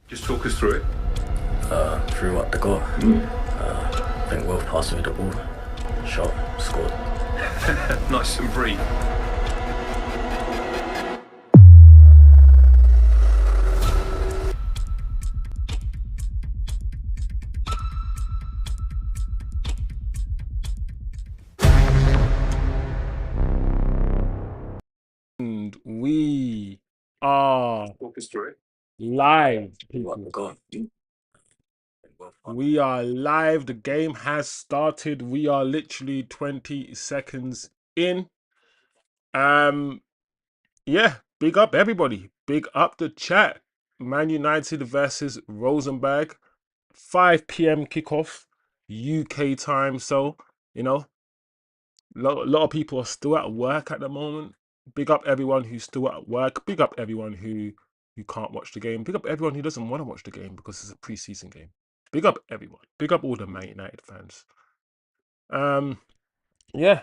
Just talk us through it. Threw up the goal. I think Will passed me the ball, shot, scored. Nice and brief. And we are Talk us through it. live, Threw up the people. goal. We are live. The game has started. We are literally 20 seconds in. Yeah, big up everybody. Big up the chat. Man United versus Rosenborg. 5 p.m. kickoff, UK time. So, a lot of people are still at work at the moment. Big up everyone who's still at work. Big up everyone who can't watch the game. Big up everyone who doesn't want to watch the game because it's a preseason game. Big up everyone. Big up all the Man United fans. Yeah.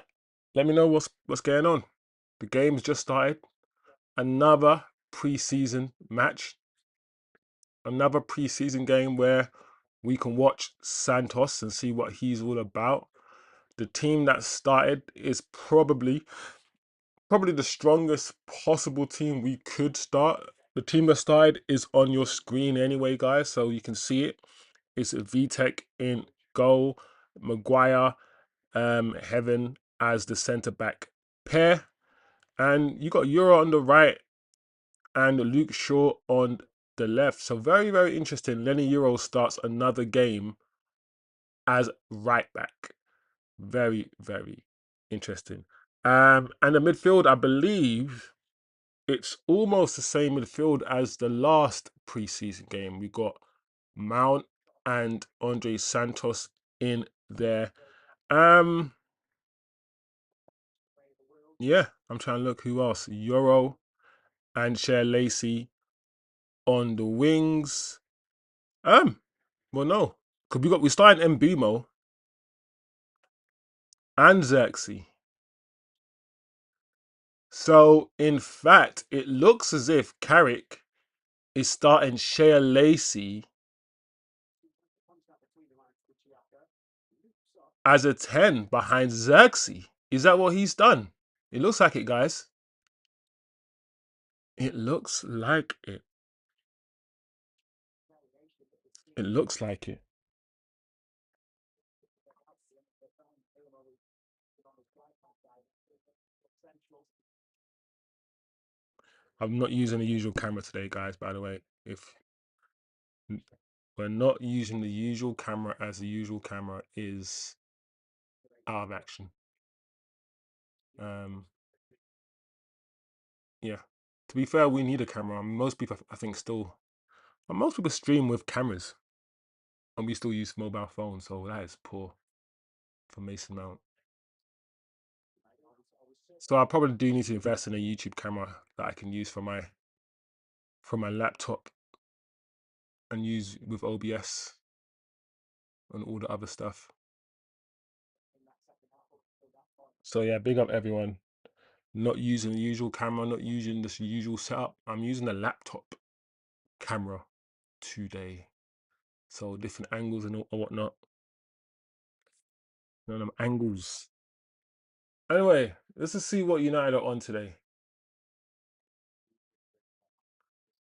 Let me know what's going on. The game's just started. Another preseason match. Another preseason game where we can watch Santos and see what he's all about. The team that started is probably the strongest possible team we could start. The team that started is on your screen anyway, guys, so you can see it. It's Vitek in goal, Maguire, Heaven as the centre back pair, and you got Euro on the right and Luke Shaw on the left. So very, very interesting. Lenny Euro starts another game as right back. Very, very interesting. And the midfield, I believe it's almost the same midfield as the last preseason game. We got Mount and Andre Santos in there. Yeah, I'm trying to look who else. Euro and Cher Lacey on the wings. Well no. Because we started Mbimo and Zirkzee. So in fact, it looks as if Carrick is starting Shea Lacey as a 10 behind Zirkzee. Is that what he's done? It looks like it, guys. It looks like it. It looks like it. I'm not using the usual camera today, guys, by the way. If we're not using the usual camera, as the usual camera is out of action. Yeah. To be fair, we need a camera. Most people, I think, most people stream with cameras, and we still use mobile phones. So that is poor for Mason Mount. So I probably do need to invest in a YouTube camera that I can use for my laptop and use with OBS and all the other stuff. So yeah, big up everyone. Not using the usual camera, not using this usual setup. I'm using a laptop camera today. So different angles and whatnot. None of them angles. Anyway, let's just see what United are on today.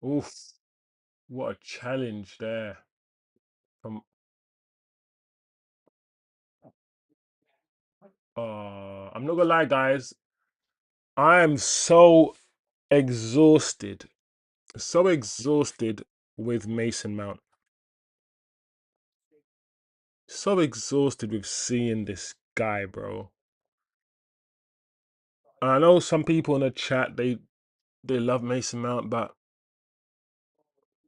Oof, what a challenge there. From I'm not gonna lie, guys. I am so exhausted. So exhausted with Mason Mount. So exhausted with seeing this guy, bro. I know some people in the chat they love Mason Mount, but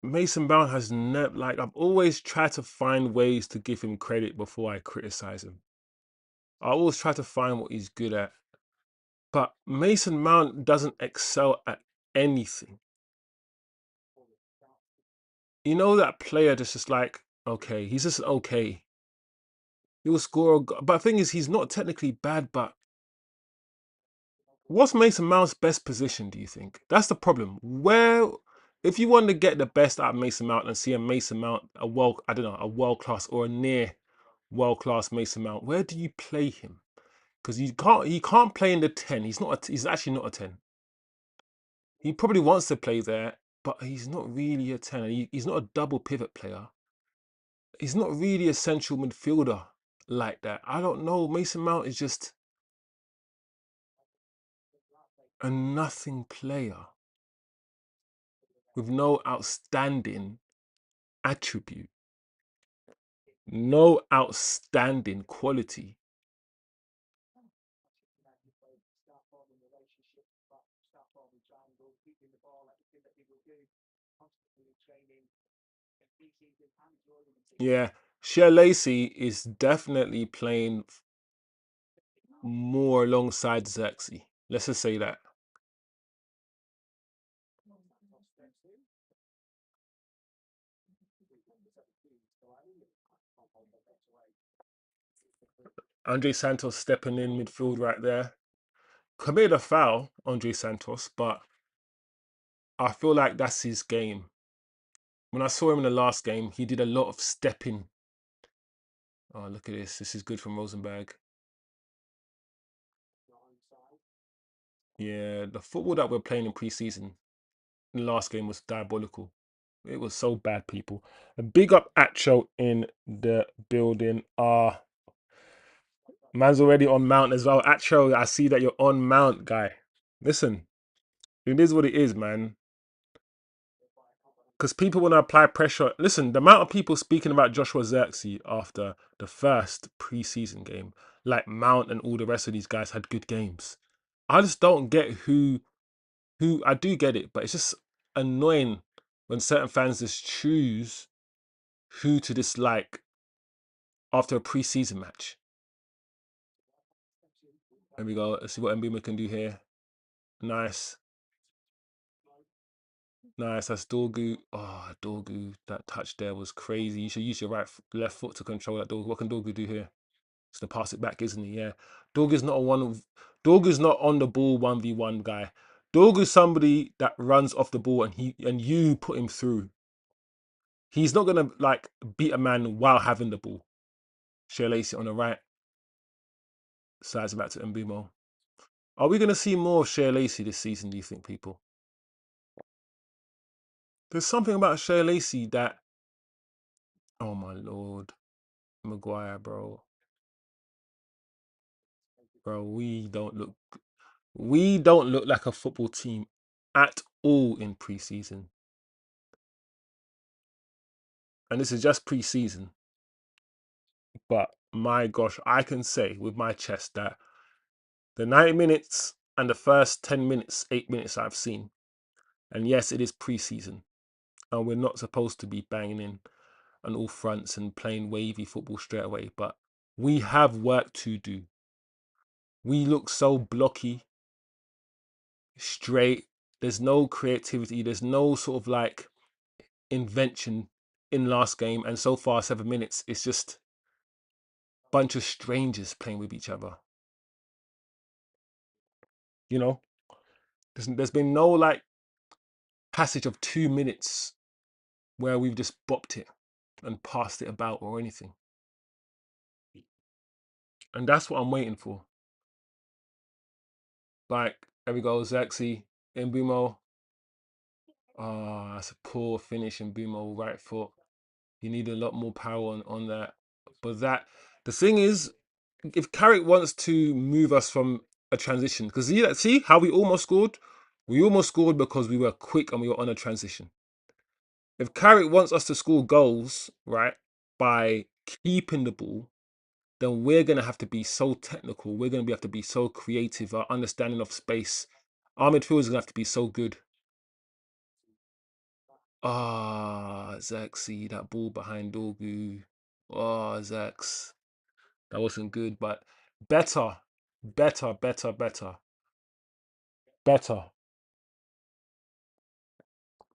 Mason Mount has never, like, I've always tried to find ways to give him credit before I criticize him. I always try to find what he's good at. But Mason Mount doesn't excel at anything. You know that player that's just like, okay, he's just okay. He will score a goal. But the thing is, he's not technically bad, but what's Mason Mount's best position, do you think? That's the problem. Where if you want to get the best out of Mason Mount and see a Mason Mount, a world class or a near world class Mason Mount, where do you play him? Because he can't play in the 10. He's actually not a 10. He probably wants to play there, but he's not really a 10. He's not a double pivot player. He's not really a central midfielder like that. I don't know. Mason Mount is just a nothing player with no outstanding attribute, no outstanding quality. Yeah, Shea Lacey is definitely playing more alongside Zirkzee. Let's just say that. Andre Santos stepping in midfield right there. Committed a foul, Andre Santos, but I feel like that's his game. When I saw him in the last game, he did a lot of stepping. Oh, look at this. This is good from Rosenborg. Yeah, the football that we're playing in pre-season, in the last game, was diabolical. It was so bad, people. A big up Acho in the building. Man's already on Mount as well. Acho, I see that you're on Mount, guy. Listen, it is what it is, man. Because people want to apply pressure. Listen, the amount of people speaking about Joshua Zirkzee after the first pre-season game, like Mount and all the rest of these guys had good games. I just don't get who I do get it, but it's just annoying when certain fans just choose who to dislike after a pre-season match. There we go. Let's see what Mbuma can do here. Nice. Nice. That's Dorgu. Oh, Dorgu. That touch there was crazy. You should use your left foot to control that Dorgu. What can Dorgu do here? It's to pass it back, isn't he? Yeah. Dorgu's not Dorgu's not on the ball 1v1 guy. Dorgu's somebody that runs off the ball and you put him through. He's not gonna like beat a man while having the ball. Shea Lacey on the right. Slides it back to Mbumo. Are we gonna see more of Shea Lacey this season, do you think, people? There's something about Shea Lacey that, oh my lord, Maguire, bro. Bro, we don't look like a football team at all in pre-season. And this is just pre-season. But my gosh, I can say with my chest that the 90 minutes and the first 10 minutes, 8 minutes I've seen, and yes, it is pre-season, and we're not supposed to be banging in on all fronts and playing wavy football straight away, but we have work to do. We look so blocky, straight. There's no creativity. There's no sort of like invention in last game. And so far, 7 minutes, it's just a bunch of strangers playing with each other. You know, there's been no like passage of 2 minutes where we've just bopped it and passed it about or anything. And that's what I'm waiting for. Like, there we go, Zirkzee, Mbumo. That's a poor finish in Mbumo, right foot. You need a lot more power on that. But the thing is, if Carrick wants to move us from a transition, because see how we almost scored? We almost scored because we were quick and we were on a transition. If Carrick wants us to score goals, right, by keeping the ball, then we're going to have to be so technical. We're going to have to be so creative. Our understanding of space. Our midfield is going to have to be so good. Zirkzee, that ball behind Dorgu. Zax. That wasn't good, but better.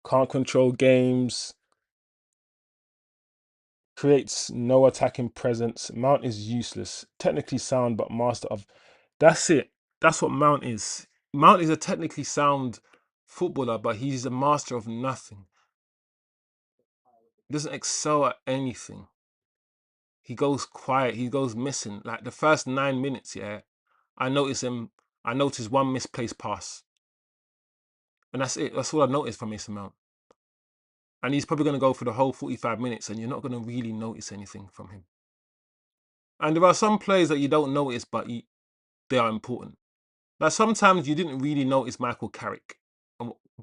Can't control games. Creates no attacking presence. Mount is useless. Technically sound, but master of. That's it. That's what Mount is. Mount is a technically sound footballer, but he's a master of nothing. He doesn't excel at anything. He goes quiet. He goes missing. Like the first 9 minutes, yeah, I notice him. I noticed one misplaced pass, and that's it. That's all I noticed from Mason Mount. And he's probably going to go for the whole 45 minutes, and you're not going to really notice anything from him. And there are some players that you don't notice, but they are important. Like sometimes you didn't really notice Michael Carrick,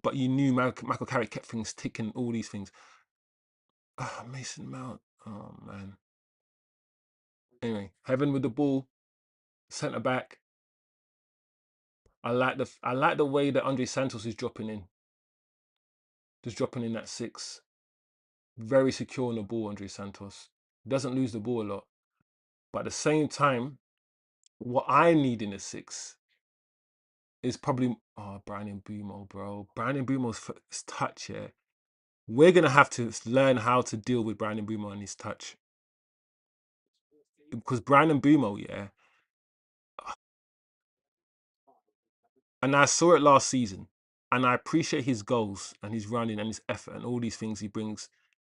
but you knew Michael Carrick kept things ticking, all these things. Mason Mount. Oh, man. Anyway, Heaven with the ball, centre back. I like the way that Andre Santos is dropping in. Just dropping in that 6. Very secure on the ball, Andre Santos. Doesn't lose the ball a lot. But at the same time, what I need in a 6 is probably Brian Mbumo, bro. Brian Mbumo's touch here. We're gonna have to learn how to deal with Brian Mbumo and his touch. Because Brian Mbumo, yeah. And I saw it last season. And I appreciate his goals and his running and his effort and all these things he brings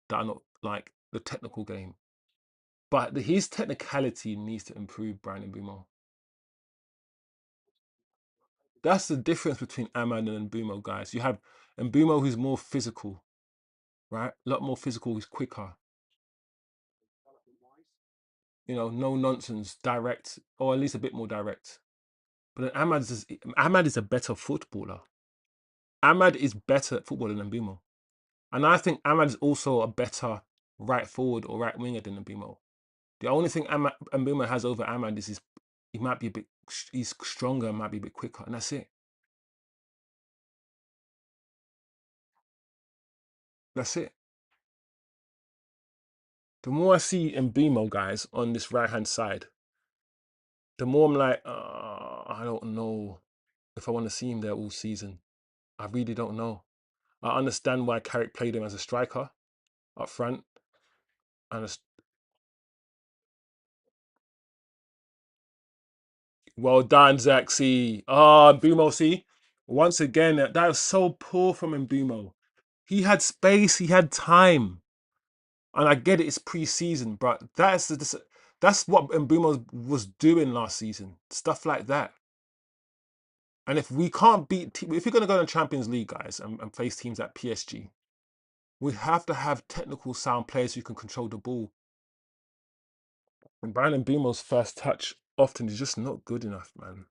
that are not like the technical game. But his technicality needs to improve, Brian Mbumo. That's the difference between Ahmad and Mbumo, guys. You have Mbumo who's more physical, right? A lot more physical, he's quicker. You know, no nonsense, direct, or at least a bit more direct. But then Ahmad is a better footballer. Ahmad is better at football than Mbumo. And I think Ahmad is also a better right forward or right winger than Mbumo. The only thing Mbumo has over Ahmad is he might be he's stronger, might be a bit quicker, and that's it. That's it. The more I see Mbumo, guys, on this right-hand side, the more I'm like, I don't know if I want to see him there all season. I really don't know. I understand why Carrick played him as a striker up front. And well done, Zirkzee. Mbumo, see? Once again, that was so poor from Mbumo. He had space, he had time. And I get it, it's pre-season, but that's what Mbumo was doing last season. Stuff like that. And if we can't beat, if you're going to go in the Champions League, guys, and face teams like PSG, we have to have technical sound players who can control the ball. And Brian Mbumo's first touch often is just not good enough, man.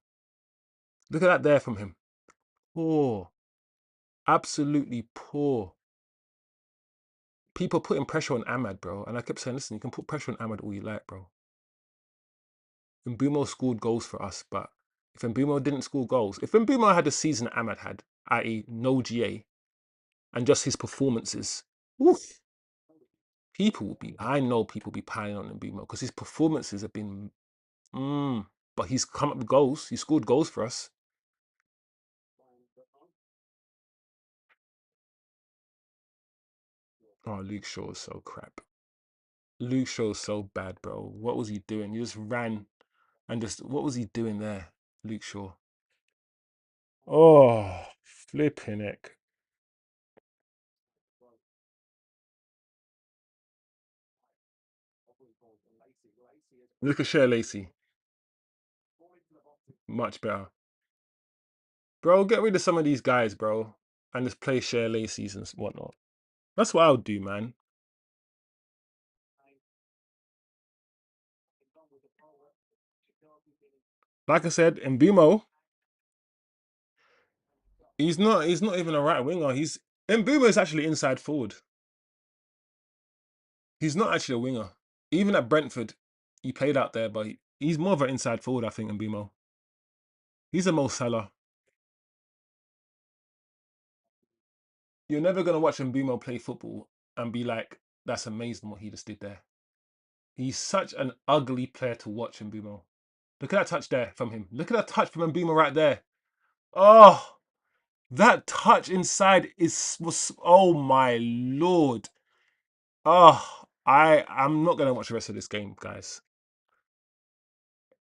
Look at that there from him. Poor. Absolutely poor. People putting pressure on Ahmad, bro. And I kept saying, listen, you can put pressure on Ahmad all you like, bro. Mbumo scored goals for us, but if Mbumo didn't score goals, if Mbumo had the season that Ahmad had, i.e. no GA, and just his performances, oof, I know people will be piling on Mbumo because his performances have been, but he's come up with goals. He scored goals for us. Oh, Luke Shaw is so crap. Luke Shaw is so bad, bro. What was he doing? He just ran and what was he doing there, Luke Shaw? Oh, flipping heck. Look at Share Lacey. Much better. Bro, get rid of some of these guys, bro. And just play Share Lacey's and whatnot. That's what I would do, man. Like I said, Mbumo, he's not even a right winger. Mbumo is actually inside forward. He's not actually a winger. Even at Brentford, he played out there, but he's more of an inside forward, I think, Mbumo. He's a Mo Salah. You're never going to watch Mbumo play football and be like, that's amazing what he just did there. He's such an ugly player to watch, Mbumo. Look at that touch there from him. Look at that touch from Mbumo right there. Oh, that touch inside was oh my lord. Oh, I'm not gonna watch the rest of this game, guys.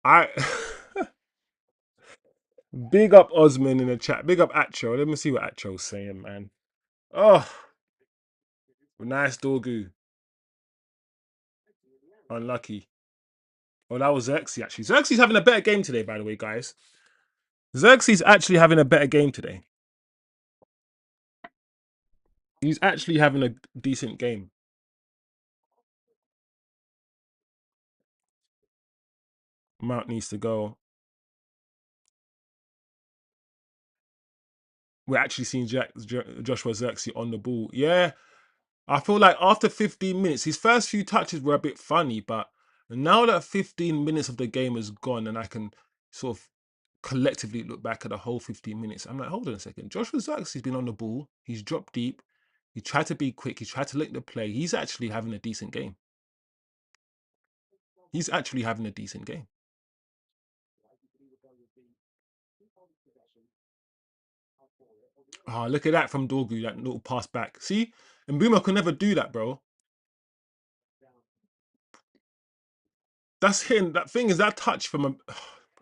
I Big up Osman in the chat. Big up Acho. Let me see what Acho's saying, man. Oh, nice Dorgu. Unlucky. Oh, that was Zirkzee, actually. Zirkzee's having a better game today, by the way, guys. Zirkzee's actually having a better game today. He's actually having a decent game. Mount needs to go. We're actually seeing Joshua Zirkzee on the ball. Yeah, I feel like after 15 minutes, his first few touches were a bit funny, but now that 15 minutes of the game is gone and I can sort of collectively look back at the whole 15 minutes, I'm like, hold on a second. Joshua Zirkzee's been on the ball. He's dropped deep. He tried to be quick. He tried to link the play. He's actually having a decent game. He's actually having a decent game. Oh, look at that from Dorgu, that little pass back. See? And Mbuma can never do that, bro. That's him. That thing is that touch from a...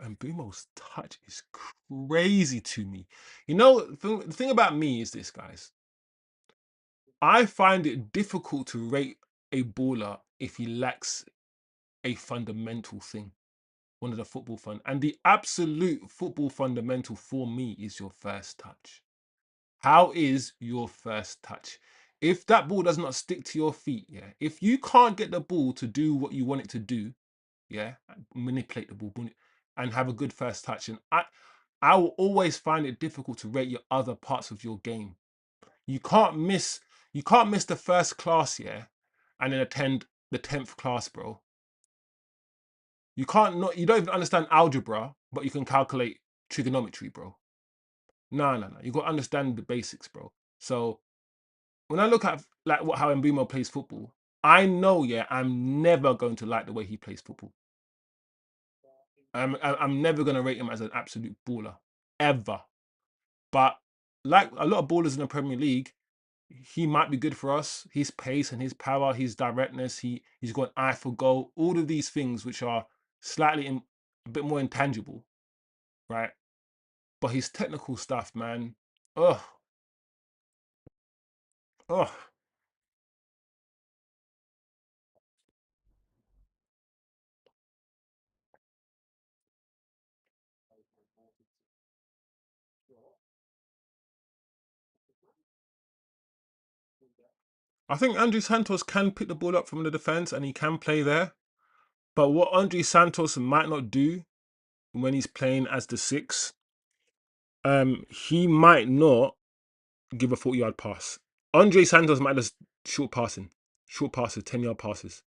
And Mbumo's touch is crazy to me. You know, the thing about me is this, guys. I find it difficult to rate a baller if he lacks a fundamental thing. One of the football fund. And the absolute football fundamental for me is your first touch. How is your first touch? If that ball does not stick to your feet, yeah, if you can't get the ball to do what you want it to do, yeah, manipulate the ball and have a good first touch. And I will always find it difficult to rate your other parts of your game. You can't miss the first class, yeah, and then attend the 10th class, bro. You don't even understand algebra, but you can calculate trigonometry, bro. No. You got to understand the basics, bro. So when I look at like how Mbeumo plays football, I know, yeah, I'm never going to like the way he plays football. I'm never going to rate him as an absolute baller, ever. But like a lot of ballers in the Premier League, he might be good for us. His pace and his power, his directness, he's got an eye for goal. All of these things which are slightly a bit more intangible, right? But his technical stuff, man, ugh. I think Andrew Santos can pick the ball up from the defense and he can play there. But what Andrew Santos might not do when he's playing as the 6, he might not give a 40-yard pass. Andre Santos might just short passes, 10-yard passes.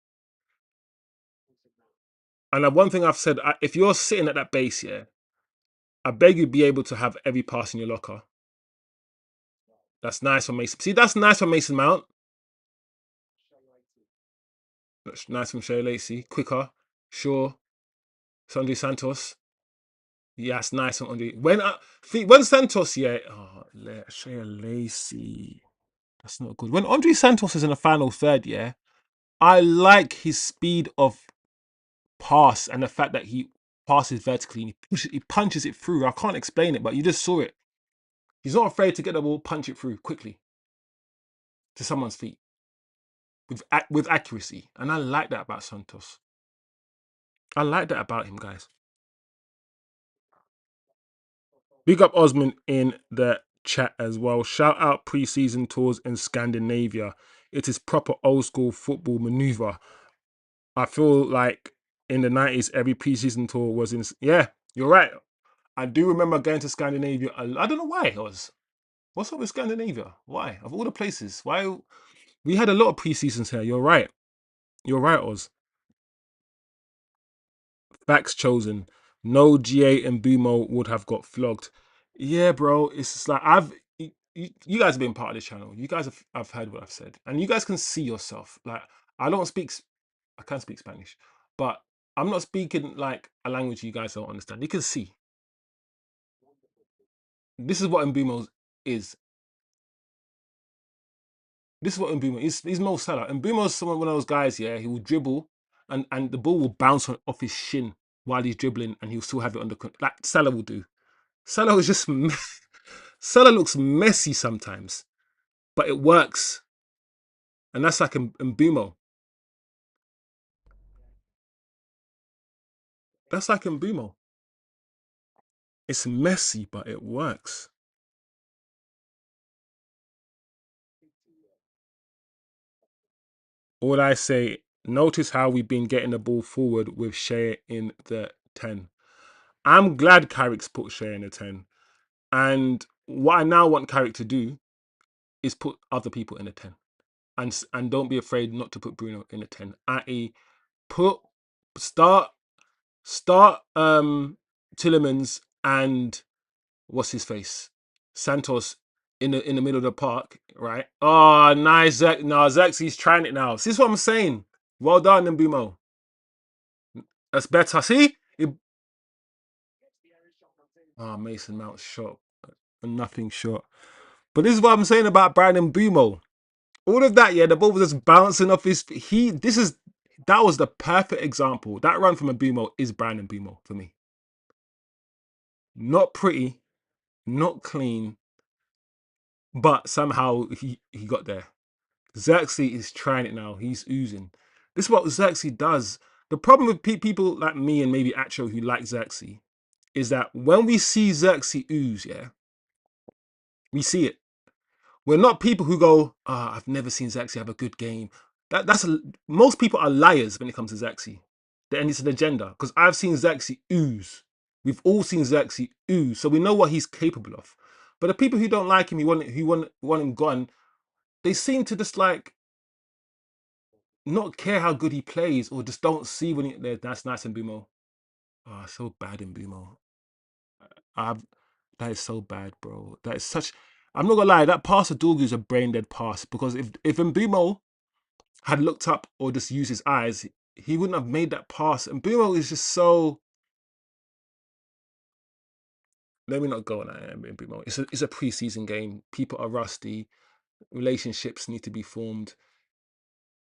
And one thing I've said, if you're sitting at that base, yeah, I beg you be able to have every pass in your locker. That's nice for Mason. See, that's nice for Mason Mount. That's nice from Shea Lacey. Quicker, sure. Andre Santos. Yeah, that's nice from Andre. When Santos, yeah, Shea Lacey. That's not good. When Andre Santos is in the final third, yeah, I like his speed of pass and the fact that he passes vertically and he punches it through. I can't explain it, but you just saw it. He's not afraid to get the ball, punch it through quickly to someone's feet with accuracy. And I like that about Santos. I like that about him, guys. Big up Osman in the chat as well. Shout out pre-season tours in Scandinavia. It is proper old school football maneuver. I feel like in the 90s, every pre-season tour was in... Yeah, you're right. I do remember going to Scandinavia. I don't know why it was. What's up with Scandinavia? Why? Of all the places, why? We had a lot of pre-seasons here. You're right. You're right, Oz. Facts chosen. No GA and Bumo would have got flogged. Yeah, bro. It's just like you guys have been part of this channel. You guys I've heard what I've said, and you guys can see yourself. Like I can speak Spanish, but I'm not speaking like a language you guys don't understand. You can see. This is what Mbumo is. This is what Mbumo is. He's Mo Salah. Mbumo's one of those guys, yeah, he will dribble and the ball will bounce off his shin while he's dribbling and he'll still have it under control. Like Salah will do. Salah is just Salah looks messy sometimes, but it works, and that's like Mbumo. That's like Mbumo. It's messy, but it works. All I say, notice how we've been getting the ball forward with Shea in the 10. I'm glad Carrick's put Shea in the 10. And what I now want Carrick to do is put other people in the 10. And don't be afraid not to put Bruno in the 10. I.e. put start Tillemans and what's his face? Santos in the middle of the park, right? Oh, nice. Zirkzee's trying it now. See, this is what I'm saying. Well done, Mbumo. That's better. See? Mason Mount shot. Nothing short. But this is what I'm saying about Brandon Mbumo. All of that, yeah, the ball was just bouncing off his feet. That was the perfect example. That run from Mbumo is Brandon Mbumo for me. Not pretty, not clean, but somehow he got there. Zirkzee is trying it now. He's oozing. This is what Zirkzee does. The problem with people like me and maybe Acho who like Zirkzee is that when we see Zirkzee ooze, yeah, we see it. We're not people who go, I've never seen Zirkzee have a good game. Most people are liars when it comes to Zirkzee. And it's an agenda because I've seen Zirkzee ooze. We've all seen Zirkzee ooze, so we know what he's capable of. But the people who don't like him, who want him gone, they seem to just like not care how good he plays, or just don't see when that's nice in Bumo. Oh, so bad in Bumo. That is so bad, bro. That is such. I'm not gonna lie. That pass to Dorgu is a brain dead pass because if Mbumo had looked up or just used his eyes, he wouldn't have made that pass. And Mbumo is just so. Let me not go on that. Mbumo. It's a preseason game. People are rusty. Relationships need to be formed.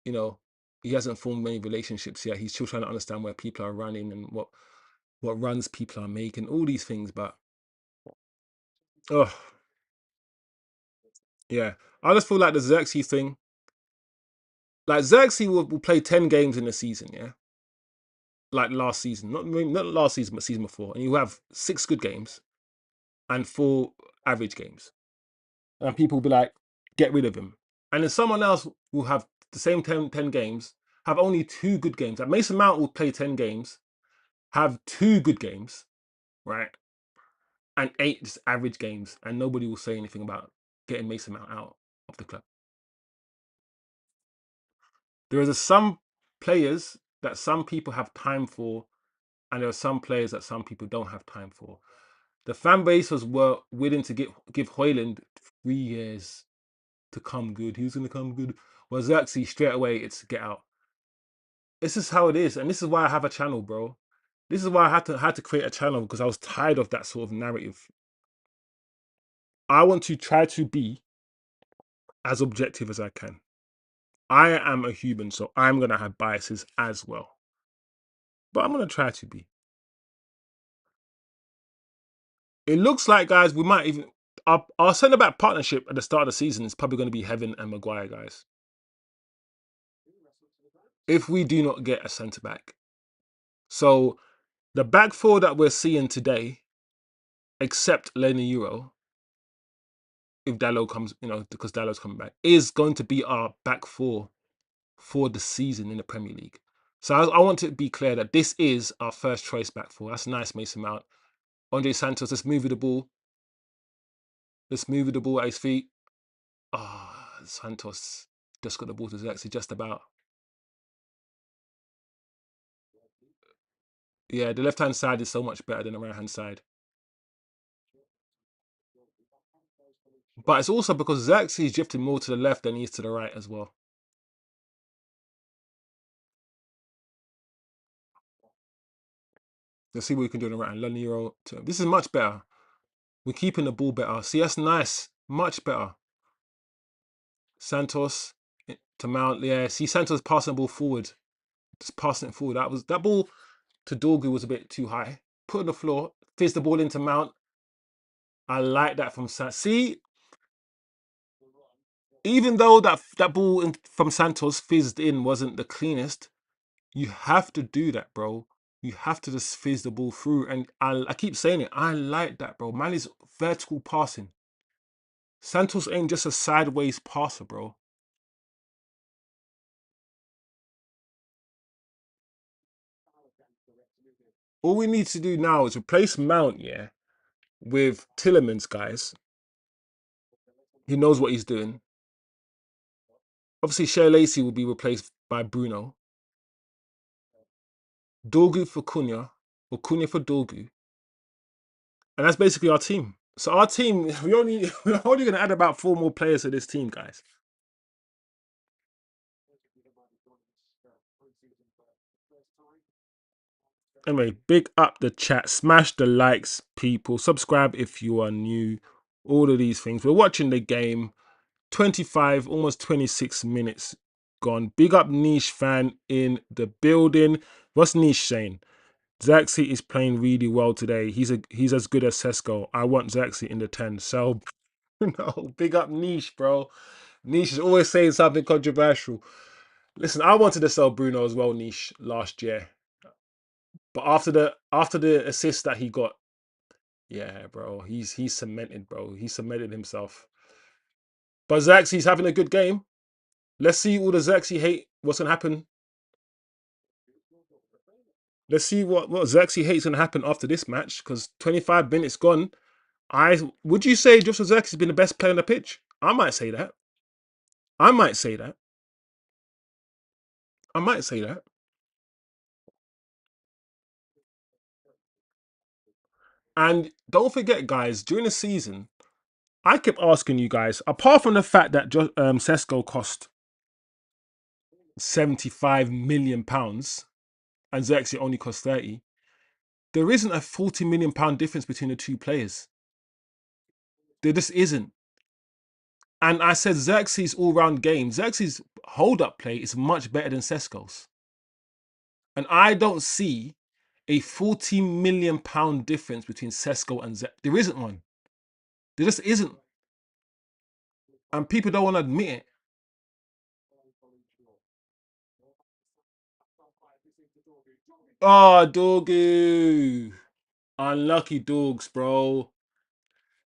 You know, he hasn't formed many relationships yet. He's still trying to understand where people are running and what runs people are making. All these things, but oh yeah, I just feel like the Zirkzee thing. Like Zirkzee will play 10 games in a season, yeah. Like last season, not last season, but season before, and you have 6 good games and 4 average games, and people will be like, get rid of him. And then someone else will have the same 10 games, have only 2 good games. Like Mason Mount will play 10 games, have 2 good games, right, and 8 just average games, and nobody will say anything about getting Mason Mount out of the club. There are some players that some people have time for, and there are some players that some people don't have time for. The fan base were willing to give Hoyland 3 years to come good. He was going to come good. Well, Zirkzee, straight away, it's get out. This is how it is, and this is why I have a channel, bro. This is why I had to create a channel, because I was tired of that sort of narrative. I want to try to be as objective as I can. I am a human, so I'm going to have biases as well. But I'm going to try to be. It looks like, guys, we might even... Our centre-back partnership at the start of the season is probably going to be Heaven and Maguire, guys. If we do not get a centre-back. So, the back four that we're seeing today, except Lenny Euro, if Dalot comes, because Dalot's coming back, is going to be our back four for the season in the Premier League. So I want to be clear that this is our first choice back four. That's nice, Mason Mount. Andre Santos, let's move with the ball. Let's move with the ball at his feet. Santos just got the ball to Zirkzee just about. Yeah, the left-hand side is so much better than the right-hand side. But it's also because Zirkzee is drifting more to the left than he is to the right as well. Let's see what we can do in the right hand. Laniro. This is much better. We're keeping the ball better. See, that's nice. Much better. Santos to Mount. Yeah, see, Santos passing the ball forward. Just passing it forward. That ball to Dorgu was a bit too high. Put on the floor. Fizz the ball into Mount. I like that from Santos. See, even though that ball from Santos fizzed in wasn't the cleanest, you have to do that, bro. You have to just fizz the ball through. And I keep saying it. I like that, bro. Man is vertical passing. Santos ain't just a sideways passer, bro. All we need to do now is replace Mount, yeah, with Tillemans, guys. He knows what he's doing. Obviously, Shea Lacey will be replaced by Bruno. Dorgu for Cunha, or Cunha for Dorgu. And that's basically our team. So our team, we're only going to add about 4 more players to this team, guys. Anyway, big up the chat. Smash the likes, people. Subscribe if you are new. All of these things. We're watching the game. 25, almost 26 minutes gone. Big up Niche fan in the building. What's Niche saying? Zirkzee is playing really well today. He's as good as Sesko. I want Zirkzee in the 10. So, no, big up Niche, bro. Niche is always saying something controversial. Listen, I wanted to sell Bruno as well, Niche, last year. But after the assist that he got, yeah, bro, he's cemented, bro. He cemented himself. But Zirkzee's having a good game. Let's see all the Zirkzee hate. What's gonna happen? Let's see what Zirkzee hate's gonna happen after this match. Because 25 minutes gone. Would you say Joshua Zirkzee's been the best player on the pitch? I might say that. I might say that. I might say that. And don't forget, guys, during the season, I kept asking you guys, apart from the fact that Sesko cost £75 million and Zirkzee only cost 30, there isn't a £40 million difference between the two players. There just isn't. And I said Xerxes' all-round game, Xerxes' hold-up play is much better than Sesko's. And I don't see a £40 million difference between Sesko and Xerxes. There isn't one. There just isn't. And people don't want to admit it. Oh, Dorgu. Unlucky dogs, bro.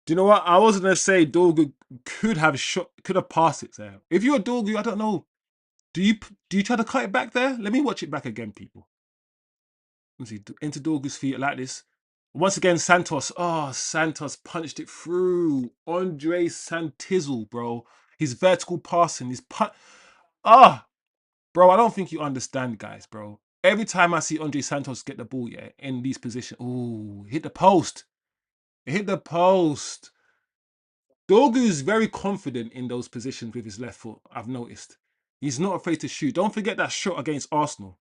Do you know what? I was gonna say Dorgu could have passed it there. If you're a Dorgu, I don't know. Do you try to cut it back there? Let me watch it back again, people. Let's see, into Dorgu's feet like this. Once again, Santos. Oh, Santos punched it through. Andre Santizzle, bro. His vertical passing, his punch. Ah, bro, I don't think you understand, guys, bro. Every time I see Andre Santos get the ball, yeah, in these positions, ooh, hit the post. It hit the post. Dorgu's very confident in those positions with his left foot, I've noticed. He's not afraid to shoot. Don't forget that shot against Arsenal.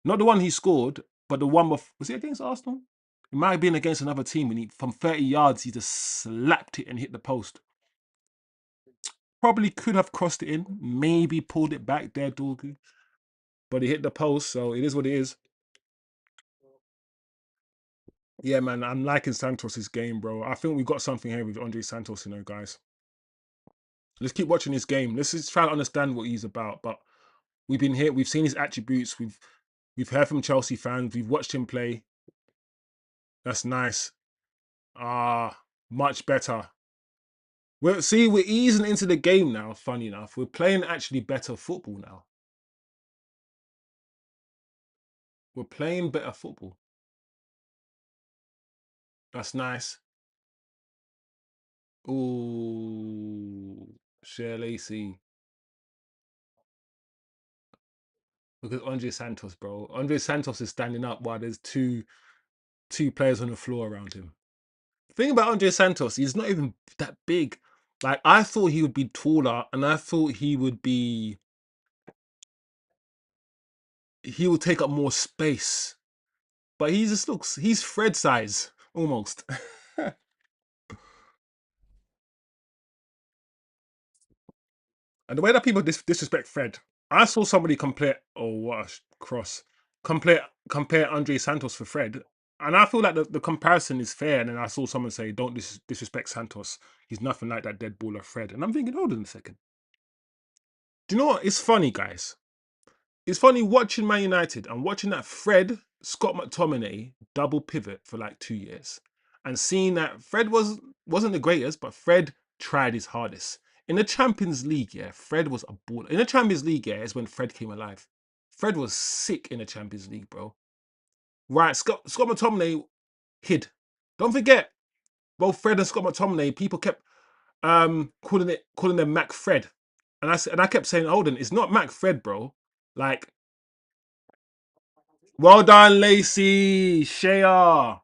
Not the one he scored, but the one was it against Arsenal? It might have been against another team, and from 30 yards he just slapped it and hit the post. Probably could have crossed it in, maybe pulled it back there, Dorgu. But he hit the post, so it is what it is. Yeah, man, I'm liking Santos's game, bro. I think we got something here with Andre Santos, guys. Let's keep watching his game. Let's just try to understand what he's about. But we've been here, we've seen his attributes, we've heard from Chelsea fans, we've watched him play. That's nice. Much better. We're easing into the game now, funny enough. We're playing actually better football now. We're playing better football. That's nice. Ooh, Shea Lacey. Look at Andre Santos, bro. Andre Santos is standing up while there's two players on the floor around him. The thing about Andre Santos, he's not even that big. Like, I thought he would be taller, and I thought he would take up more space. But he just looks, he's Fred size, almost. And the way that people disrespect Fred, I saw somebody compare. Oh, what a cross! Compare Andre Santos for Fred. and I feel like the comparison is fair. And then I saw someone say, "Don't disrespect Santos. He's nothing like that dead baller Fred." And I'm thinking, hold on a second. Do you know what? It's funny, guys. It's funny watching Man United and watching that Fred Scott McTominay double pivot for like 2 years, and seeing that Fred wasn't the greatest, but Fred tried his hardest. In the Champions League, yeah, Fred was a baller. In the Champions League, yeah, is when Fred came alive. Fred was sick in the Champions League, bro. Right, Scott McTominay hid. Don't forget, both Fred and Scott McTominay, people kept calling them Mac Fred. And I kept saying, hold on, it's not Mac Fred, bro. Like, well done, Lacey, Shea.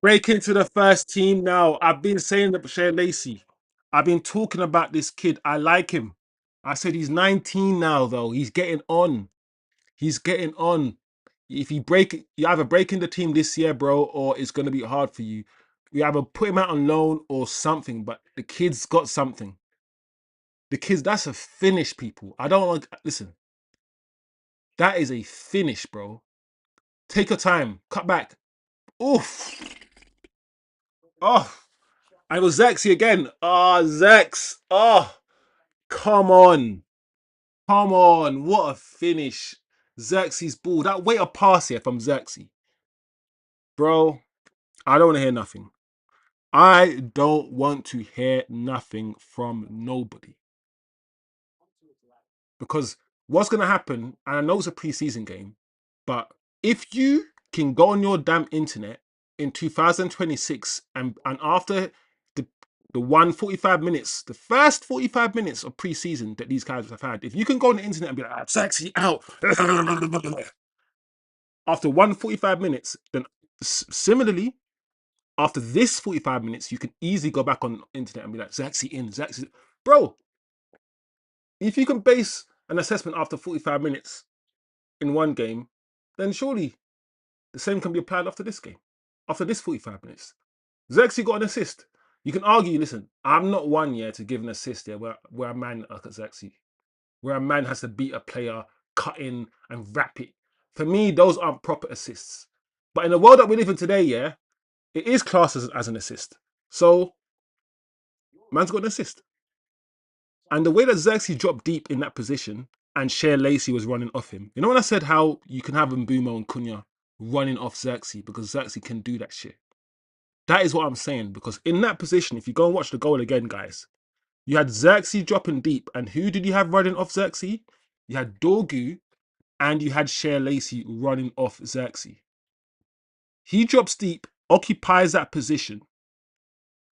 Break into the first team now. I've been saying that Shea Lacey. I've been talking about this kid. I like him. I said he's 19 now, though. He's getting on. He's getting on. If you either break in the team this year, bro, or it's gonna be hard for you. You either put him out on loan or something. But the kid's got something. The kids, that's a finish, people. I don't want listen. That is a finish, bro. Take your time. Cut back. Oof. Oh. I was Zirkzee again. Ah, Zex. Oh, come on. Come on. What a finish. Zirkzee's ball. That way of pass here from Zirkzee. Bro, I don't want to hear nothing. I don't want to hear nothing from nobody. Because what's going to happen, and I know it's a preseason game, but if you can go on your damn internet in 2026 and after the 145 minutes, the first 45 minutes of preseason that these guys have had, if you can go on the internet and be like, sexy out after 145 minutes, then similarly, after this 45 minutes, you can easily go back on internet and be like, Zaxi in, Zaxi. Bro, if you can base an assessment after 45 minutes in one game, then surely the same can be applied after this game, after this 45 minutes. Zirkzee got an assist. You can argue, listen, I'm not one year to give an assist here where a man like Zirkzee, where a man has to beat a player, cut in and wrap it. For me, those aren't proper assists. But in the world that we live in today, yeah, it is classed as an assist. So, man's got an assist. And the way that Zirkzee dropped deep in that position and Shea Lacey was running off him. You know when I said how you can have Mbumo and Cunha running off Zirkzee because Zirkzee can do that shit? That is what I'm saying, because in that position, if you go and watch the goal again, guys, you had Zirkzee dropping deep, and who did you have running off Zirkzee? You had Dorgu, and you had Shea Lacey running off Zirkzee. He drops deep, occupies that position,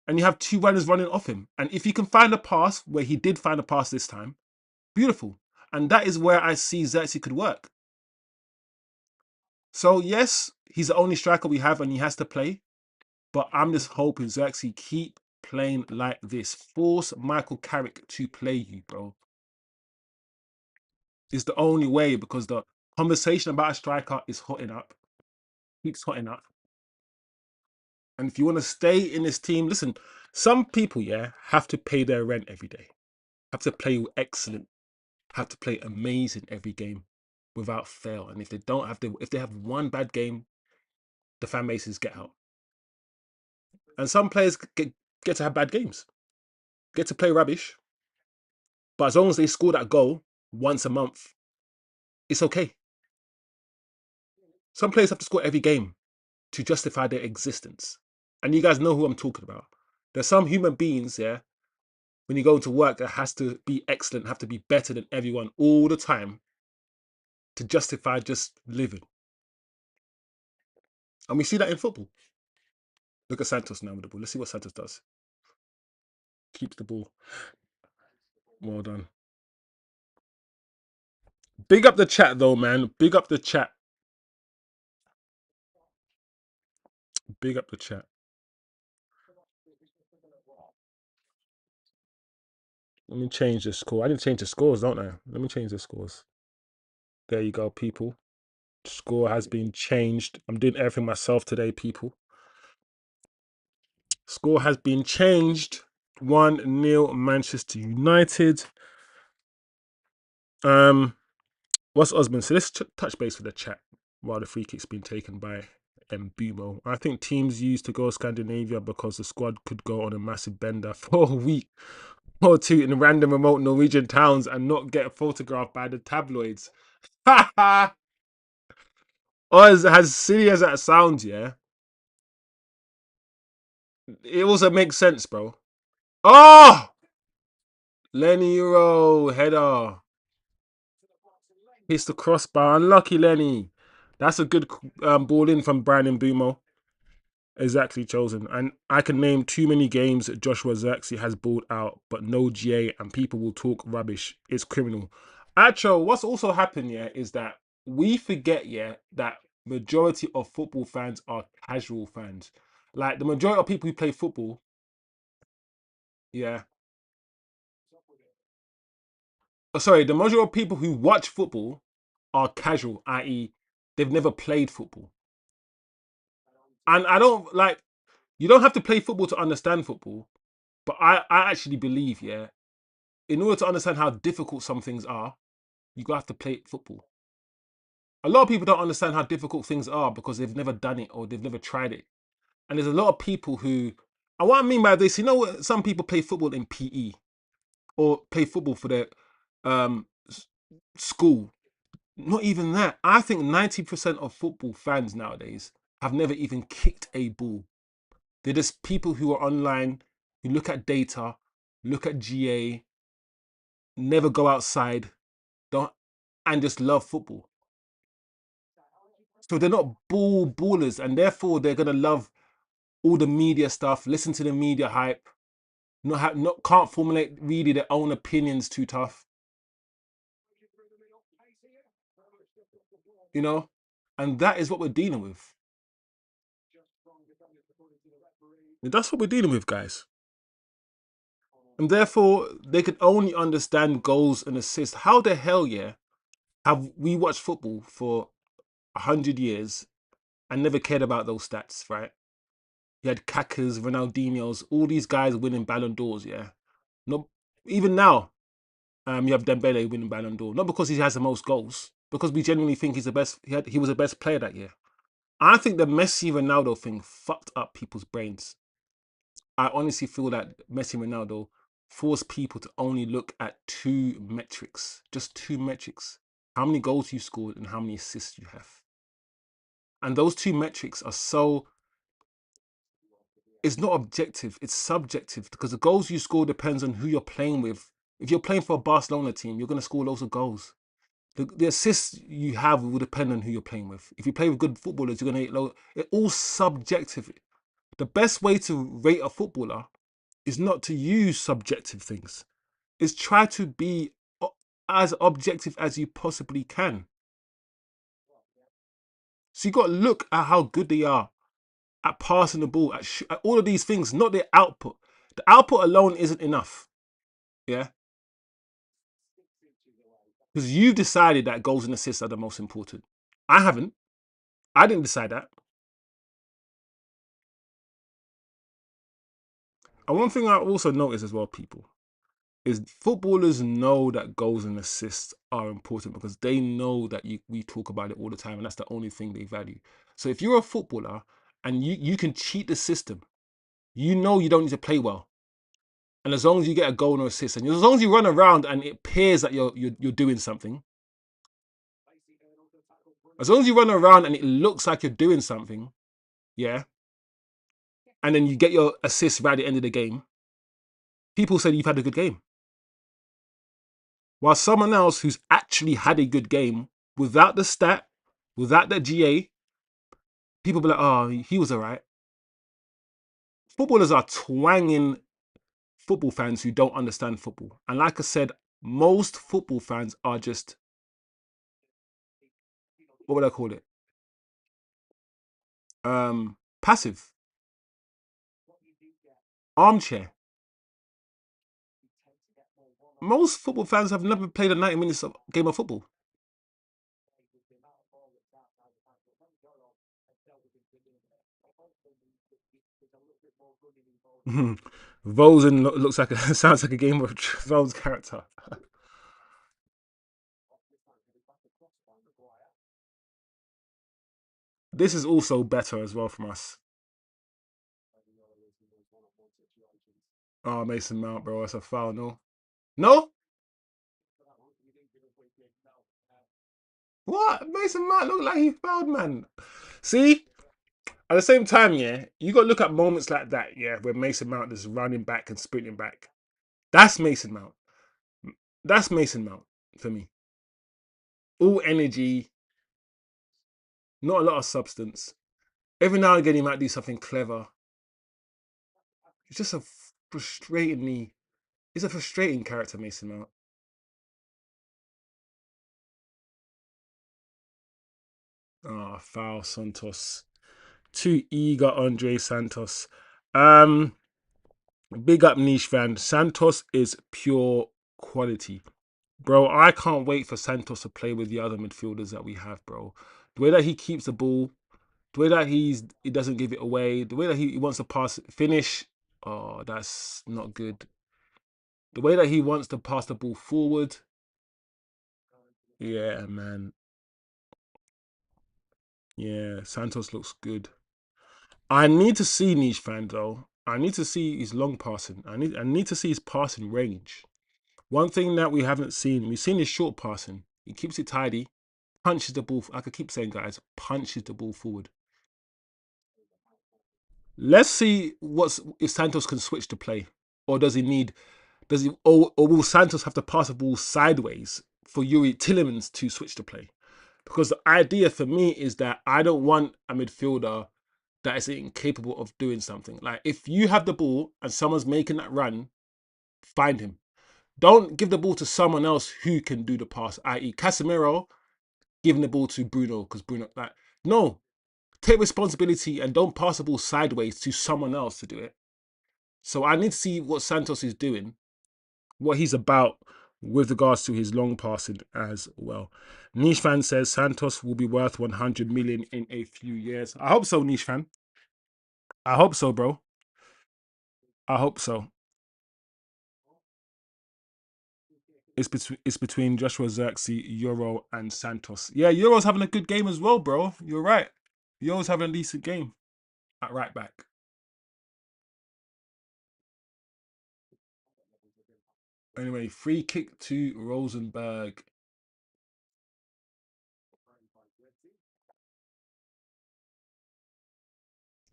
and you have two runners running off him. And if you can find a pass, where he did find a pass this time, beautiful. And that is where I see Zirkzee could work. So yes, he's the only striker we have, and he has to play. But I'm just hoping Zirkzee keep playing like this. Force Michael Carrick to play you, bro. It's the only way, because the conversation about a striker is hotting up. Keeps hotting up. And if you want to stay in this team, listen, some people, yeah, have to pay their rent every day. Have to play excellent. Have to play amazing every game without fail. And if they don't have if they have one bad game, the fan bases get out. And some players get to have bad games. Get to play rubbish. But as long as they score that goal once a month, it's okay. Some players have to score every game to justify their existence. And you guys know who I'm talking about. There's some human beings, yeah, when you go into work that has to be excellent, have to be better than everyone all the time to justify just living. And we see that in football. Look at Santos now with the ball. Let's see what Santos does. Keeps the ball. Well done. Big up the chat though, man. Big up the chat. Big up the chat. Let me change the score. I need to change the scores, don't I? Let me change the scores. There you go, people. Score has been changed. I'm doing everything myself today, people. Score has been changed. 1-0 Manchester United. What's Osman? So let's touch base with the chat while the free kick's been taken by Mbumo. I think teams used to go Scandinavia because the squad could go on a massive bender for a week or two in random remote Norwegian towns and not get photographed by the tabloids. Ha ha! Or as silly as that sounds, yeah, it also makes sense, bro. Oh! Lenny Euro, header. Hits the crossbar. Unlucky Lenny. That's a good ball in from Brian Mbumo. Exactly chosen. And I can name too many games that Joshua Zirkzee has balled out, but no GA, and people will talk rubbish. It's criminal. Actually, what's also happened, yeah, is that we forget, yeah, that majority of football fans are casual fans. Like the majority of people who play football, yeah. Oh, sorry, the majority of people who watch football are casual, i.e., they've never played football. And I don't like, you don't have to play football to understand football, but I actually believe, yeah, in order to understand how difficult some things are, you gotta have to play football. A lot of people don't understand how difficult things are because they've never done it or they've never tried it. And there's a lot of people who, and what I mean by this, you know what? Some people play football in PE or play football for their um, school. Not even that. I think 90% of football fans nowadays have never even kicked a ball. They're just people who are online, who look at data, look at GA, never go outside, don't, and just love football. So they're not ballers, and therefore they're gonna love all the media stuff, listen to the media hype, not can't formulate really their own opinions too tough, you know, and that is what we're dealing with. That's what we're dealing with, guys. And therefore, they could only understand goals and assists. How the hell, yeah, have we watched football for 100 years and never cared about those stats, right? You had Kakas, Ronaldinho's, all these guys winning Ballon d'Ors, yeah. Not even now, you have Dembele winning Ballon d'Or, not because he has the most goals, because we genuinely think he's the best. He was the best player that year. I think the Messi Ronaldo thing fucked up people's brains. I honestly feel that Messi Ronaldo forced people to only look at two metrics, just two metrics: how many goals you scored and how many assists you have. And those two metrics are so, it's not objective, it's subjective, because the goals you score depends on who you're playing with. If you're playing for a Barcelona team, you're going to score loads of goals. The assists you have will depend on who you're playing with. If you play with good footballers, you're going to get low. It's all subjective. The best way to rate a footballer is not to use subjective things. Is try to be as objective as you possibly can. So you got to look at how good they are at passing the ball, at all of these things, not their output. The output alone isn't enough. Yeah. Because you've decided that goals and assists are the most important. I haven't. I didn't decide that. And one thing I also noticed as well, people, is footballers know that goals and assists are important because they know that we talk about it all the time and that's the only thing they value. So if you're a footballer and you can cheat the system, you know you don't need to play well. And as long as you get a goal or assist, and as long as you run around and it appears that you're doing something, as long as you run around and it looks like you're doing something, yeah, and then you get your assist right at the end of the game, people say you've had a good game. While someone else who's actually had a good game without the stat, without the GA, people be like, oh, he was all right. Footballers are twanging football fans who don't understand football. And like I said, most football fans are just, what would I call it? Passive. Armchair. Most football fans have never played a 90 minutes game of football. Vosen looks like sounds like a Game of Thrones character. This is also better as well from us. Oh, Mason Mount, bro. That's a foul, no? No? What? Mason Mount looked like he fouled, man. See? At the same time, yeah, you got to look at moments like that, yeah, where Mason Mount is running back and sprinting back. That's Mason Mount. That's Mason Mount for me. All energy, not a lot of substance. Every now and again, he might do something clever. He's just a frustratingly. He's a frustrating character, Mason Mount. Ah, foul Santos. Too eager, Andre Santos. Big up niche fan. Santos is pure quality. Bro, I can't wait for Santos to play with the other midfielders that we have, bro. The way that he keeps the ball, the way that he doesn't give it away, the way that he wants to pass finish, oh, that's not good. The way that he wants to pass the ball forward, yeah, man. Yeah, Santos looks good. I need to see niche fan though. I need to see his long passing. I need to see his passing range. One thing that we haven't seen, we've seen his short passing. He keeps it tidy, punches the ball. I could keep saying, guys, punches the ball forward. Let's see what's if Santos can switch to play, or does he need? Does he? Or will Santos have to pass the ball sideways for Yuri Tillemans to switch to play? Because the idea for me is that I don't want a midfielder that is incapable of doing something. Like if you have the ball and someone's making that run, find him. Don't give the ball to someone else who can do the pass, i.e. Casemiro giving the ball to Bruno because Bruno like no, take responsibility and don't pass the ball sideways to someone else to do it. So I need to see what Santos is doing, what he's about with regards to his long passing as well. Niche fan says Santos will be worth 100 million in a few years. I hope so, Niche fan. I hope so, bro. I hope so. It's between Joshua Zirkzee, Euro, and Santos. Yeah, Euro's having a good game as well, bro. You're right. Euro's having a decent game at right back. Anyway, free kick to Rosenborg.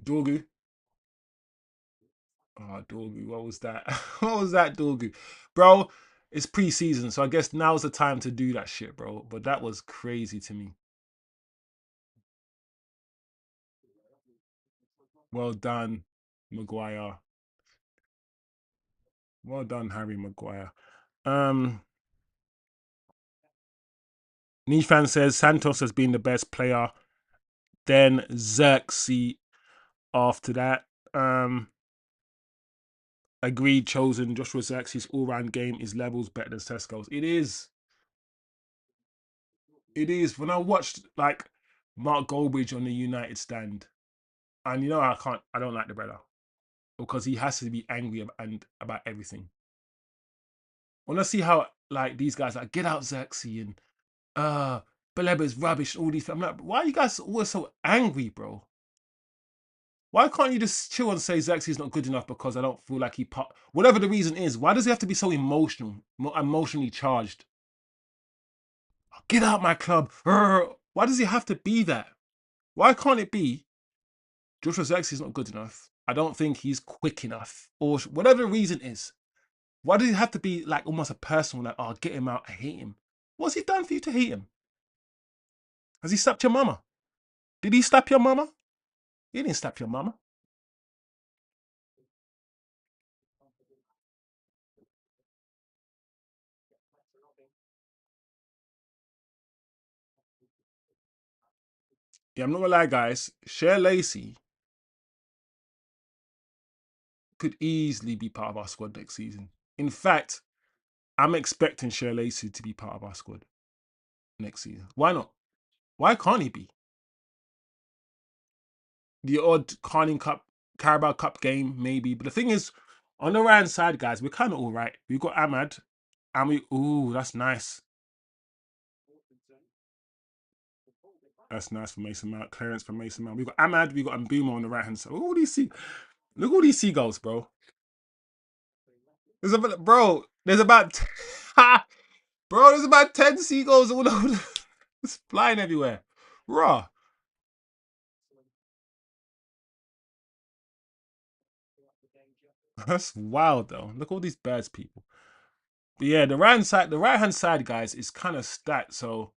Dorgu. Oh, Dorgu, what was that? What was that, Dorgu? Bro, it's pre-season, so I guess now's the time to do that shit, bro. But that was crazy to me. Well done, Maguire. Well done, Harry Maguire. Um, Nifan says Santos has been the best player. Then Zirkzee after that. Agreed, chosen. Joshua Zirkzee's all-round game is levels better than Sesko's. It is. It is. When I watched like Mark Goldbridge on the United stand, and I don't like the brother because he has to be angry and about everything. When I see how like these guys like get out Xerxes and Baleba is rubbish, all these, I'm like, why are you guys always so angry, bro? Why can't you just chill and say Xerxes is not good enough because I don't feel like whatever the reason is, why does he have to be so emotionally charged? Get out my club. Why does he have to be that? Why can't it be Joshua Zirkzee is not good enough? I don't think he's quick enough, or whatever the reason is. Why does it have to be like almost a personal, like, oh, get him out, I hate him? What's he done for you to hate him? Has he slapped your mama? Did he slap your mama? He didn't slap your mama. Yeah, I'm not gonna lie, guys. Cher Lacey could easily be part of our squad next season. In fact, I'm expecting Cher Lacey to be part of our squad next season. Why not? Why can't he be? The odd Carling Cup, Carabao Cup game, maybe. But the thing is, on the right side, guys, we're kind of all right. We've got Ahmad, ooh, that's nice. That's nice for Mason Mount. Clearance for Mason Mount. We got Ahmad. We got Mbuma on the right hand side. Look at all these seagulls, bro. Bro. There's about bro. There's about 10 seagulls all over. It's flying everywhere. Raw. That's wild though. Look at all these birds, people. But yeah, the right hand side, guys, is kind of stacked. So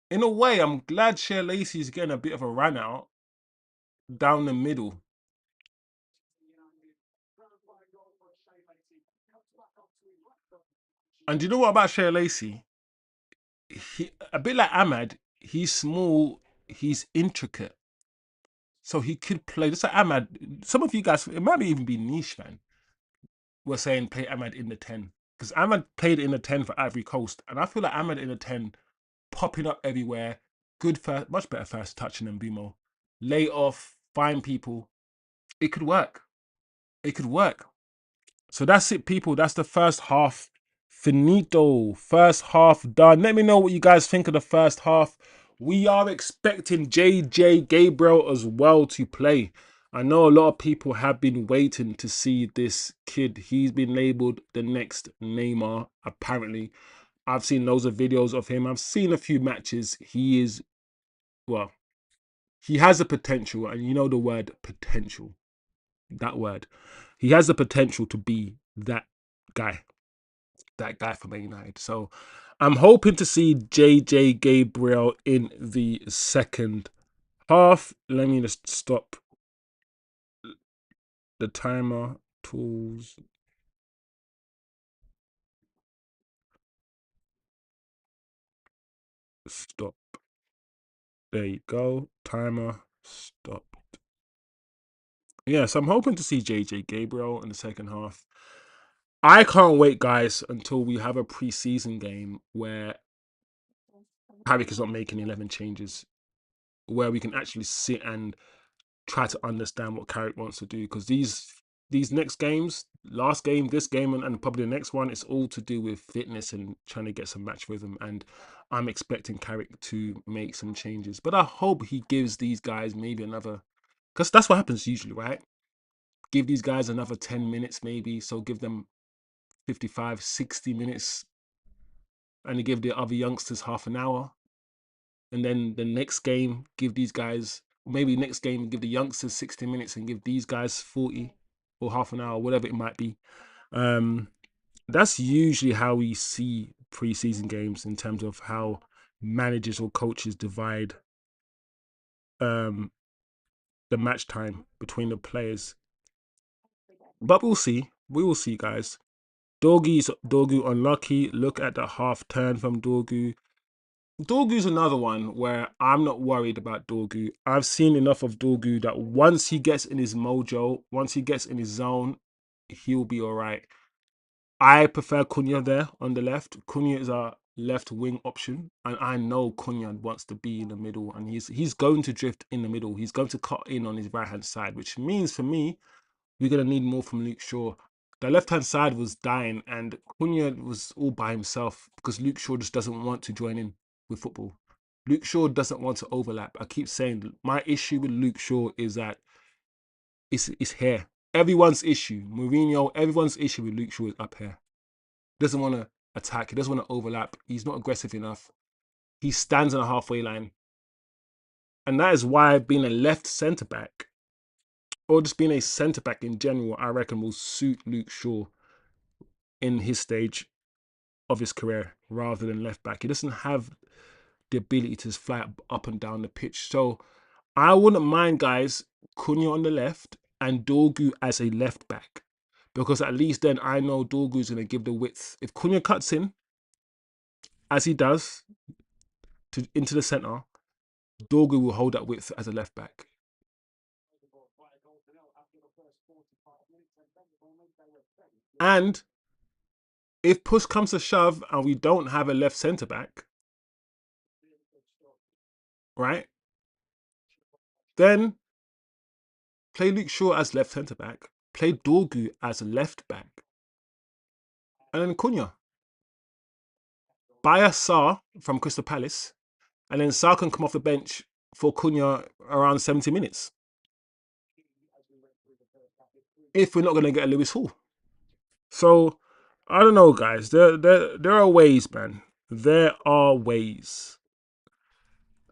in a way, I'm glad Cher Lacey is getting a bit of a run out down the middle. And do you know what about Cher Lacey? A bit like Ahmad, he's small, he's intricate. So he could play. Just like Ahmad, some of you guys, it might even be niche, man. We're saying play Ahmad in the 10. Because Ahmad played in the 10 for Ivory Coast. And I feel like Ahmad in the 10, popping up everywhere, good first, much better first touching than Bumo. Lay off, find people. It could work. It could work. So that's it, people. That's the first half. Finito. First half done. Let me know what you guys think of the first half. We are expecting JJ Gabriel as well to play. I know a lot of people have been waiting to see this kid. He's been labelled the next Neymar, apparently. I've seen loads of videos of him. I've seen a few matches. He is, well, he has the potential. And you know the word potential. That word. He has the potential to be that guy for Man United. So I'm hoping to see JJ Gabriel in the second half. Let me just stop the timer. Tools. Stop. There you go. Timer. Stop. Yes, I'm hoping to see JJ Gabriel in the second half. I can't wait, guys, until we have a preseason game where Carrick is not making 11 changes, where we can actually sit and try to understand what Carrick wants to do. Because these next games, last game, this game, and probably the next one, it's all to do with fitness and trying to get some match rhythm. And I'm expecting Carrick to make some changes. But I hope he gives these guys maybe another, because that's what happens usually, right? Give these guys another 10 minutes maybe. So give them 55, 60 minutes, and they give the other youngsters half an hour. And then the next game, give these guys, maybe next game, give the youngsters 60 minutes and give these guys 40 or half an hour, whatever it might be. That's usually how we see preseason games in terms of how managers or coaches divide the match time between the players. But we'll see. We will see, guys. Dorgu unlucky. Look at the half turn from Dorgu. Dorgu's another one where I'm not worried about Dorgu. I've seen enough of Dorgu that once he gets in his mojo, once he gets in his zone, he'll be all right. I prefer Cunha there on the left. Cunha is a left wing option, and I know Cunha wants to be in the middle, and he's going to drift in the middle. He's going to cut in on his right hand side, which means for me, we're gonna need more from Luke Shaw. The left hand side was dying, and Cunha was all by himself because Luke Shaw just doesn't want to join in with football. Luke Shaw doesn't want to overlap. I keep saying my issue with Luke Shaw is that it's here. Everyone's issue, Mourinho, everyone's issue with Luke Shaw is up here. Doesn't want to attack. He doesn't want to overlap. He's not aggressive enough. He stands on a halfway line. And that is why being a left centre back, or just being a centre back in general, I reckon will suit Luke Shaw in his stage of his career rather than left back. He doesn't have the ability to fly up and down the pitch. So I wouldn't mind, guys, Cunha on the left and Dorgu as a left back, because at least then I know Dorgu's going to give the width. If Cunha cuts in, as he does, into the centre, Dorgu will hold that width as a left back. And if push comes to shove and we don't have a left centre back, right, then play Luke Shaw as left centre back, play Dorgu as left back, and then Cunha. Buy a Sarr from Crystal Palace and then Sal can come off the bench for Cunha around 70 minutes. If we're not going to get a Lewis Hall. So, I don't know, guys. There are ways, man. There are ways.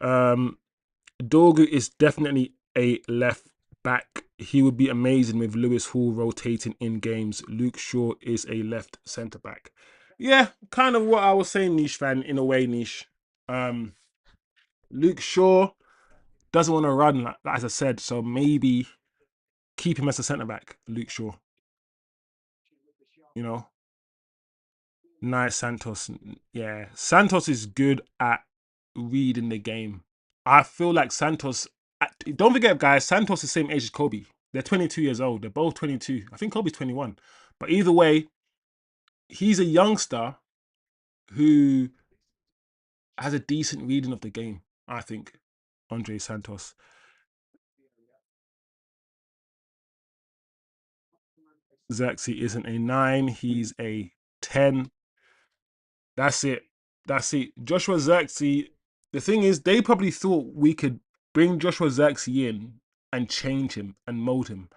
Dorgu is definitely a left back. He would be amazing with Lewis Hall rotating in games. Luke Shaw is a left centre back. Yeah, kind of what I was saying, Niche fan, in a way, Niche. Luke Shaw doesn't want to run, like, as I said, so maybe keep him as a centre back, Luke Shaw. You know, nice Santos. Yeah, Santos is good at reading the game. I feel like Santos. Don't forget, guys, Santos is the same age as Kobe. They're 22 years old. They're both 22. I think Kobe's 21. But either way, he's a youngster who has a decent reading of the game, I think, Andre Santos. Zirkzee isn't a 9. He's a 10. That's it. That's it. Joshua Zirkzee, the thing is, they probably thought we could bring Joshua Zirkzee in and change him and mold him.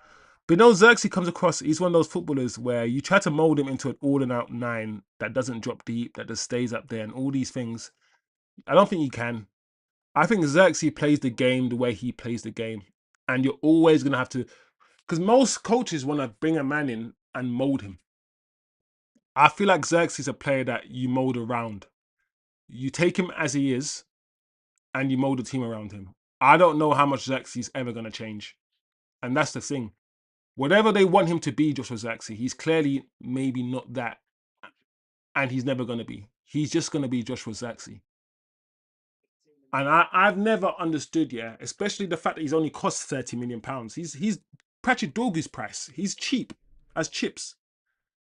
But no, Zirkzee comes across, he's one of those footballers where you try to mold him into an all-and-out 9 that doesn't drop deep, that just stays up there and all these things. I don't think you can. I think Zirkzee plays the game the way he plays the game. And you're always going to have to... Because most coaches want to bring a man in and mold him. I feel like Zirkzee is a player that you mold around. You take him as he is and you mold the team around him. I don't know how much Zirkzee is ever going to change. And that's the thing. Whatever they want him to be, Joshua Zirkzee, he's clearly maybe not that. And he's never going to be. He's just going to be Joshua Zirkzee. And I've never understood, yeah, especially the fact that he's only cost £30 million. He's Patrick Dorgu's price. He's cheap as chips.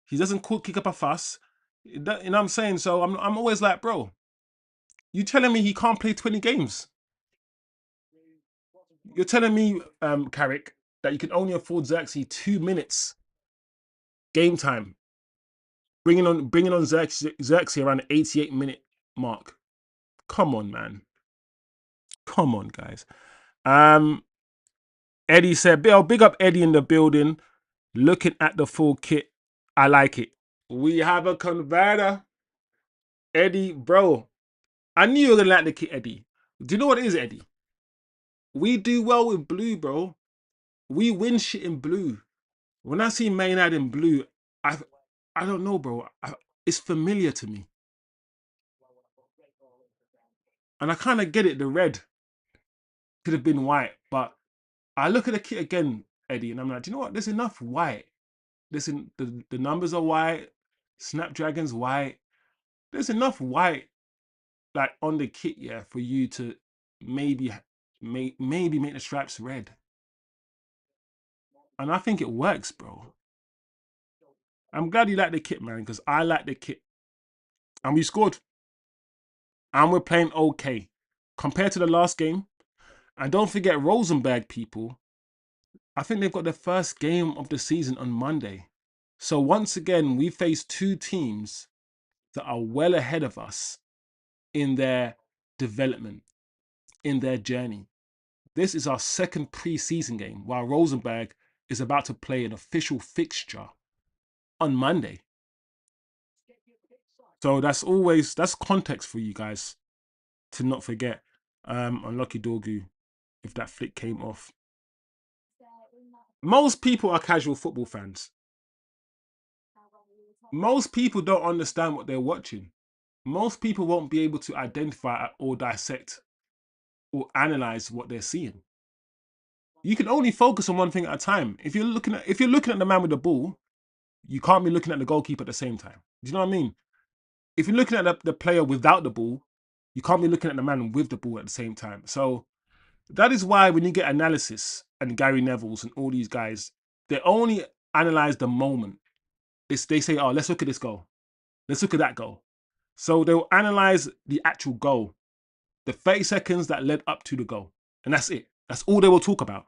He doesn't kick up a fuss. You know what I'm saying? So I'm always like, bro, you telling me he can't play 20 games? You're telling me, Carrick, that you can only afford Zirkzee 2 minutes game time, bringing on Zirkzee around the 88-minute mark. Come on, man. Come on, guys. Eddie said, big up Eddie in the building. Looking at the full kit, I like it. We have a converter. Eddie, bro. I knew you were gonna like the kit, Eddie. Do you know what it is, Eddie? We do well with blue, bro. We win shit in blue. When I see Man United in blue, I don't know, bro. It's familiar to me. And I kind of get it. The red could have been white. But I look at the kit again, Eddie, and I'm like, do you know what? There's enough white. Listen, the numbers are white. Snapdragon's white. There's enough white, like, on the kit, yeah, for you to maybe make the stripes red. And I think it works, bro. I'm glad you like the kit, man, because I like the kit. And we scored. And we're playing okay. Compared to the last game. And don't forget, Rosenborg, people, I think they've got their first game of the season on Monday. So once again, we face two teams that are well ahead of us in their development, in their journey. This is our second pre-season game, while Rosenborg is about to play an official fixture on Monday. So that's context for you guys to not forget. Unlucky Dorgu, if that flick came off. Most people are casual football fans. Most people don't understand what they're watching. Most people won't be able to identify or dissect or analyze what they're seeing. You can only focus on one thing at a time. If you're looking at the man with the ball, you can't be looking at the goalkeeper at the same time. Do you know what I mean? If you're looking at the player without the ball, you can't be looking at the man with the ball at the same time. So that is why when you get analysis and Gary Neville's and all these guys, they only analyze the moment. They say, oh, let's look at this goal. Let's look at that goal. So they'll analyze the actual goal, the 30 seconds that led up to the goal. And that's it. That's all they will talk about.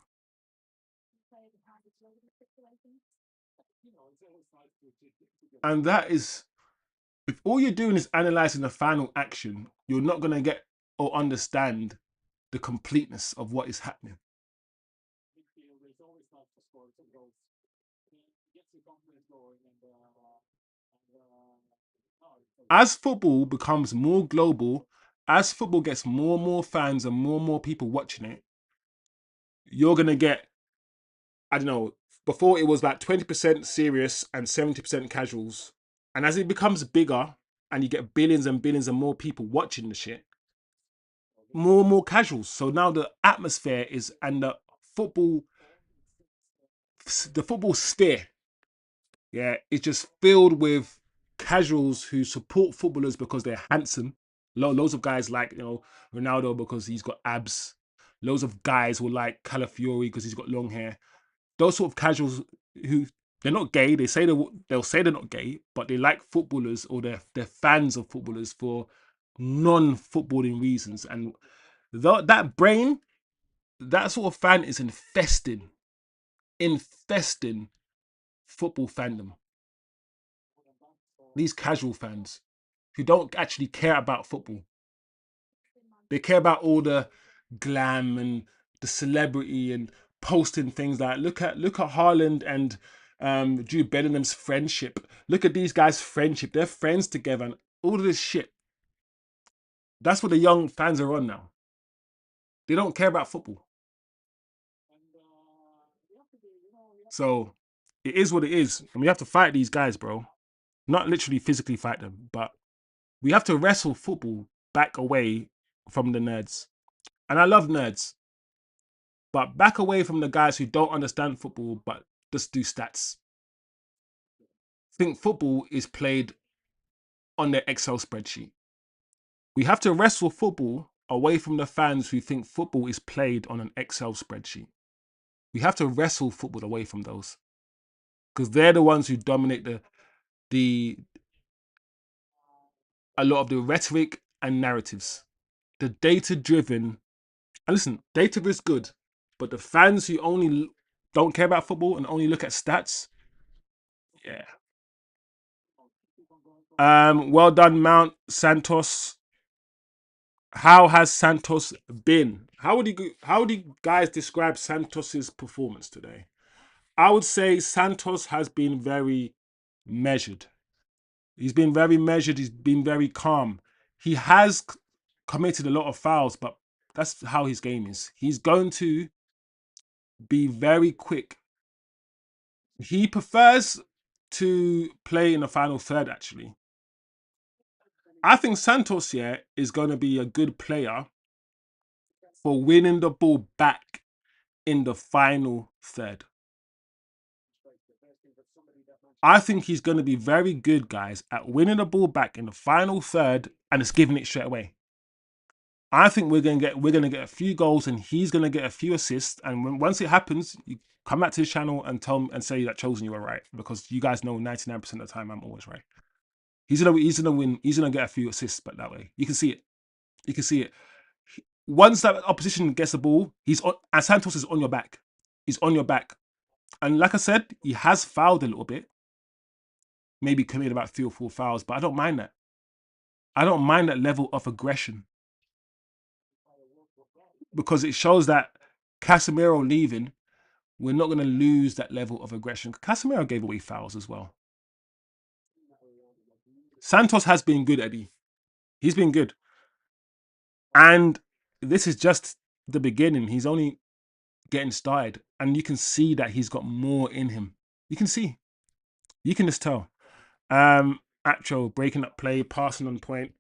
And that is, if all you're doing is analyzing the final action, you're not going to get or understand the completeness of what is happening. As football becomes more global, as football gets more and more fans and more people watching it, you're going to get, I don't know, before it was like 20% serious and 70% casuals. And as it becomes bigger and you get billions and billions and more people watching the shit, more and more casuals. So now the atmosphere is, and football, the football sphere, yeah, is just filled with casuals who support footballers because they're handsome. Loads of guys like, Ronaldo because he's got abs. Loads of guys will like Calafiori because he's got long hair. Those sort of casuals who, they're not gay. They'll say they're not gay, but they like footballers, or they're fans of footballers for non-footballing reasons. And that brain, that sort of fan is infesting football fandom. These casual fans who don't actually care about football. They care about all the glam and the celebrity and posting things like, look at Haaland and Jude Bellingham's friendship. Look at these guys' friendship. They're friends together and all of this shit. That's what the young fans are on now. They don't care about football. So it is what it is. And we have to fight these guys, bro. Not literally physically fight them, but we have to wrestle football back away from the nerds. And I love nerds. But back away from the guys who don't understand football, but just do stats. Think football is played on their Excel spreadsheet. We have to wrestle football away from the fans who think football is played on an Excel spreadsheet. We have to wrestle football away from those, because they're the ones who dominate a lot of the rhetoric and narratives. The data-driven, and listen, data is good, but the fans who only don't care about football and only look at stats, yeah. Well done, Mount Santos. How has Santos been? How would you guys describe Santos's performance today? I would say Santos has been very measured. He's been very measured. He's been very calm. He has committed a lot of fouls, but that's how his game is. He's going to be very quick. He prefers to play in the final third, actually. I think Santos here is going to be a good player for winning the ball back in the final third. I think he's going to be very good, guys, at winning the ball back in the final third and just giving it straight away. I think we're going to get a few goals and he's going to get a few assists. And once it happens, you come back to his channel and say that Chosen, you were right, because you guys know 99% of the time I'm always right. He's gonna win. He's gonna get a few assists, but that way you can see it. You can see it. Once that opposition gets the ball, and Santos is on your back. He's on your back. And like I said, he has fouled a little bit. Maybe committed about 3 or 4 fouls, but I don't mind that. I don't mind that level of aggression, because it shows that Casemiro leaving, we're not going to lose that level of aggression. Casemiro gave away fouls as well. Santos has been good, Eddie. He's been good. And this is just the beginning. He's only getting started. And you can see that he's got more in him. You can see. You can just tell. Actual breaking up play, passing on point.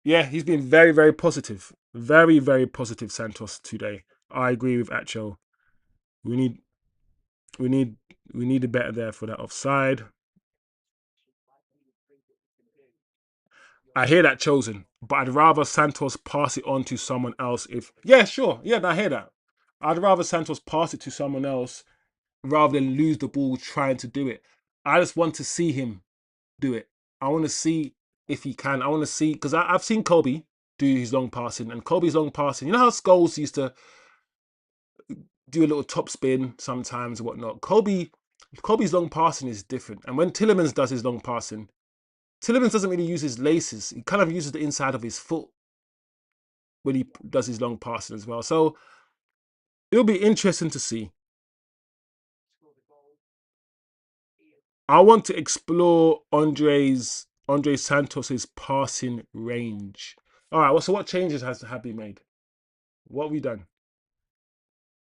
Yeah, he's been very, very positive. Very, very positive, Santos, today. I agree with Acho. We need a better there for that offside. I hear that, Chosen, but I'd rather Santos pass it on to someone else yeah, sure. Yeah, I hear that. I'd rather Santos pass it to someone else rather than lose the ball trying to do it. I just want to see him do it. I want to see if he can. I want to see, because I've seen Kobe do his long passing, and Kobe's long passing, you know how Scholes used to do a little top spin sometimes and whatnot. Kobe's long passing is different. And when Tillemans does his long passing, Tillemans doesn't really use his laces. He kind of uses the inside of his foot. when he does his long passing as well. So it'll be interesting to see. I want to explore Andre Santos's passing range. All right, well, so what changes have been made? What have we done?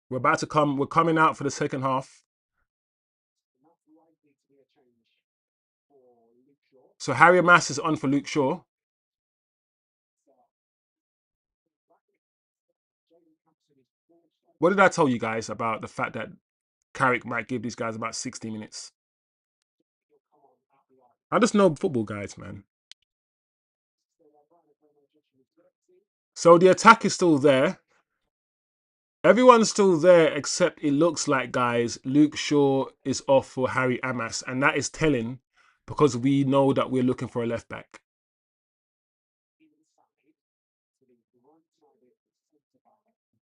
We're about to come. We're coming out for the second half. So Harry Mass is on for Luke Shaw. What did I tell you guys about the fact that Carrick might give these guys about 60 minutes? I just know football guys, man. So the attack is still there. Everyone's still there except it looks like, guys, Luke Shaw is off for Harry Amas. And that is telling because we know that we're looking for a left back.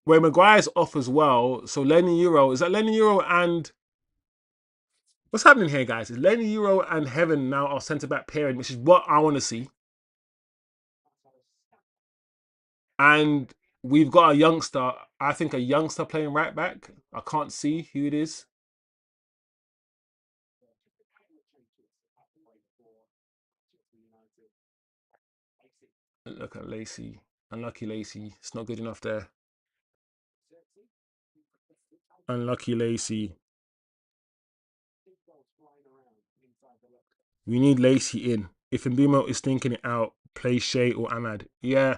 Where Maguire's off as well. So Lenny Euro, is that Lenny Euro and... What's happening here, guys? Is Lenny Euro and Heaven now our centre-back pairing, which is what I want to see. And we've got a youngster, I think a youngster playing right back. I can't see who it is. Look at Lacey. Unlucky Lacey. It's not good enough there. Unlucky Lacey. We need Lacey in. If Mbimo is thinking it out, play Shea or Ahmad. Yeah.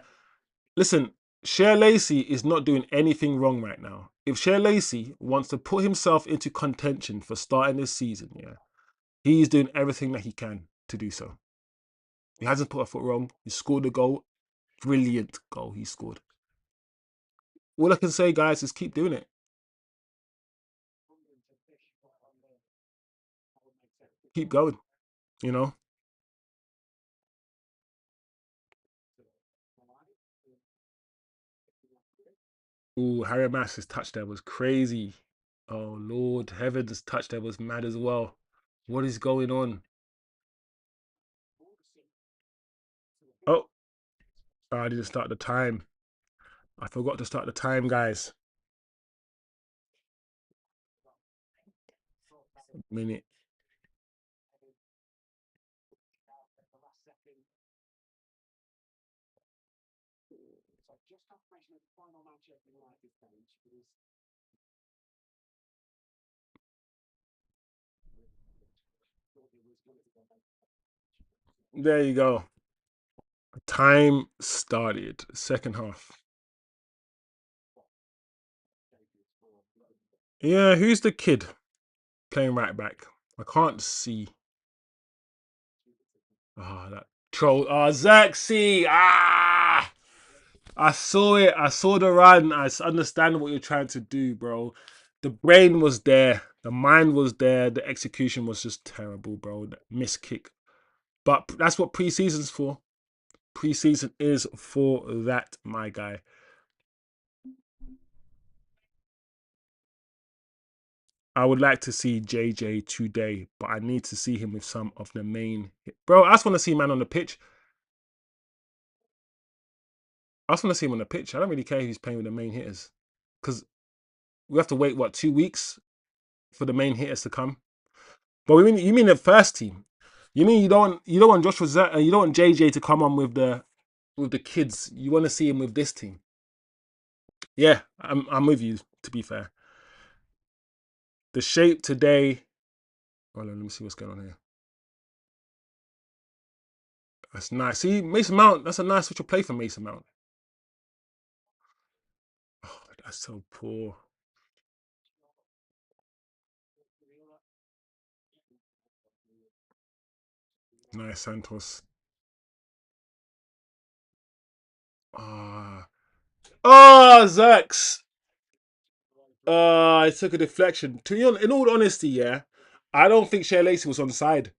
Listen, Shea Lacey is not doing anything wrong right now. If Shea Lacey wants to put himself into contention for starting this season, yeah, he's doing everything that he can to do so. He hasn't put a foot wrong. He scored a goal. Brilliant goal he scored. All I can say, guys, is keep doing it. Keep going, you know. Ooh, Harry Mass's touch there was crazy. Oh, Lord. Heaven's touch there was mad as well. What is going on? Oh, I didn't start the time. I forgot to start the time, guys. Minute. There you go. Time started. Second half. Yeah, who's the kid playing right back? I can't see. Ah, that troll. Ah, Zirkzee. Ah! I saw it. I saw the run. I understand what you're trying to do, bro. The brain was there. The mind was there. The execution was just terrible, bro. That missed kick. But that's what preseason's for. Preseason is for that, my guy. I would like to see JJ today, but I need to see him with some of the main... Bro, I just want to see man on the pitch. I just want to see him on the pitch. I don't really care if he's playing with the main hitters. Because we have to wait, what, 2 weeks for the main hitters to come? But you mean the first team? You mean you don't want Joshua Zirkzee, you don't want JJ to come on with the kids. You want to see him with this team. Yeah, I'm with you, to be fair. The shape today. Hold on, let me see what's going on here. That's nice. See, Mason Mount, that's a nice switch of play for Mason Mount. Oh, that's so poor. Nice, Santos. Ah. Oh, Zirks. I took a deflection. In all honesty, yeah, I don't think Shea Lacey was on the side.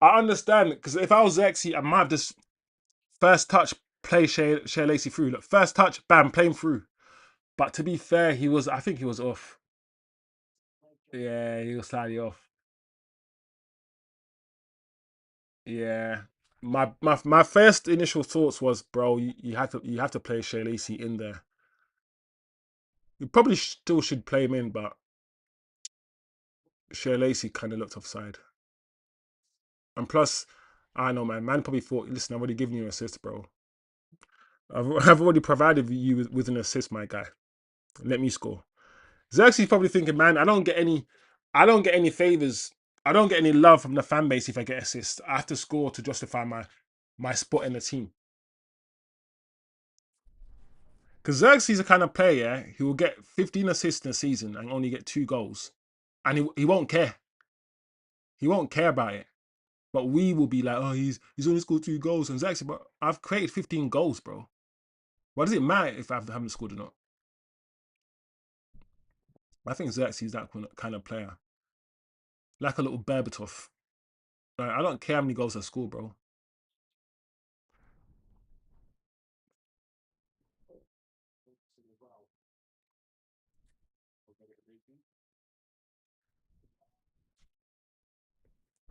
I understand, because if I was Zirkzee, I might have just first touch, play Shea Lacey through. Look, first touch, bam, play him through. But to be fair, I think he was off. Yeah, he was slightly off. Yeah. my first initial thoughts was, bro, you have to play Shea Lacey in there. You probably still should play him in, but Shea Lacey kind of looked offside. And plus, I know, man probably thought, listen, I've already given you an assist, bro. I've already provided you with an assist, my guy. Let me score. Zirkzee's probably thinking, man, I don't get any favors. I don't get any love from the fan base if I get assists. I have to score to justify my spot in the team. Because Zirkzee's the kind of player, yeah, he will get 15 assists in a season and only get 2 goals. And he won't care. He won't care about it. But we will be like, oh, he's only scored 2 goals. And Zirkzee, but I've created 15 goals, bro. Why does it matter if I haven't scored or not? I think Zirkzee's that kind of player. Like a little Berbatov. Like, I don't care how many goals I score, bro.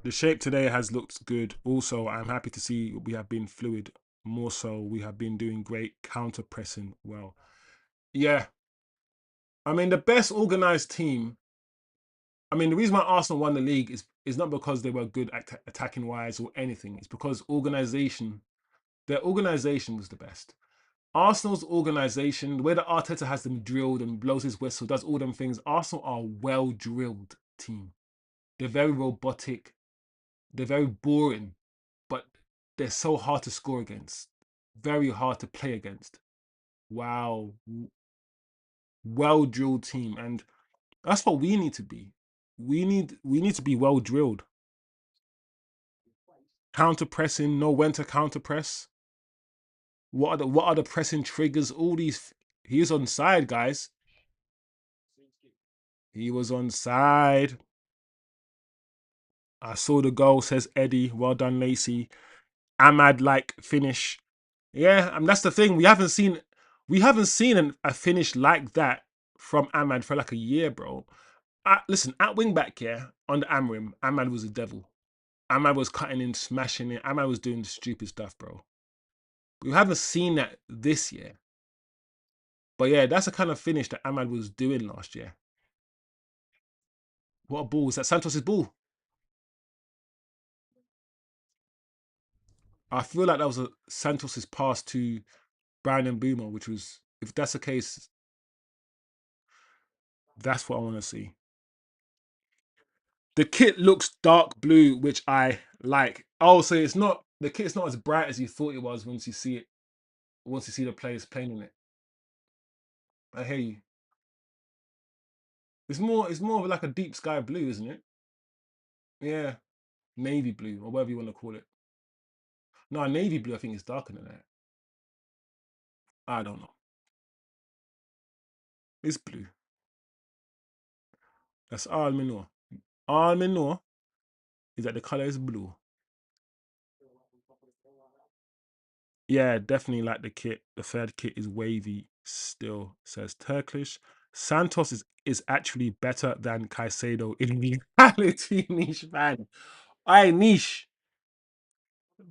The shape today has looked good. Also, I'm happy to see we have been fluid. More so, we have been doing great counter pressing well. Yeah. I mean, the best organized team. I mean, the reason why Arsenal won the league is not because they were good at attacking wise or anything. It's because their organization was the best. Arsenal's organization, the way that Arteta has them drilled and blows his whistle, does all them things. Arsenal are a well drilled team. They're very robotic. They're very boring, but they're so hard to score against. Very hard to play against. Wow. Well drilled team. And that's what we need to be. We need to be well drilled. Counter pressing, know when to counter press. What are the pressing triggers? All these. He was on side, guys. He was on side. I saw the goal, says Eddie. Well done, Lacey. Ahmad like finish. Yeah, and that's the thing. We haven't seen a finish like that from Ahmad for like a year, bro. Listen, at wing back, yeah, under Amorim, Ahmad was a devil. Ahmad was cutting in, smashing it. Ahmad was doing stupid stuff, bro. We haven't seen that this year. But yeah, that's the kind of finish that Ahmad was doing last year. What a ball. Was that Santos's ball? I feel like that was Santos's pass to Brian and Boomer, which was, if that's the case, that's what I want to see. The kit looks dark blue, which I like. Oh, so the kit's not as bright as you thought it was once you see it. Once you see the players playing in it. I hear you. It's more of like a deep sky blue, isn't it? Yeah. Navy blue, or whatever you want to call it. No, navy blue I think is darker than that. I don't know. It's blue. That's all me know. All me know is that the color is blue. Yeah, definitely like the kit. The third kit is wavy still, says Turkish. Santos is actually better than Caicedo in reality, Niche fan. I Niche.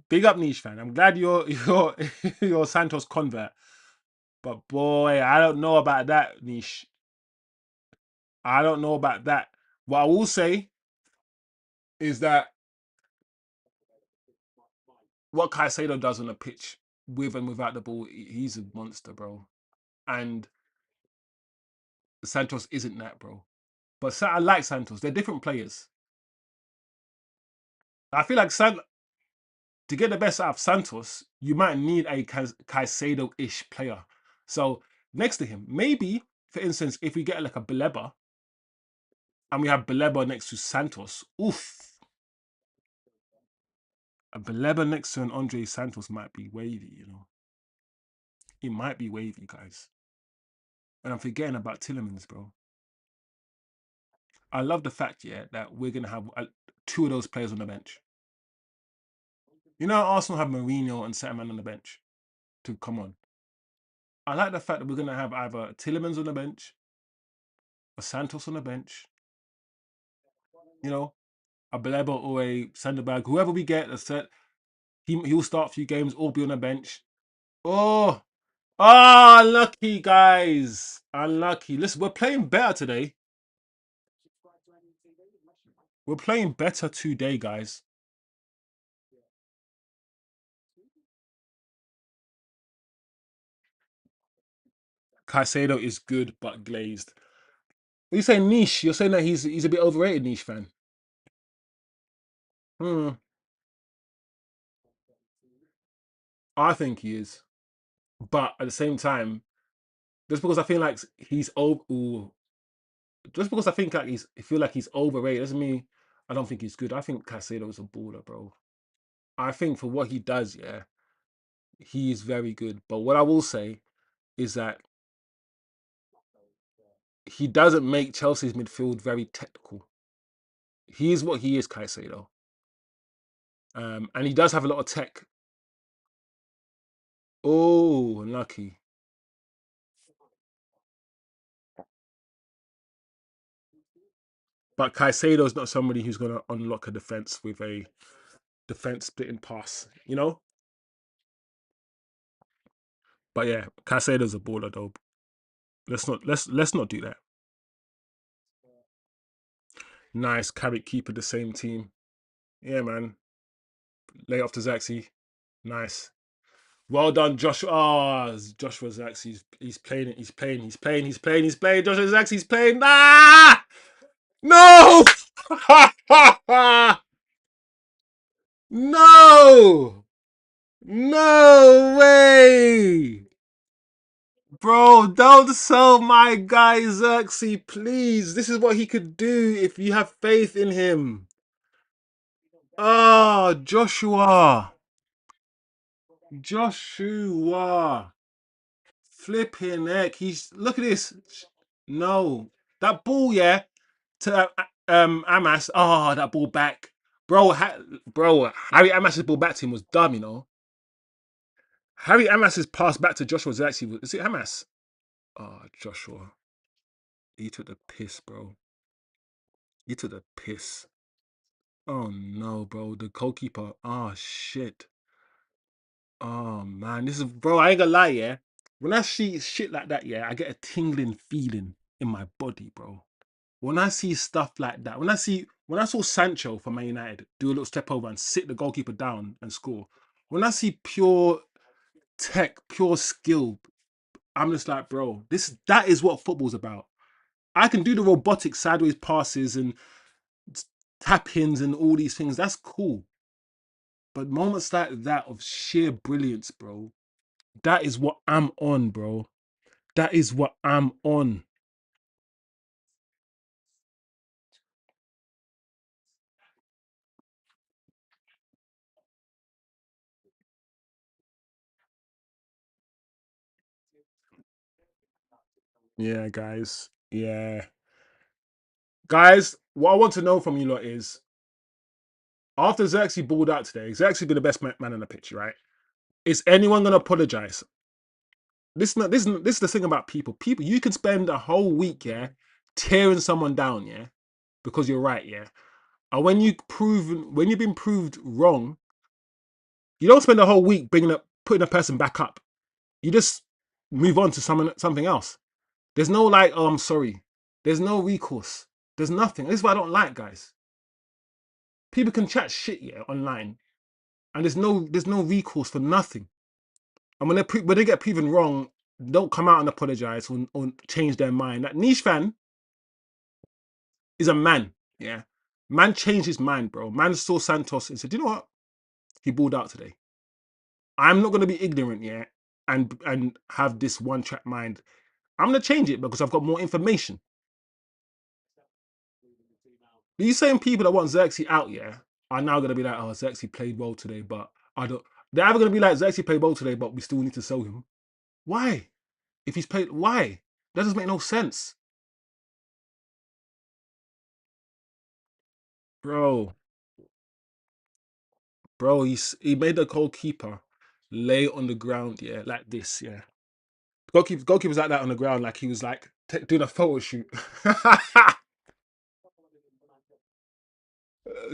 Big up Niche fan. I'm glad you're a Santos convert. But boy, I don't know about that, Niche. I don't know about that. What I will say is that what Caicedo does on the pitch with and without the ball, he's a monster, bro. And Santos isn't that, bro. But I like Santos. They're different players. I feel like to get the best out of Santos, you might need a Caicedo-ish player. So next to him, maybe, for instance, if we get like a Baleba and we have Baleba next to Santos, oof. A Baleba next to an Andre Santos might be wavy, you know. It might be wavy, guys. And I'm forgetting about Tillemans, bro. I love the fact, yeah, that we're going to have 2 of those players on the bench. You know, Arsenal have Mourinho and Setterman on the bench to come on. I like the fact that we're going to have either Tillemans on the bench, a Santos on the bench, you know, a Baleba or a Sanderberg, whoever we get, a set. He'll start a few games or be on the bench. Oh, unlucky guys, unlucky. Listen, we're playing better today. We're playing better today, guys. Caicedo is good but glazed. When you say niche, you're saying that he's a bit overrated, niche fan. Hmm. I think he is, but at the same time, just because I feel like he's over, just because I think like I feel like he's overrated doesn't mean I don't think he's good. I think Caicedo is a baller, bro. I think for what he does, yeah, he is very good. But what I will say is that he doesn't make Chelsea's midfield very technical. He is what he is, Caicedo. And he does have a lot of tech. Oh, unlucky. But Caicedo is not somebody who's going to unlock a defense with a defense splitting pass, you know? But yeah, Caicedo's a baller though. Let's not do that. Nice, Carrick keeper the same team. Yeah, man. Lay off to Zirkzee. Nice. Well done, Joshua. Oh, Joshua Zirkzee. He's playing it. He's playing. He's playing. He's playing. He's playing. Joshua Zirkzee's playing. Ah! No! No! No way! Bro, don't sell my guy Zirkzee, please. This is what he could do if you have faith in him. Ah, Joshua. Joshua. Flipping heck. Look at this. No. That ball, yeah, to Amas. Oh, that ball back. Bro, Harry Amas's ball back to him was dumb, you know. Harry Amas's pass back to Joshua is it Amas? Oh, Joshua. He took the piss, bro. He took the piss. Oh no, bro. The goalkeeper. Oh shit. Oh man. This is bro, I ain't gonna lie, yeah. When I see shit like that, yeah, I get a tingling feeling in my body, bro. When I see stuff like that, when I saw Sancho for Man United do a little step over and sit the goalkeeper down and score, when I see pure tech, pure skill, I'm just like, bro, that is what football's about. I can do the robotic sideways passes and tap ins and all these things. That's cool. But moments like that of sheer brilliance, bro, that is what I'm on, bro. That is what I'm on. Yeah, guys. Yeah. Guys, what I want to know from you lot is after Xerxes balled out today, Xerxes been the best man on the pitch, right? Is anyone going to apologize? This is the thing about people. People, you can spend a whole week, yeah, tearing someone down, yeah, because you're right, yeah. And when you've been proved wrong, you don't spend a whole week putting a person back up. You just move on to something else. There's no like, oh, I'm sorry. There's no recourse. There's nothing. This is what I don't like, guys. People can chat shit, yeah, online, and there's no recourse for nothing. And when they get proven wrong, don't come out and apologize or change their mind. That niche fan is a man, yeah. Man changed his mind, bro. Man saw Santos and said, you know what? He balled out today. I'm not gonna be ignorant, yeah, and have this one track mind. I'm gonna change it because I've got more information. These same people that want Xerxes out, yeah, are now gonna be like, oh, Xerxes played well today, but I don't. They're either gonna be like, Xerxes played well today, but we still need to sell him. Why? If he's played, why? That doesn't make no sense, bro. Bro, he made the goalkeeper lay on the ground, yeah, like this, yeah. Goalkeeper's like that on the ground, like he was like doing a photo shoot.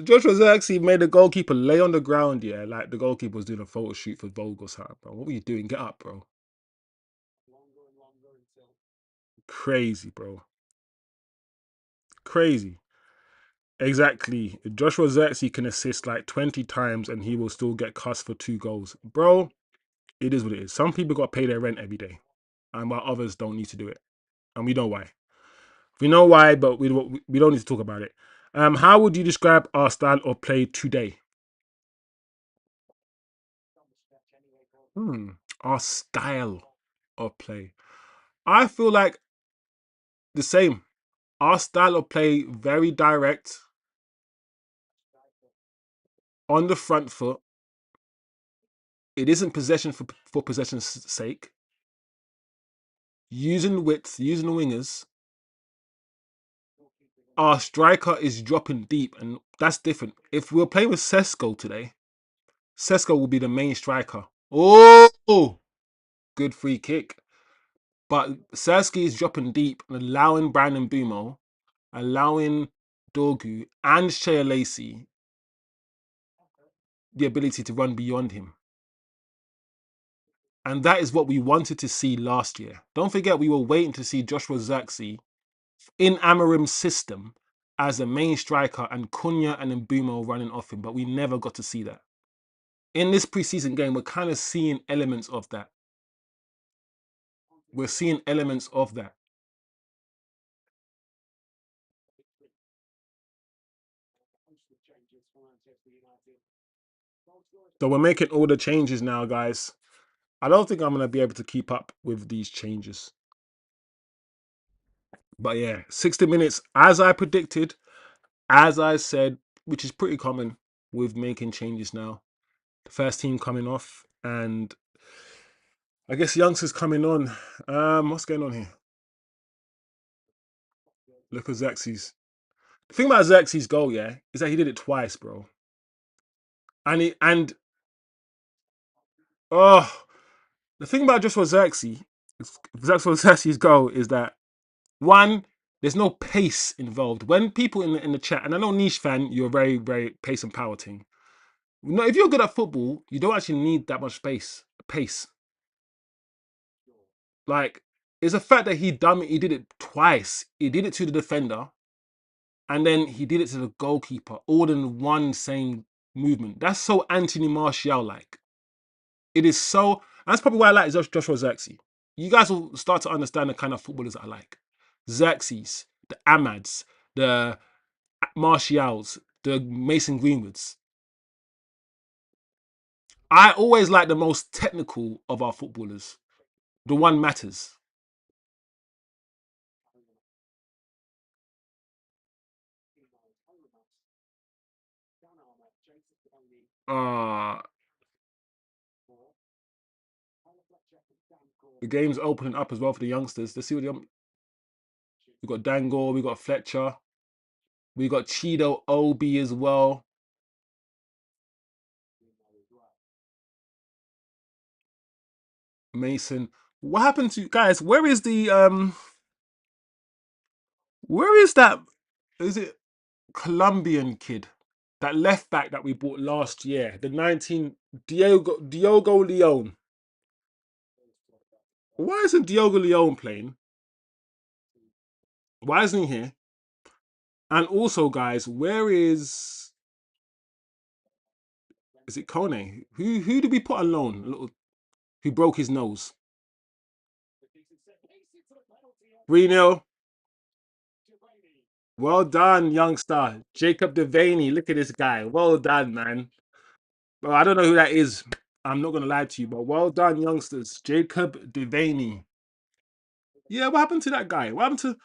Joshua Zirkzee made the goalkeeper lay on the ground, yeah, like the goalkeeper was doing a photo shoot for Vogue or something, bro. What were you doing? Get up, bro. Crazy, bro. Crazy. Exactly. Joshua Zirkzee can assist like 20 times and he will still get cussed for 2 goals. Bro, it is what it is. Some people got to pay their rent every day, and while others don't need to do it. And we know why. We know why, but we don't need to talk about it. How would you describe our style of play today? Our style of play. I feel like the same. Our style of play, very direct, on the front foot. It isn't possession for possession's sake. Using width, using the wingers. Our striker is dropping deep, and that's different. If we were playing with Sesko today, Sesko will be the main striker. Oh, good free kick. But Sersky is dropping deep and allowing Brandon Bumo, allowing Dorgu and Shea Lacey the ability to run beyond him. And that is what we wanted to see last year. Don't forget, we were waiting to see Joshua Zirkzee in Amorim's system as the main striker and Cunha and Mbumo running off him, but we never got to see that. In this preseason game, we're kind of seeing elements of that. We're seeing elements of that. So we're making all the changes now, guys. I don't think I'm going to be able to keep up with these changes. But yeah, 60 minutes, as I predicted, as I said, which is pretty common with making changes now. The first team coming off, and I guess youngsters coming on. What's going on here? Look at Zirkzee's. The thing about Zirkzee's goal, yeah, is that he did it twice, bro. And oh, the thing about Joshua Zirkzee's goal is that one, there's no pace involved. When people in the chat, and I know Niche fan, you're very, very pace and power team. No, if you're good at football, you don't actually need that much pace. Like, it's a fact that he did it twice. He did it to the defender, and then he did it to the goalkeeper, all in one same movement. That's so Anthony Martial like. It is so. That's probably why I like Joshua Zirkzee. You guys will start to understand the kind of footballers I like. Xerxes, the Amads, the Martials, the Mason Greenwoods. I always like the most technical of our footballers. The one matters. Uh, the game's opening up as well for the youngsters. Let's see what we got Dangor, we got Fletcher, we got Cheeto Obi as well. Mason. What happened to guys? Where is where is that? Is it Colombian kid? That left back that we bought last year, the 19 Diogo Leon. Why isn't Diogo Leon playing? Why isn't he here? And also, guys, where is it Kone? Who did we put on loan? Who broke his nose? 3-0. Well done, youngster. Jacob Devaney. Look at this guy. Well done, man. Well, I don't know who that is. I'm not gonna lie to you, but well done, youngsters. Jacob Devaney. Yeah, what happened to that guy? What happened to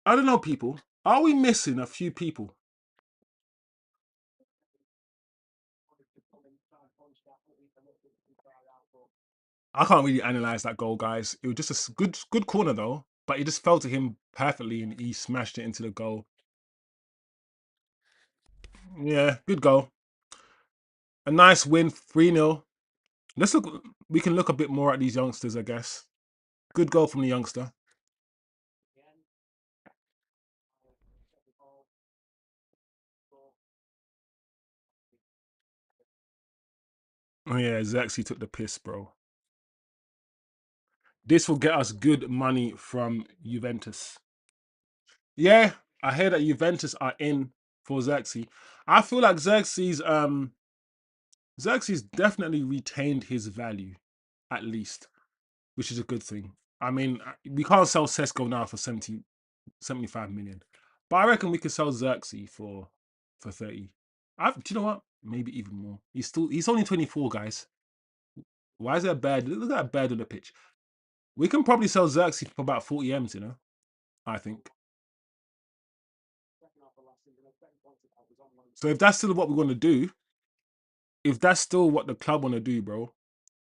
I don't know, people. Are we missing a few people? I can't really analyze that goal, guys. It was just a good corner though, but it just fell to him perfectly and he smashed it into the goal. Yeah, good goal. A nice win, 3-0. Let's look. We can look a bit more at these youngsters, I guess. Good goal from the youngster. Oh yeah, Zirkzee took the piss, bro. This will get us good money from Juventus. Yeah, I hear that Juventus are in for Zirkzee. I feel like Xerxes definitely retained his value, at least, which is a good thing. I mean, we can't sell Sesko now for 75 million, but I reckon we could sell Xerxes for 30. Do you know what? Maybe even more. He's only 24, guys. Why is there a bird? Look at that bird on the pitch. We can probably sell Xerxes for about 40 M's, you know, I think. So if that's still what we're going to do, if that's still what the club want to do, bro,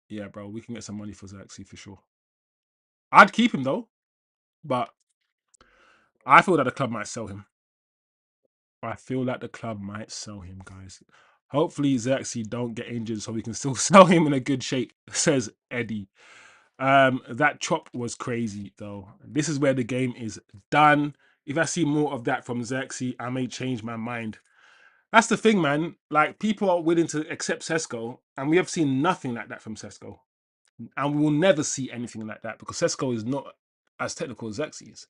yeah, bro, we can get some money for Xerxes for sure. I'd keep him though, but I feel that the club might sell him. I feel like the club might sell him, guys. Hopefully Xerxes don't get injured so we can still sell him in a good shape, says Eddie. That chop was crazy though. This is where the game is done. If I see more of that from Xerxes, I may change my mind. That's the thing, man. Like, people are willing to accept Sesko, and we have seen nothing like that from Sesko. And we will never see anything like that because Sesko is not as technical as Xerxes is.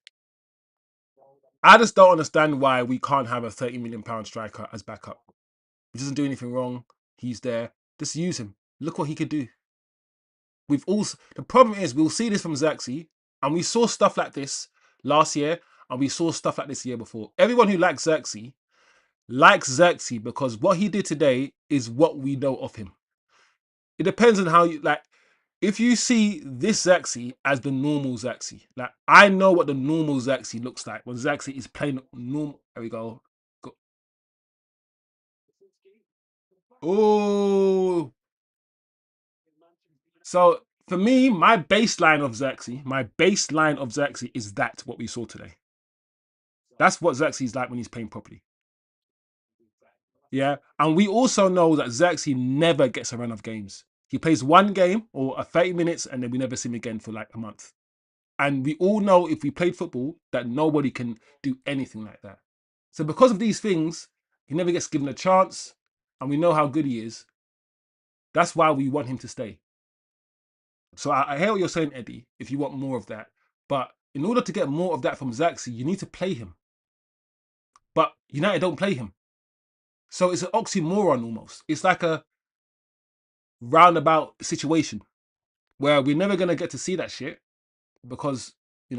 I just don't understand why we can't have a £30 million striker as backup. He doesn't do anything wrong. He's there. Just use him. Look what he could do. The problem is we'll see this from Xerxes, and we saw stuff like this last year, and we saw stuff like this the year before. Everyone who likes Xerxes because what he did today is what we know of him. It depends on how you like. If you see this Xerxes as the normal Xerxes, like, I know what the normal Xerxes looks like when Xerxes is playing normal. There we go. Oh, so for me, my baseline of Xerxes is that what we saw today. That's what Xerxes is like when he's playing properly. Yeah, and we also know that Xerxes never gets a run of games. He plays one game or a 30 minutes, and then we never see him again for like a month. And we all know, if we played football, that nobody can do anything like that. So because of these things, he never gets given a chance, and we know how good he is. That's why we want him to stay. So I hear what you're saying, Eddie, if you want more of that. But in order to get more of that from Xerxes, you need to play him. But United don't play him. So it's an oxymoron almost. It's like a roundabout situation where we're never going to get to see that shit because, he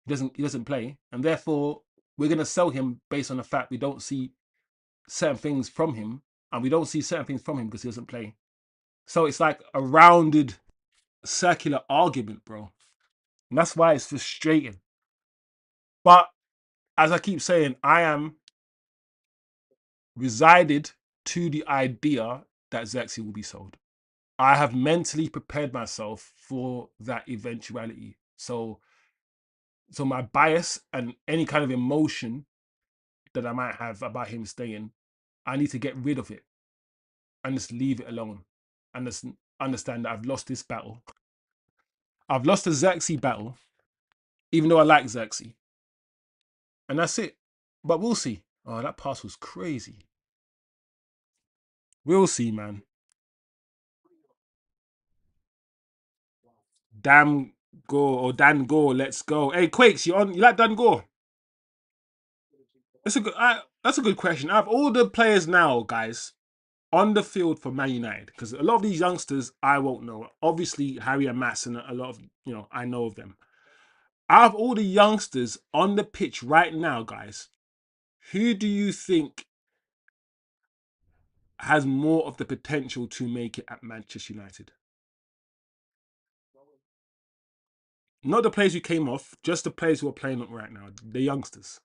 doesn't play. And therefore, we're going to sell him based on the fact we don't see certain things from him. And we don't see certain things from him because he doesn't play. So it's like a rounded, circular argument, bro. And that's why it's frustrating. But as I keep saying, I am resided to the idea that Xerxes will be sold. I have mentally prepared myself for that eventuality. So my bias and any kind of emotion that I might have about him staying, I need to get rid of it and just leave it alone and just understand that I've lost this battle. I've lost the Xerxes battle, even though I like Xerxes. And that's it. But we'll see. Oh, that pass was crazy. We'll see, man. Damn Gore or Dan Gore, let's go. Hey, Quakes, you like Dan Gore? That's a good question. Out of all the players now, guys, on the field for Man United, because a lot of these youngsters I won't know. Obviously, Harry and Matt, and a lot of I know of them. Out of all the youngsters on the pitch right now, guys, who do you think has more of the potential to make it at Manchester United? Not the players who came off, just the players who are playing up right now, the youngsters.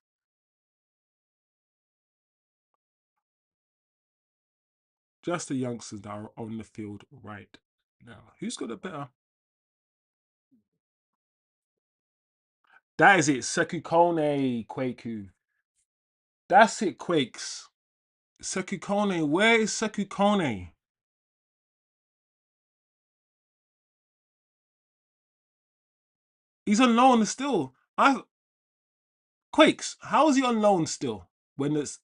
Just the youngsters that are on the field right now. Who's got a better? That is it. Sekukone Kwaku. That's it, Quakes. Sekukone. Where is Sekukone? He's on loan still. Quakes. How is he on loan still? When it's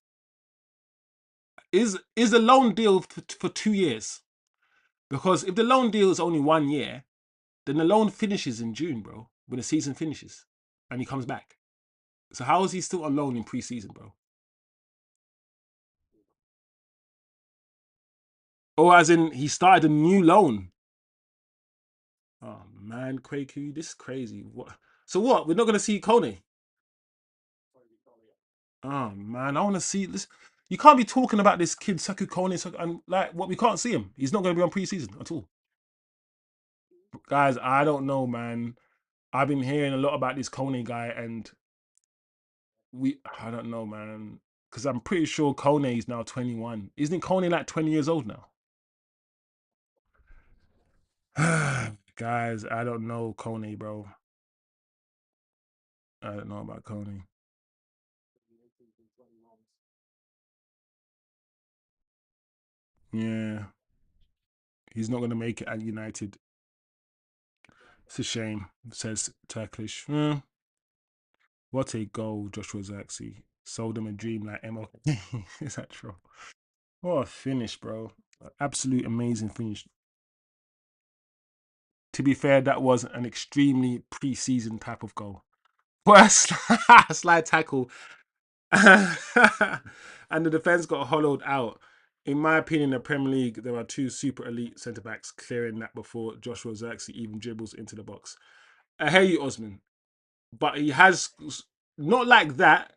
is the loan deal for 2 years? Because if the loan deal is only 1 year, then the loan finishes in June, bro, when the season finishes, and he comes back. So how is he still on loan in pre-season, bro? Or as in he started a new loan? Oh man, Kwaku, this is crazy. What? So what? We're not gonna see Kone? Oh man, I want to see this. You can't be talking about this kid Saku Kone and like what we can't see him. He's not going to be on pre-season at all, guys. I don't know, man. I've been hearing a lot about this Kone guy, and I don't know, man, because I'm pretty sure Kone is now 21. Isn't Kone like 20 years old now? Guys, I don't know Kone, bro. I don't know about Kone. Yeah, he's not going to make it at United. It's a shame, says Turkish. What a goal, Joshua Zirkzee. Sold him a dream like MO. Is that true? What a finish, bro. Absolute amazing finish. To be fair, that was an extremely pre-season type of goal. What a slide tackle. And the defense got hollowed out. In my opinion, in the Premier League, there are two super elite centre backs clearing that before Joshua Zirkzee even dribbles into the box. I hear you, Osman, but he has not like that,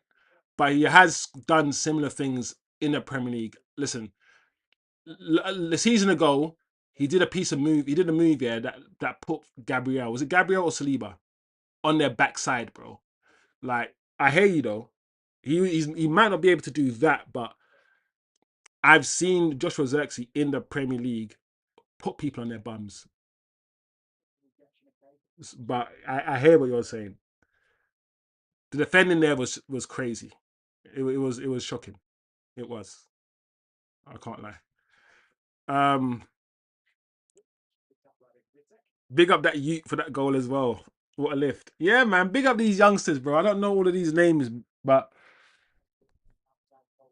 but he has done similar things in the Premier League. Listen, the season ago, he did a piece of move. He did a move, yeah, that put Gabriel. Was it Gabriel or Saliba on their backside, bro? Like, I hear you though. He might not be able to do that, but I've seen Joshua Zirkzee in the Premier League put people on their bums. But I hear what you're saying. The defending there was crazy. It was shocking. It was. I can't lie. Big up that youth for that goal as well. What a lift. Yeah, man. Big up these youngsters, bro. I don't know all of these names, but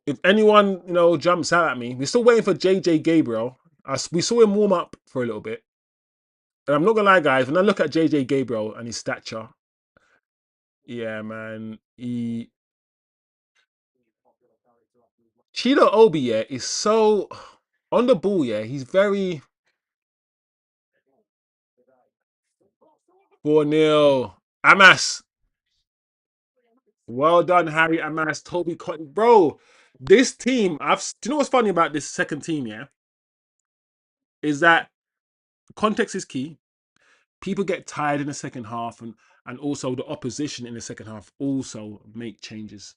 if anyone, jumps out at me, we're still waiting for JJ Gabriel. We saw him warm up for a little bit. And I'm not gonna lie, guys, when I look at JJ Gabriel and his stature, yeah, man, Chido Obi, yeah, is so on the ball, yeah. He's very 4-0. Amas. Well done, Harry Amas, Toby Cotton. Bro, this team, do you know what's funny about this second team, yeah? Is that context is key. People get tired in the second half, and also the opposition in the second half also make changes.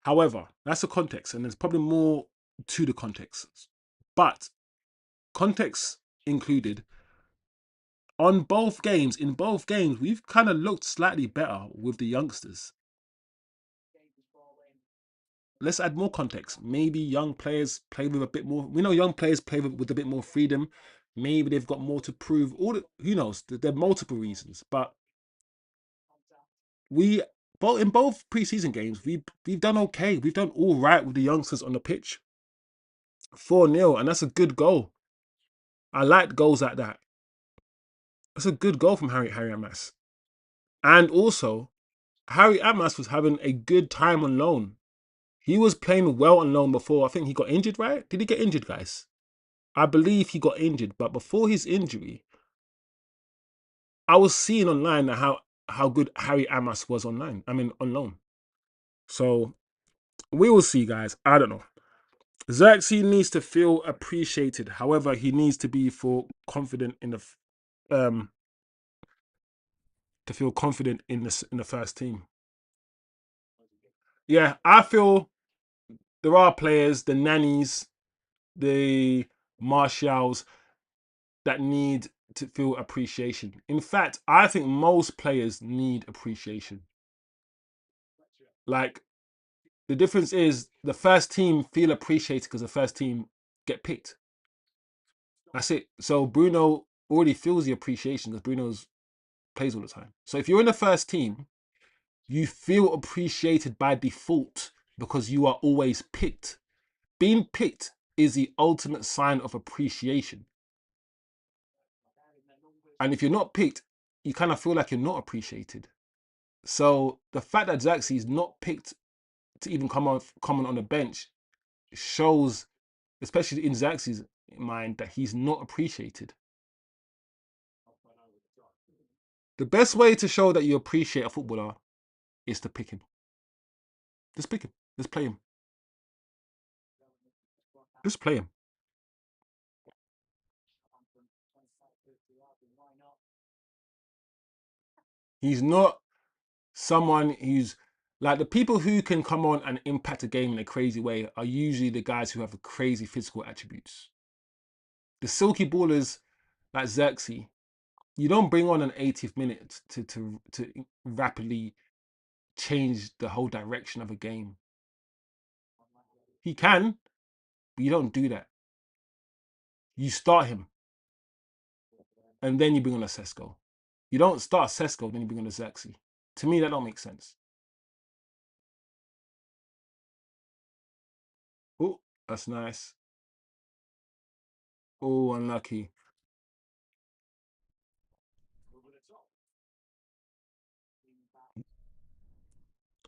However, that's the context, and there's probably more to the context. But context included, in both games, we've kind of looked slightly better with the youngsters. Let's add more context. Maybe young players play with a bit more. We know young players play with a bit more freedom. Maybe they've got more to prove. Who knows? There are multiple reasons, but in both preseason games, we've done okay. We've done all right with the youngsters on the pitch. 4-0, and that's a good goal. I like goals like that. That's a good goal from Harry Amas. And also, Harry Amas was having a good time on loan. He was playing well on loan before. I think he got injured, right? Did he get injured, guys? I believe he got injured, but before his injury, I was seeing online how good Harry Amas was online. I mean, on loan. So we will see, guys. I don't know. Xerxes needs to feel appreciated. However, he needs to be confident in the to feel confident in the first team. Yeah, I feel there are players, the nannies, the Martials, that need to feel appreciation. In fact, I think most players need appreciation. Like, the difference is the first team feel appreciated because the first team get picked. That's it. So Bruno already feels the appreciation because Bruno's plays all the time. So if you're in the first team, you feel appreciated by default because you are always picked. Being picked is the ultimate sign of appreciation. And if you're not picked, you kind of feel like you're not appreciated. So the fact that Zirkzee is not picked to even come on the bench shows, especially in Zirkzee's mind, that he's not appreciated. The best way to show that you appreciate a footballer is to pick him. Just pick him. Just play him. Just play him. He's not someone who's like, the people who can come on and impact a game in a crazy way are usually the guys who have crazy physical attributes. The silky ballers like Zirkzee, you don't bring on an 80th minute to rapidly change the whole direction of a game. He can, but you don't do that. You start him, and then you bring on a Sesko. You don't start Sesko, then you bring on a Zirkzee. To me, that don't make sense. Oh, that's nice. Oh, unlucky.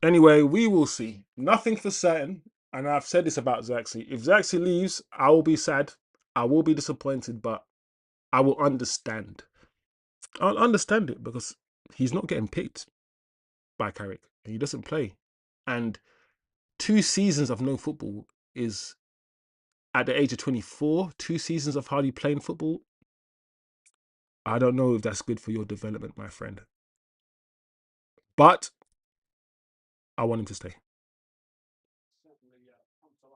Anyway, we will see. Nothing for certain. And I've said this about Zirkzee. If Zirkzee leaves, I will be sad. I will be disappointed, but I will understand. I'll understand it because he's not getting picked by Carrick. He doesn't play. And 2 seasons of no football is, at the age of 24, 2 seasons of hardly playing football. I don't know if that's good for your development, my friend. But I want him to stay.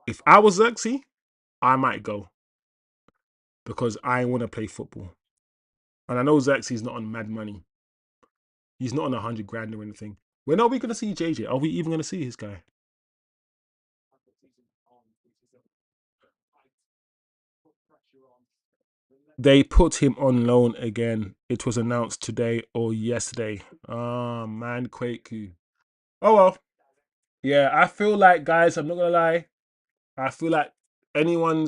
If I was Zirkzee, I might go because I want to play football. And I know Zirkzee's not on mad money. He's not on 100 grand or anything. When are we going to see JJ? Are we even going to see his guy? They put him on loan again. It was announced today or yesterday. Oh, man, Kwaku. Oh, well. Yeah, I feel like, guys, I'm not going to lie. I feel like anyone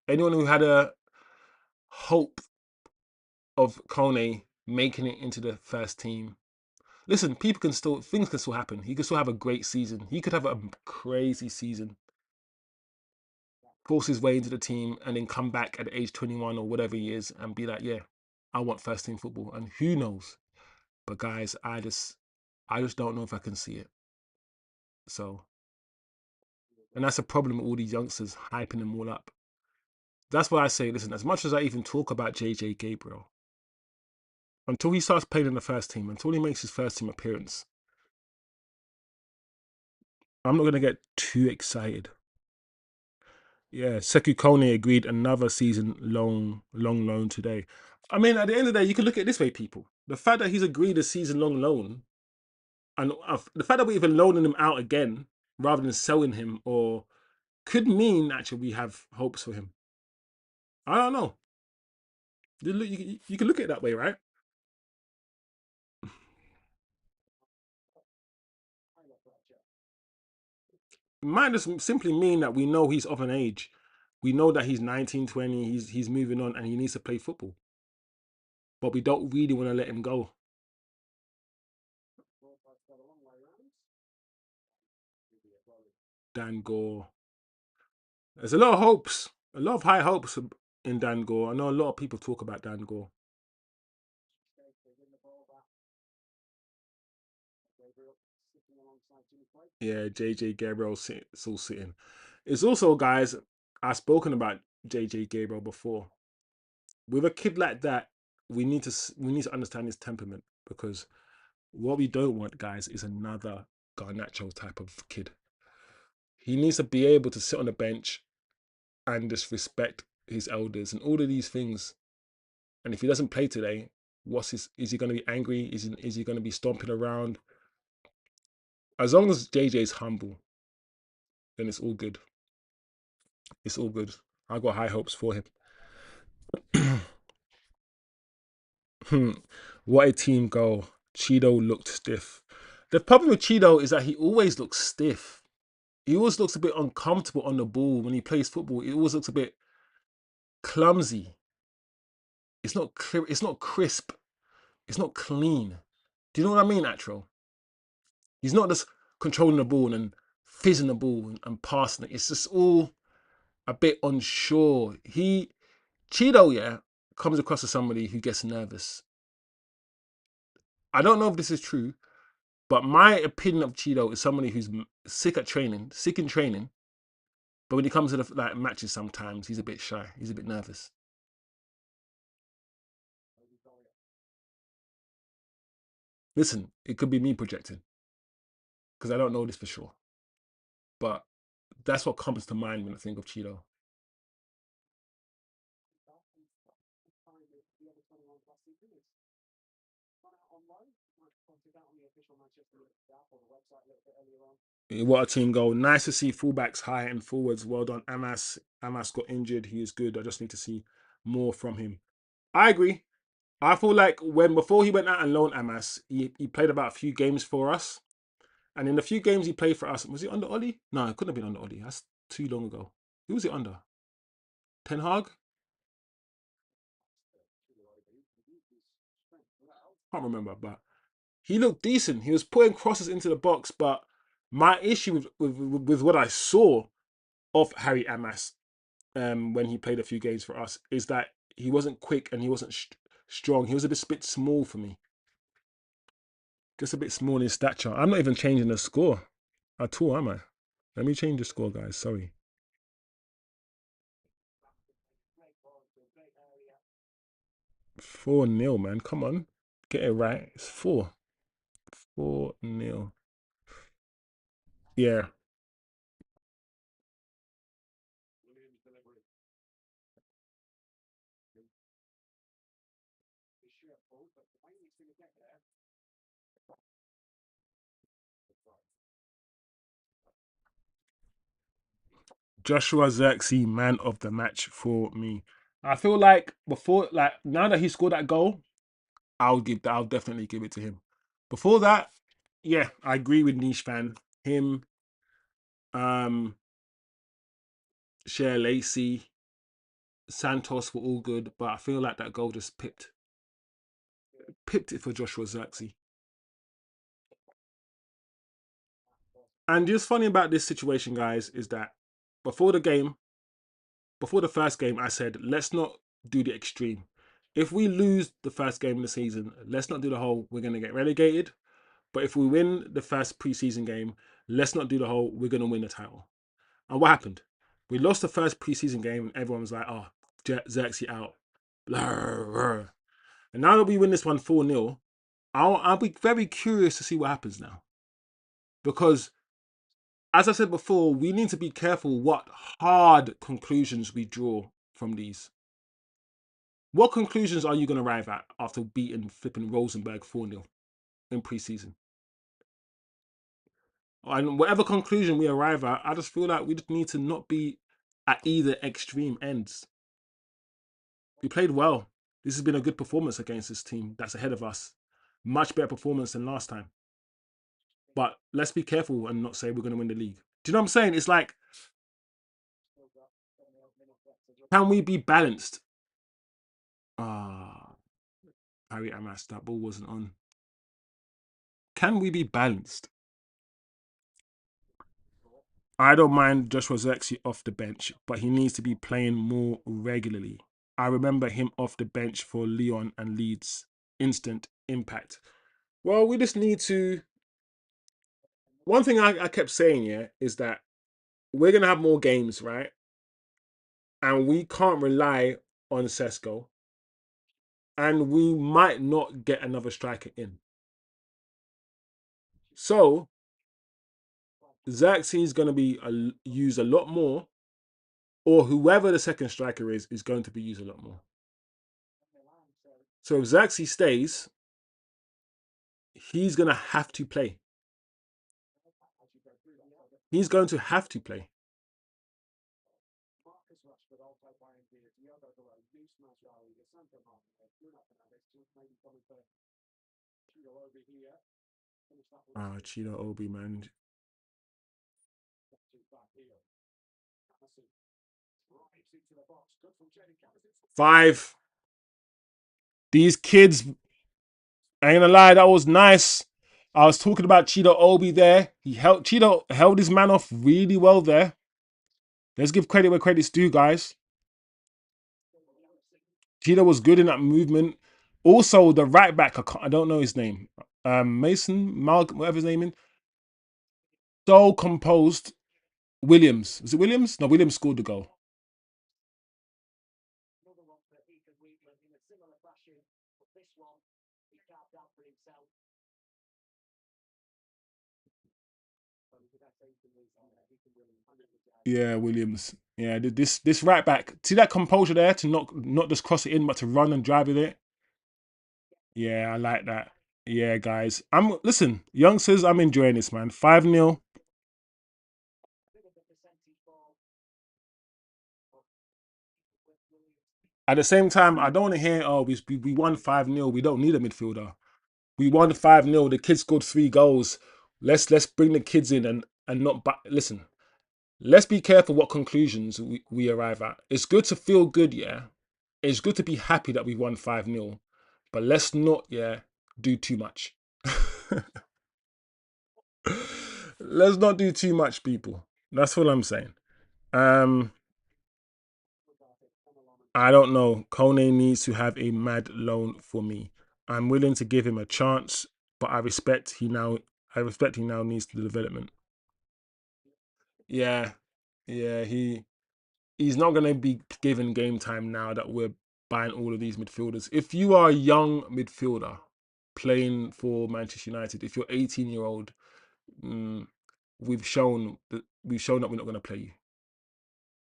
who had a hope of Kone making it into the first team. Listen, things can still happen. He could still have a great season. He could have a crazy season, force his way into the team, and then come back at age 21 or whatever he is and be like, yeah, I want first team football. And who knows? But guys, I just don't know if I can see it. So, and that's a problem with all these youngsters hyping them all up. That's why I say, listen, as much as I even talk about JJ Gabriel, until he starts playing in the first team, until he makes his first team appearance, I'm not going to get too excited. Yeah, Sekou Kone agreed another season long loan today. I mean, at the end of the day, you can look at it this way, people. The fact that he's agreed a season-long loan, and the fact that we're even loaning him out again rather than selling him, or could mean actually we have hopes for him. I don't know. You can look at it that way, right? It might just simply mean that we know he's of an age. We know that he's 19, 20, he's moving on and he needs to play football. But we don't really want to let him go. Dan Gore. There's a lot of hopes, a lot of high hopes in Dan Gore. I know a lot of people talk about Dan Gore. Yeah, JJ Gabriel still sitting. It's also, guys, I've spoken about JJ Gabriel before. With a kid like that, we need to understand his temperament, because what we don't want, guys, is another Garnacho type of kid. He needs to be able to sit on the bench and just respect his elders and all of these things. And if he doesn't play today, is he going to be angry? Is he going to be stomping around? As long as JJ is humble, then it's all good. It's all good. I got high hopes for him. What a team goal. Cheeto looked stiff. The problem with Cheeto is that he always looks stiff. He always looks a bit uncomfortable on the ball when he plays football. It always looks a bit clumsy. It's not clear. It's not crisp. It's not clean. Do you know what I mean, Atro? He's not just controlling the ball and fizzing the ball and passing it. It's just all a bit unsure. Cheeto, yeah, comes across as somebody who gets nervous. I don't know if this is true, but my opinion of Cheeto is somebody who's sick in training. But when he comes to the matches, sometimes he's a bit shy. He's a bit nervous. Listen, it could be me projecting because I don't know this for sure. But that's what comes to mind when I think of Cheeto. What a team goal. Nice to see fullbacks high and forwards. Well done, Amas. Amas got injured. He is good. I just need to see more from him. I agree. I feel like before he went out and loaned Amas, he played about a few games for us. And in the few games he played for us, was it under Ollie? No, it couldn't have been under Ollie. That's too long ago. Who was it under? Ten Hag? Can't remember, but he looked decent. He was putting crosses into the box, but my issue with what I saw of Harry Amas when he played a few games for us is that he wasn't quick and he wasn't strong. He was a bit small for me. Just a bit small in stature. I'm not even changing the score at all, am I? Let me change the score, guys. Sorry. 4-0, man. Come on. Get it right. It's 4. 4-0. Yeah. Joshua Zirkzee, man of the match for me. I feel like now that he scored that goal, I'll definitely give it to him. Before that, yeah, I agree with Niche Fan. Him, um, Cher Lacey, Santos were all good, but I feel like that goal just pipped it for Joshua Zirkzee. And just funny about this situation, guys, is that before the first game, I said, let's not do the extreme. If we lose the first game of the season, let's not do the whole we're going to get relegated. But if we win the first preseason game, let's not do the whole we're going to win the title. And what happened? We lost the first preseason game and everyone was like, oh, Zirkzee out. Blah, blah. And now that we win this one 4-0, I'll be very curious to see what happens now. Because, as I said before, we need to be careful what hard conclusions we draw from these. What conclusions are you going to arrive at after beating flipping Rosenborg 4-0 in preseason? And whatever conclusion we arrive at, I just feel like we just need to not be at either extreme ends. We played well. This has been a good performance against this team that's ahead of us. Much better performance than last time. But let's be careful and not say we're going to win the league. Do you know what I'm saying? It's like, can we be balanced? Harry Amas, that ball wasn't on. Can we be balanced? I don't mind Joshua Zirkzee off the bench, but he needs to be playing more regularly. I remember him off the bench for Lyon and Leeds. Instant impact. Well, we just need to. One thing I kept saying, yeah, is that we're going to have more games, right? And we can't rely on Sesko. And we might not get another striker in. So, Zirkzee is going to be used a lot more, or whoever the second striker is going to be used a lot more. So if Zirkzee stays, he's going to have to play. He's going to have to play. Cheetah Obi, man. 5. These kids I ain't gonna lie, that was nice. I was talking about Cheeto Obi there. Cheeto held his man off really well there. Let's give credit where credit's due, guys. Cheeto was good in that movement. Also, the right back, I don't know his name. Mason, Malcolm, whatever his name is. So composed. Williams. Was it Williams? No, Williams scored the goal. Yeah, Williams. Yeah, this right back. See that composure there to not just cross it in, but to run and drive with it. Yeah, I like that. Yeah, guys. Listen, youngsters, I'm enjoying this, man. 5-0. At the same time, I don't want to hear, oh, we won 5-0. We don't need a midfielder. We won 5-0. The kids scored 3 goals. Let's bring the kids in and not listen. Let's be careful what conclusions we arrive at. It's good to feel good, yeah. It's good to be happy that we won 5-0. But let's not, yeah, do too much. Let's not do too much, people. That's what I'm saying. Um, I don't know. Kone needs to have a mad loan for me. I'm willing to give him a chance, but I respect he now needs the development. Yeah, yeah, he's not gonna be given game time now that we're buying all of these midfielders. If you are a young midfielder playing for Manchester United, if you're 18-year-old, mm, we've shown that we're not gonna play you.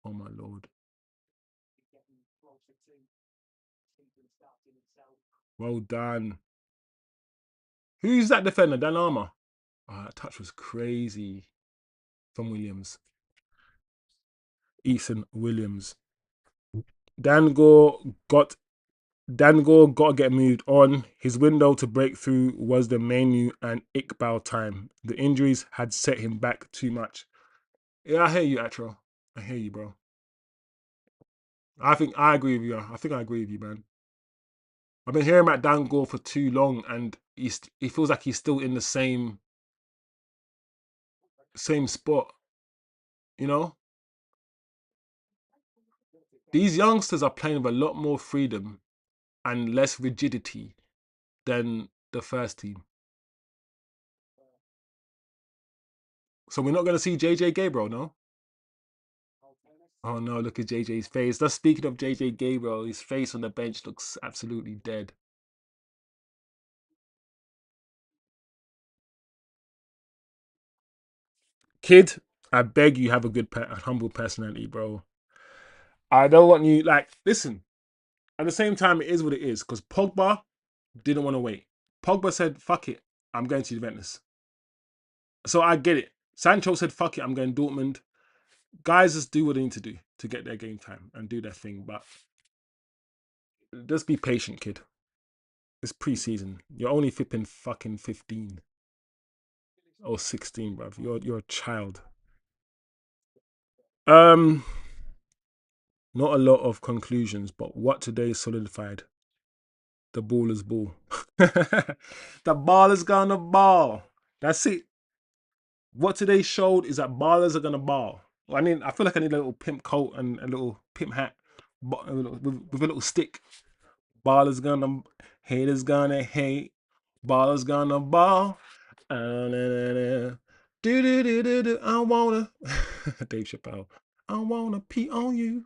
Oh my lord. Well done. Who's that defender? Dan Armour. Oh, that touch was crazy from Williams. Ethan Williams. Dango got Dango got to get moved on. His window to break through was the Menu and Iqbal time. The injuries had set him back too much. Yeah, I hear you, Atro. I hear you, bro. I think I agree with you. I think I agree with you, man. I've been hearing about Dango for too long, and he feels like he's still in the same spot. You know, these youngsters are playing with a lot more freedom and less rigidity than the first team. So we're not going to see JJ Gabriel, no? Oh no, look at JJ's face. That's speaking of JJ Gabriel, his face on the bench looks absolutely dead. Kid, I beg you have a humble personality, bro. I don't want you listen. At the same time, it is what it is because Pogba didn't want to wait. Pogba said, "Fuck it, I'm going to Juventus." So I get it. Sancho said, "Fuck it, I'm going Dortmund." Guys just do what they need to do to get their game time and do their thing, but just be patient, kid. It's pre-season. You're only flipping fucking 15 or 16, bruv. You're a child. Um, Not a lot of conclusions, but what today solidified the ball is ball. The ball is gonna ball. That's it. What today showed is that ballers are gonna ball. I feel like I need a little pimp coat and a little pimp hat, with a little stick. Ballers gonna, haters gonna hate. Ballers gonna ball. Do do do do do. I wanna. Dave Chappelle. I wanna pee on you.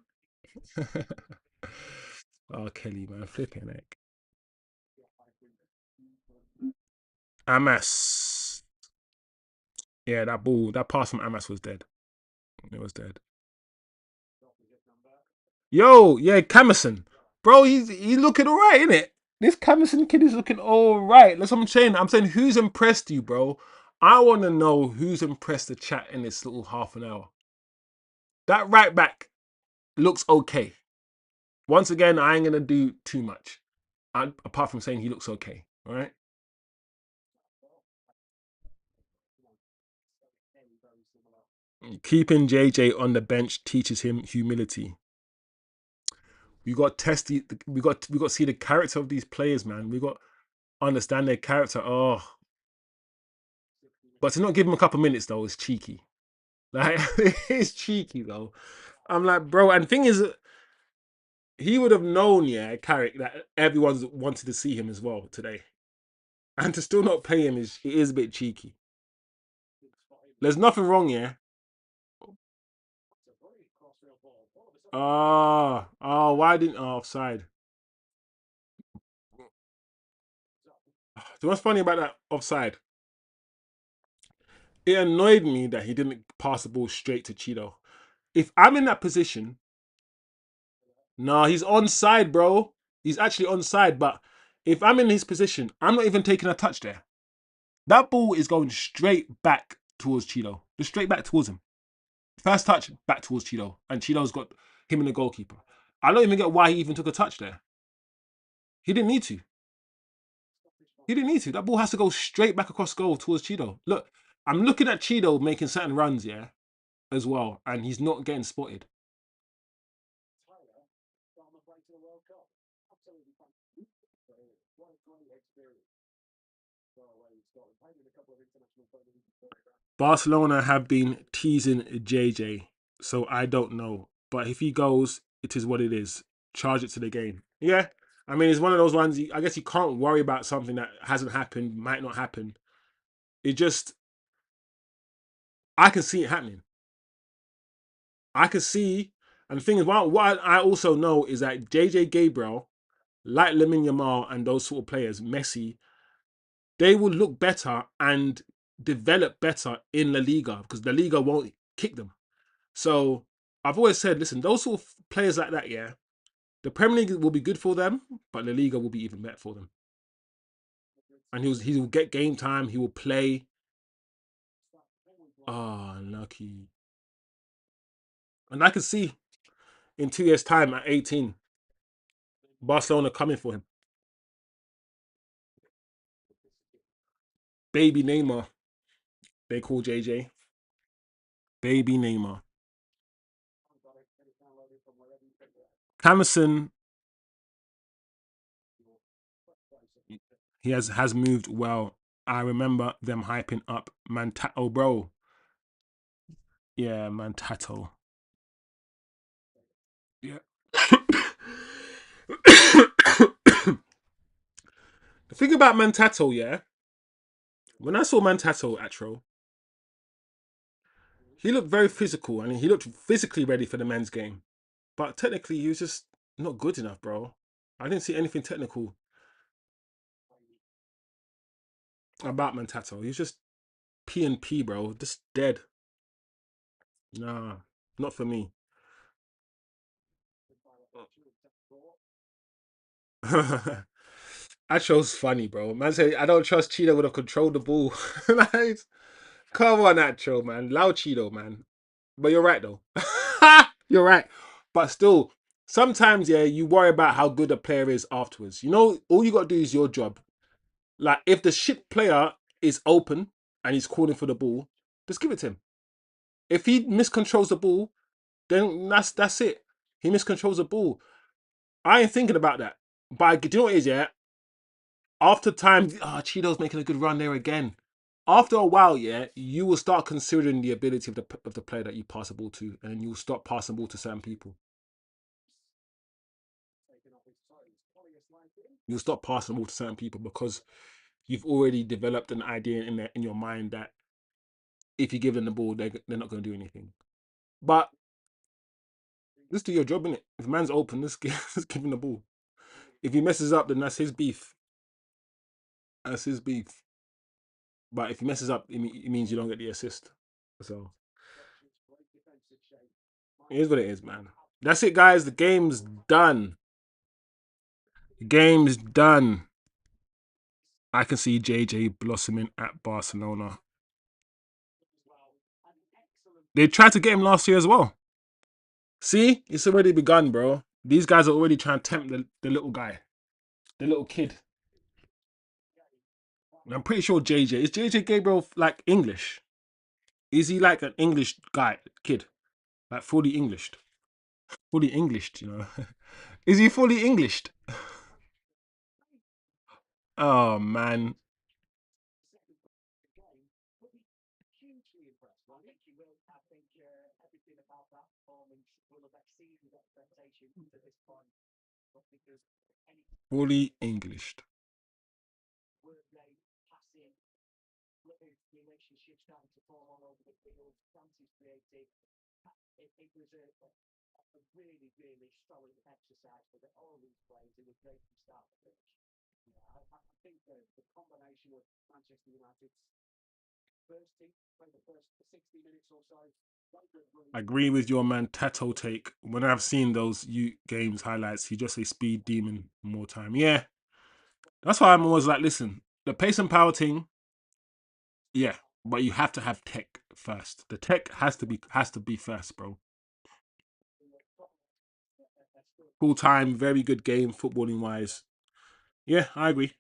Oh, Kelly, man, flipping heck. Amas. Yeah, that pass from Amas was dead. It was dead. Yo, yeah, Camerson. Bro, he's looking alright, isn't it? This Camerson kid is looking alright. That's what I'm saying. I'm saying who's impressed you, bro? I want to know who's impressed the chat in this little half an hour. That right back looks okay. Once again, I ain't gonna do too much. Apart from saying he looks okay. All right. Keeping JJ on the bench teaches him humility. We got to see the character of these players, man. understand their character. Oh, but to not give him a couple minutes though is cheeky. Like it's cheeky though. I'm like, bro, and the thing is, he would have known, yeah, Carrick, that everyone's wanted to see him as well today, and to still not pay him is a bit cheeky. There's nothing wrong, yeah. Why didn't offside? So what's funny about that offside? It annoyed me that he didn't pass the ball straight to Cheeto. If I'm in that position, nah, he's onside, bro. He's actually onside. But if I'm in his position, I'm not even taking a touch there. That ball is going straight back towards Cheeto. Just straight back towards him. First touch, back towards Cheeto. And Cheeto's got him and the goalkeeper. I don't even get why he even took a touch there. He didn't need to. He didn't need to. That ball has to go straight back across goal towards Cheeto. Look, I'm looking at Cheeto making certain runs, yeah, as well. And he's not getting spotted. Barcelona have been teasing JJ, so I don't know. But if he goes, it is what it is. Charge it to the game. Yeah, I mean, it's one of those ones. I guess you can't worry about something that hasn't happened, might not happen. It just, I can see it happening. I can see, and the thing is, what I also know is that JJ Gabriel, like Lamine Yamal and those sort of players, Messi, they will look better and develop better in La Liga because the Liga won't kick them. So I've always said, listen, those sort of players like that, yeah, the Premier League will be good for them, but La Liga will be even better for them. And he will get game time. He will play. Oh, lucky. And I can see in 2 years' time at 18, Barcelona coming for him. Baby Neymar, they call JJ. Baby Neymar. Camerson, he has moved well. I remember them hyping up Mantato, bro. Yeah, Mantato. Yeah. The thing about Mantato, yeah, when I saw Mantato Atro, he looked very physical and he looked physically ready for the men's game. But technically, he was just not good enough, bro. I didn't see anything technical about Mantato. He was just P and P, bro. Just dead. Nah, not for me. Atro's funny, bro. Man say I don't trust Cheeto would have controlled the ball. Like, come on, Atro, man. Allow Cheeto, man. But you're right though. You're right. But still, sometimes, yeah, you worry about how good a player is afterwards. You know, all you gotta do is your job. Like if the shit player is open and he's calling for the ball, just give it to him. If he miscontrols the ball, then that's it. He miscontrols the ball. I ain't thinking about that. But do you know what it is, yeah? After time, Cheeto's making a good run there again. After a while, yeah, you will start considering the ability of the player that you pass the ball to, and you'll stop passing the ball to certain people. You'll stop passing the ball to certain people because you've already developed an idea in your mind that if you give them the ball, they're not going to do anything. But just do your job, innit? If a man's open, just give him the ball. If he messes up, then that's his beef. That's his beef. But if he messes up, it means you don't get the assist. So it is what it is, man. That's it, guys. The game's done. The game's done. I can see JJ blossoming at Barcelona. They tried to get him last year as well. See, it's already begun, bro. These guys are already trying to tempt the little guy, the little kid. I'm pretty sure JJ is JJ Gabriel like English. Is he like an English guy, kid, like fully Englished, fully Englished? You know, is he fully Englished? Oh, man. Fully Englished. I agree with your man Tato take. When I've seen those games highlights, he just say speed demon more time. Yeah, that's why I'm always like, listen, the pace and power thing, yeah, but you have to have tech first. The tech has to be first, bro. Full time, very good game, footballing wise. Yeah, I agree.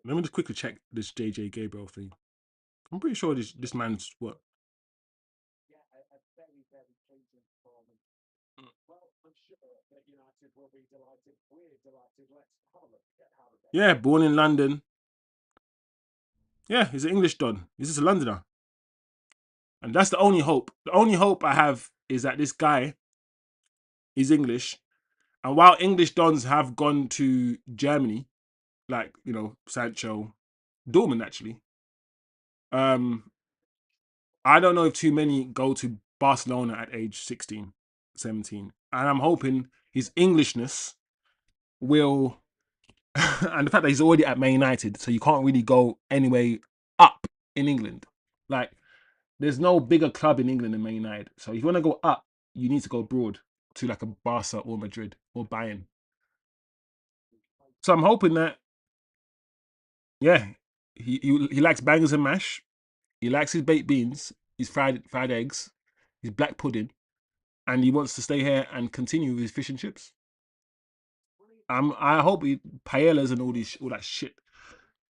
Let me just quickly check this JJ Gabriel thing. I'm pretty sure this man's what. Yeah, born in London. Yeah, he's an English don. He's just a Londoner. And that's the only hope. The only hope I have is that this guy is English. And while English dons have gone to Germany, like, Sancho, Dortmund actually, um, I don't know if too many go to Barcelona at age 16, 17. And I'm hoping his Englishness will, and the fact that he's already at Man United, so you can't really go anywhere up in England. Like, there's no bigger club in England than Man United. So if you want to go up, you need to go abroad to like a Barca or Madrid or Bayern. So I'm hoping that, yeah, he likes bangers and mash. He likes his baked beans, his fried eggs, his black pudding, and he wants to stay here and continue with his fish and chips. I hope he paellas and all that shit.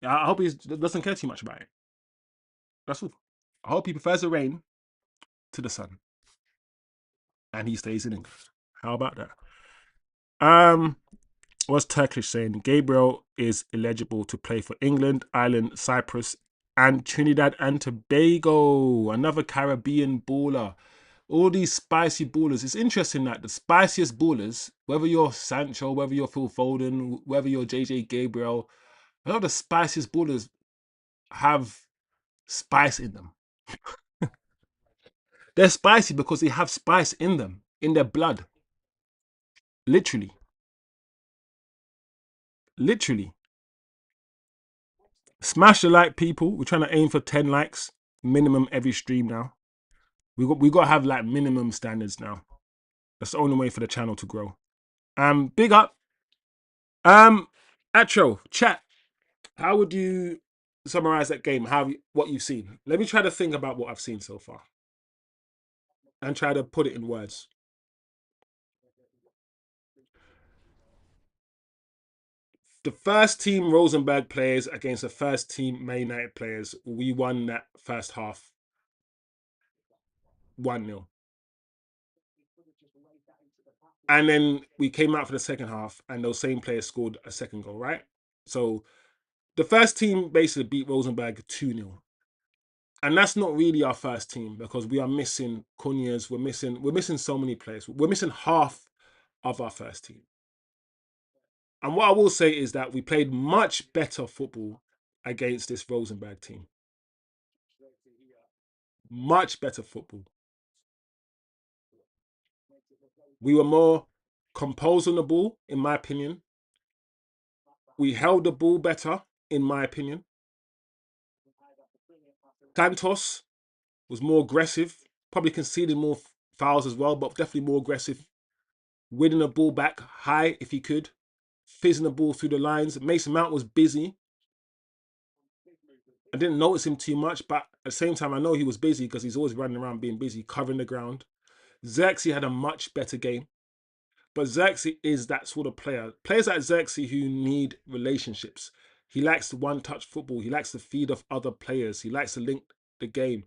I hope he doesn't care too much about it. That's all. I hope he prefers the rain to the sun, and he stays in England. How about that? What's Turkish saying? Gabriel is eligible to play for England, Ireland, Cyprus, and Trinidad and Tobago. Another Caribbean baller. All these spicy ballers. It's interesting that the spiciest ballers, whether you're Sancho, whether you're Phil Foden, whether you're JJ Gabriel, a lot of the spiciest ballers have spice in them. They're spicy because they have spice in them, in their blood. Literally. Literally. Smash the like, people. We're trying to aim for 10 likes minimum every stream now. We got to have like minimum standards now. That's the only way for the channel to grow. Big up. Atro, chat. How would you summarize that game? What you've seen? Let me try to think about what I've seen so far and try to put it in words. The first team Rosenborg players against the first team Man United players, we won that first half 1-0. And then we came out for the second half and those same players scored a second goal, right? So the first team basically beat Rosenborg 2-0. And that's not really our first team because we are missing Cunhas, we're missing so many players. We're missing half of our first team. And what I will say is that we played much better football against this Rosenborg team. Much better football. We were more composed on the ball, in my opinion. We held the ball better, in my opinion. Santos was more aggressive, probably conceded more fouls as well, but definitely more aggressive. Winning the ball back high if he could. Fizzing the ball through the lines. Mason Mount was busy. I didn't notice him too much, but at the same time, I know he was busy because he's always running around being busy, covering the ground. Zirkzee had a much better game. But Zirkzee is that sort of player. Players like Zirkzee who need relationships. He likes the one-touch football. He likes to feed off other players. He likes to link the game.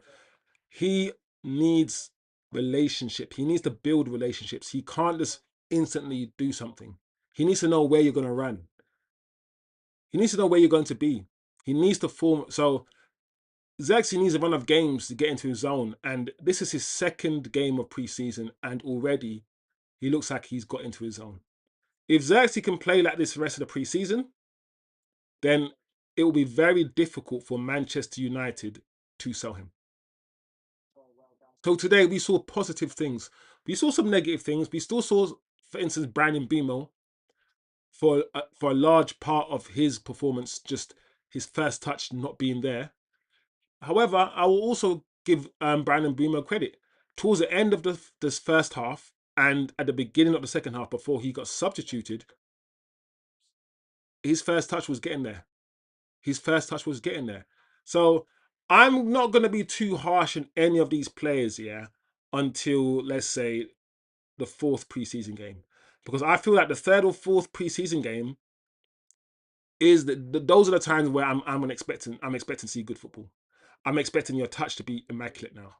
He needs relationship. He needs to build relationships. He can't just instantly do something. He needs to know where you're going to run. He needs to know where you're going to be. He needs to form. So Zirkzee needs a run of games to get into his zone. And this is his second game of preseason. And already he looks like he's got into his zone. If Zirkzee can play like this the rest of the preseason, then it will be very difficult for Manchester United to sell him. So today we saw positive things. We saw some negative things. We still saw, for instance, Brandon Bemo for a large part of his performance, just his first touch not being there. However, I will also give Brandon Bemo credit. Towards the end of this first half and at the beginning of the second half, before he got substituted, his first touch was getting there. His first touch was getting there. So I'm not going to be too harsh on any of these players, yeah, until, let's say, the fourth preseason game. Because I feel like the third or fourth preseason game is those are the times where I'm expecting to see good football. I'm expecting your touch to be immaculate now.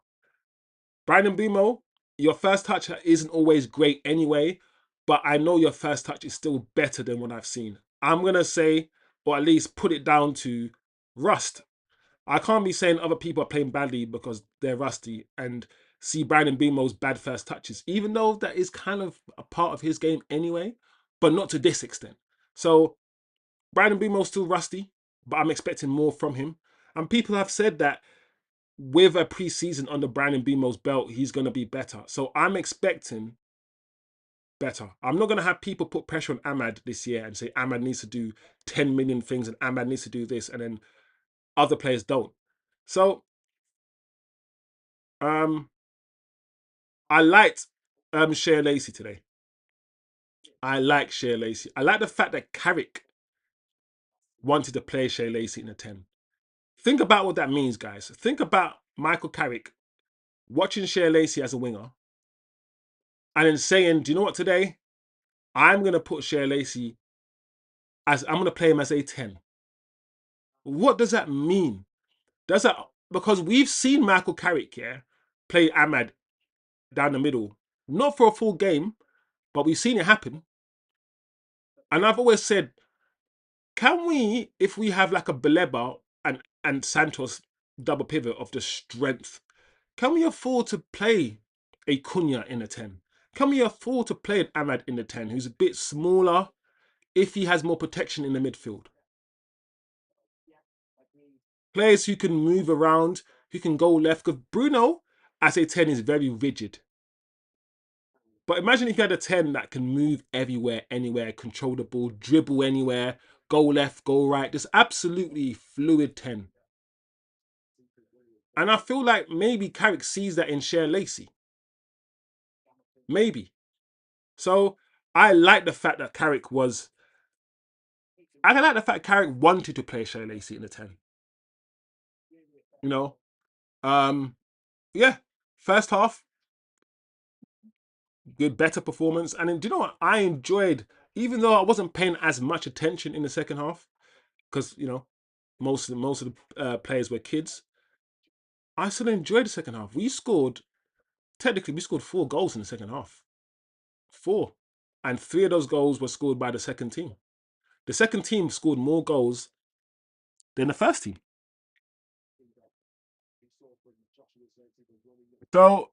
Brandon Bemo, your first touch isn't always great anyway, but I know your first touch is still better than what I've seen. I'm going to say, or at least put it down to rust. I can't be saying other people are playing badly because they're rusty and see Brandon Bemo's bad first touches, even though that is kind of a part of his game anyway, but not to this extent. So Brandon Bemo's still rusty, but I'm expecting more from him. And people have said that with a preseason under Brandon Bemo's belt, he's going to be better. So I'm expecting better. I'm not going to have people put pressure on Ahmad this year and say Ahmad needs to do 10 million things and Ahmad needs to do this, and then other players don't. So I liked Shea Lacey today. I like Shea Lacey. I like the fact that Carrick wanted to play Shea Lacey in a 10. Think about what that means, guys. Think about Michael Carrick watching Shea Lacey as a winger and then saying, do you know what, today? I'm going to put Shea Lacey as, I'm going to play him as a 10. What does that mean? Does that, because we've seen Michael Carrick, play Ahmad down the middle, not for a full game, but we've seen it happen. And I've always said, can we, if we have like a Baleba and Santos double pivot of the strength, can we afford to play a Cunha in a 10? Can we afford to play an Ahmad in the 10 who's a bit smaller if he has more protection in the midfield? Players who can move around, who can go left, because Bruno as a 10 is very rigid. But imagine if you had a 10 that can move everywhere, anywhere, control the ball, dribble anywhere, go left, go right. Just absolutely fluid 10. And I feel like maybe Carrick sees that in Shea Lacey. Maybe. So I like the fact that Carrick wanted to play Shea Lacey in the 10. You know? Yeah. First half, good, better performance. And then, do you know what? I enjoyed, even though I wasn't paying as much attention in the second half, because, most of the players were kids, I still enjoyed the second half. We scored 4 goals in the second half. 4. And 3 of those goals were scored by the second team. The second team scored more goals than the first team. So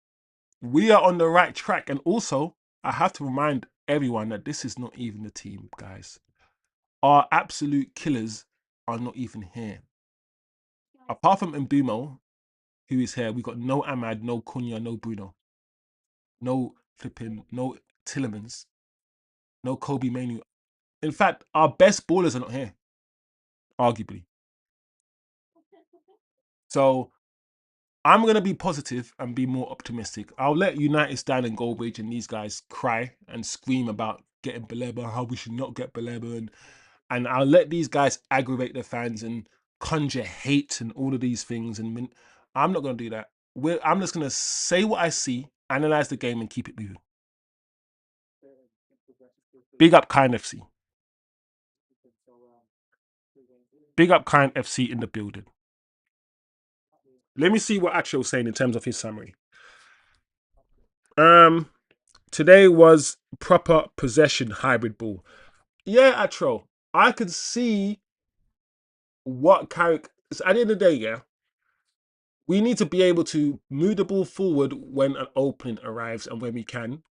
we are on the right track. And also, I have to remind everyone that this is not even the team, guys. Our absolute killers are not even here. Apart from Mbumo, who is here, we got no Ahmad, no Cunha, no Bruno, no flipping, no Tillemans, no Kobe Manu. In fact, our best ballers are not here, arguably. So I'm going to be positive and be more optimistic. I'll let United stand and Goldbridge and these guys cry and scream about getting Baleba, how we should not get Baleba. And I'll let these guys aggravate their fans and conjure hate and all of these things. And I'm not going to do that. I'm just going to say what I see, analyze the game and keep it moving. Big up Kind FC. Big up Kind FC in the building. Let me see what Acho was saying in terms of his summary. Today was proper possession hybrid ball. Yeah, Atro, I could see what character. At the end of the day, yeah, we need to be able to move the ball forward when an opening arrives and when we can.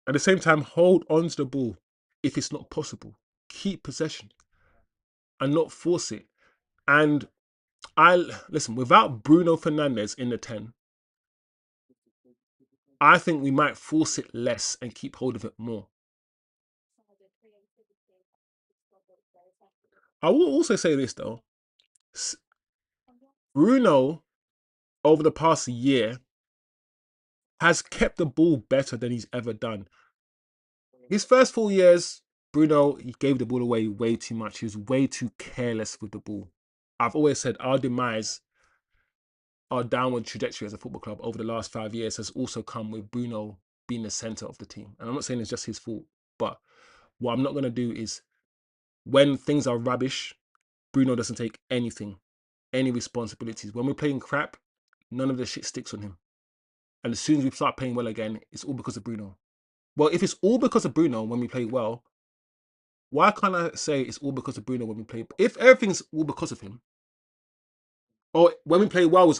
At the same time, hold on to the ball if it's not possible. Keep possession and not force it. And listen, without Bruno Fernandes in the 10, I think we might force it less and keep hold of it more. I will also say this though. Bruno, over the past year, has kept the ball better than he's ever done. His first 4 years, Bruno, he gave the ball away way too much. He was way too careless with the ball. I've always said our demise, our downward trajectory as a football club over the last 5 years has also come with Bruno being the centre of the team. And I'm not saying it's just his fault, but what I'm not going to do is when things are rubbish, Bruno doesn't take anything, any responsibilities. When we're playing crap, none of the shit sticks on him. And as soon as we start playing well again, it's all because of Bruno. Well, if it's all because of Bruno when we play well, why can't I say it's all because of Bruno when we play? If everything's all because of him, or when we play well,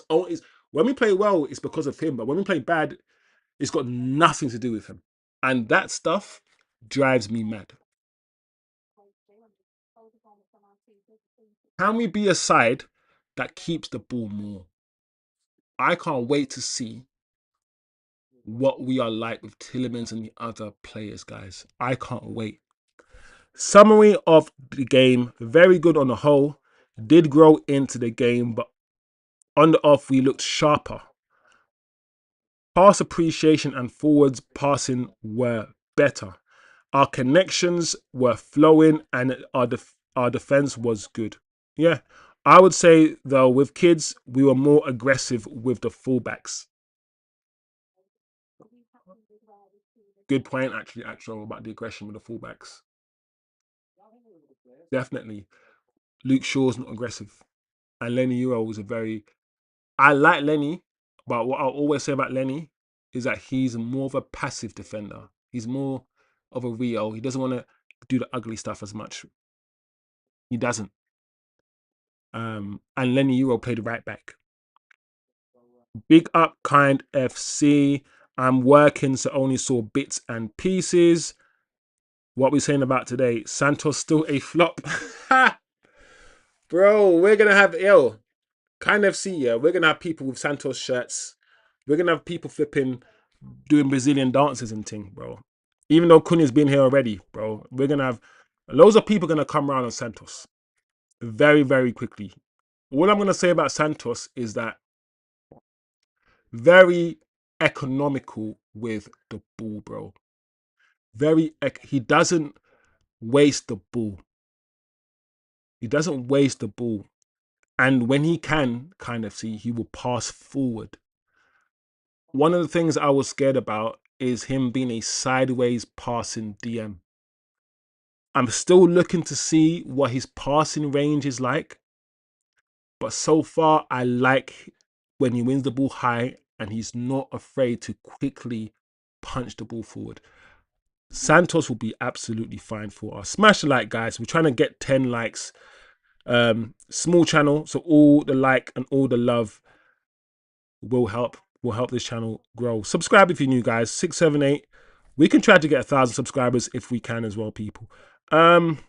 when we play well, it's because of him. But when we play bad, it's got nothing to do with him. And that stuff drives me mad. Can we be a side that keeps the ball more? I can't wait to see what we are like with Tillemans and the other players, guys. I can't wait. Summary of the game, very good on the whole. Did grow into the game, but on the off, we looked sharper. Pass appreciation and forwards passing were better. Our connections were flowing and our defense was good. Yeah, I would say, though, with kids, we were more aggressive with the fullbacks. Good point, actually, about the aggression with the fullbacks. Definitely. Luke Shaw's not aggressive. And Lenny Euro was a very... I like Lenny, but what I'll always say about Lenny is that he's more of a passive defender. He's more of a Rio. He doesn't want to do the ugly stuff as much. He doesn't. And Lenny Euro played right back. Big up, Kind FC. I'm working, so only saw bits and pieces. What we saying about today? Santos still a flop. Bro, we're going to have Kind FC, yeah. We're going to have people with Santos shirts. We're going to have people flipping, doing Brazilian dances and thing, bro. Even though Cunha's been here already, bro. We're going to have loads of people going to come around on Santos very, very quickly. All I'm going to say about Santos is that very economical with the ball, bro. He doesn't waste the ball. He doesn't waste the ball. And when he can kind of see, he will pass forward. One of the things I was scared about is him being a sideways passing DM. I'm still looking to see what his passing range is like. But so far, I like when he wins the ball high and he's not afraid to quickly punch the ball forward. Santos will be absolutely fine for us. Smash the like, guys. We're trying to get 10 likes. Small channel, so all the like and all the love will help this channel grow. Subscribe if you're new, guys. 678. We can try to get 1,000 subscribers if we can as well, people. Mbumo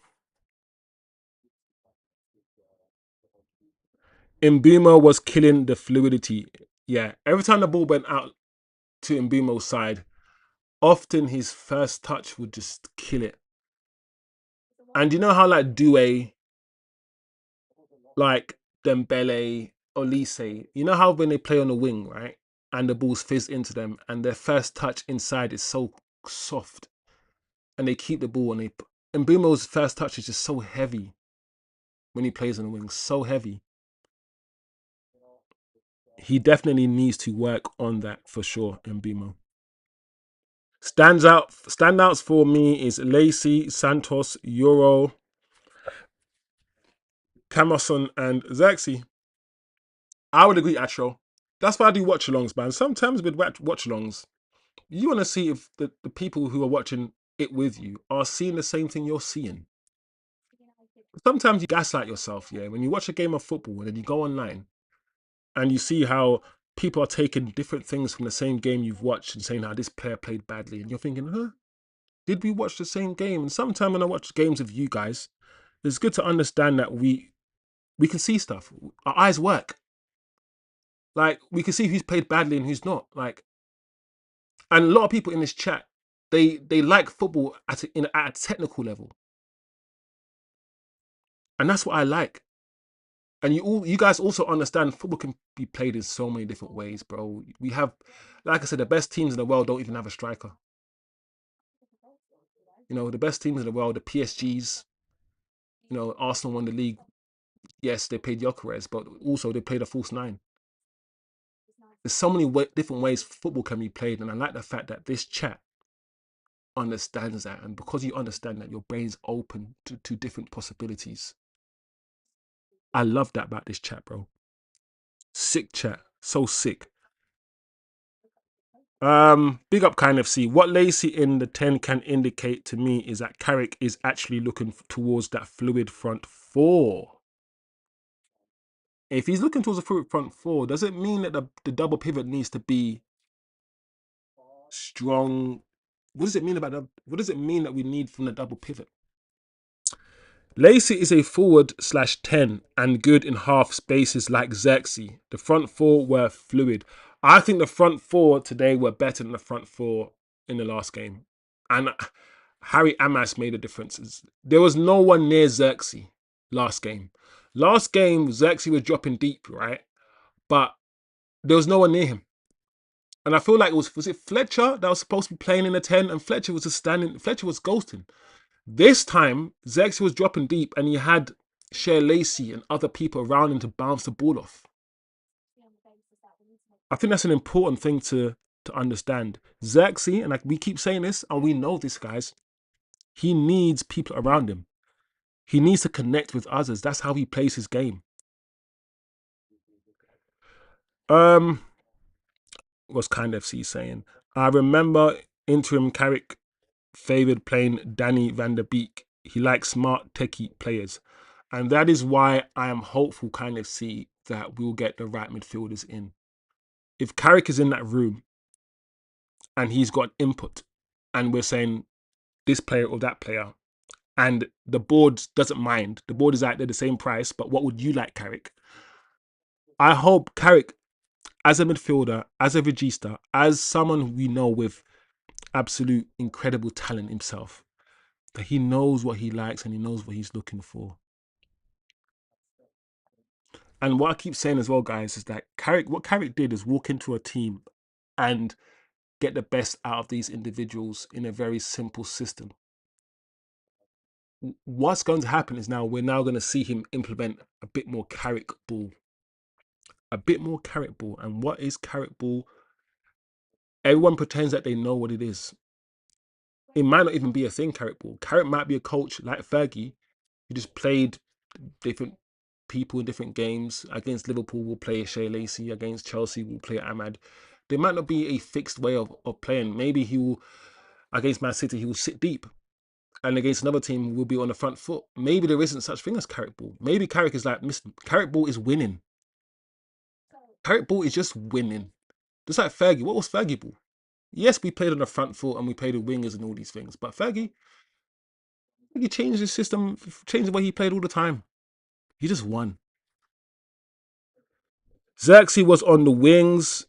was killing the fluidity. Yeah, every time the ball went out to Mbumo's side, often his first touch would just kill it. And you know how like Doué, like Dembele, Olise, you know how when they play on the wing, right? And the ball's fizzed into them and their first touch inside is so soft. And they keep the ball and Mbumo's first touch is just so heavy when he plays on the wing, so heavy. He definitely needs to work on that for sure, Mbumo. Standouts for me is Lacey, Santos, Euro, Camerson, and Zirkzee. I would agree, Atro. That's why I do watchalongs, man. Sometimes with watchalongs, you want to see if the people who are watching it with you are seeing the same thing you're seeing. sometimes you gaslight yourself, yeah. When you watch a game of football and then you go online and you see how people are taking different things from the same game you've watched and saying how this player played badly, and you're thinking, huh? Did we watch the same game? And sometimes when I watch games with you guys, it's good to understand that we can see stuff. Our eyes work. Like we can see who's played badly and who's not. Like, and a lot of people in this chat, they like football at a technical level, and that's what I like. And you guys also understand football can be played in so many different ways, bro. We have, like I said, the best teams in the world don't even have a striker. You know, the best teams in the world, the PSGs. You know, Arsenal won the league. Yes, they played Gyökeres, but also they played a false nine. There's so many different ways football can be played, and I like the fact that this chat understands that, and because you understand that, your brain's open to different possibilities. I love that about this chat, bro. Sick chat, so sick. Big up kind of see what Lacey in the 10 can indicate to me is that Carrick is actually looking towards that fluid front four. If he's looking towards a fluid front four, does it mean that the double pivot needs to be strong? What does it mean what does it mean that we need from the double pivot? Lacey is a forward/10 and good in half spaces like Zirkzee. The front four were fluid. I think the front four today were better than the front four in the last game. And Harry Amas made a difference. There was no one near Zirkzee last game. Last game, Zirkzee was dropping deep, right? But there was no one near him. And I feel like was it Fletcher that was supposed to be playing in the 10 and Fletcher was just standing, Fletcher was ghosting. This time, Zirkzee was dropping deep and he had Share Lacey and other people around him to bounce the ball off. I think that's an important thing to understand. Zirkzee, and like we keep saying this, and we know this, guys, he needs people around him. He needs to connect with others. That's how he plays his game. What's kind FC saying? I remember interim Carrick favoured playing Danny van der Beek. He likes smart, techie players. And that is why I am hopeful, kind of see, that we'll get the right midfielders in. If Carrick is in that room and he's got input and we're saying this player or that player, and the board doesn't mind, the board is out there the same price, but what would you like, Carrick? I hope Carrick, as a midfielder, as a regista, as someone we know with absolute incredible talent himself, that he knows what he likes and he knows what he's looking for. And what I keep saying as well, guys, is that what Carrick did is walk into a team and get the best out of these individuals in a very simple system. What's going to happen is we're now going to see him implement a bit more Carrick ball. A bit more Carrick ball. And what is Carrick ball? Everyone pretends that they know what it is. It might not even be a thing, Carrick ball. Carrick might be a coach like Fergie, who just played different people in different games. Against Liverpool, we'll play Shea Lacey. Against Chelsea, we'll play Ahmad. There might not be a fixed way of playing. Maybe he will, against Man City, he will sit deep. And against another team, we'll be on the front foot. Maybe there isn't such thing as Carrick ball. Maybe Carrick is like, Carrick ball is winning. Carrick ball is just winning. Just like Fergie. What was Fergie ball? Yes, we played on the front foot and we played with wingers and all these things. But Fergie, he changed his system, changed the way he played all the time. He just won. Zirkzee was on the wings,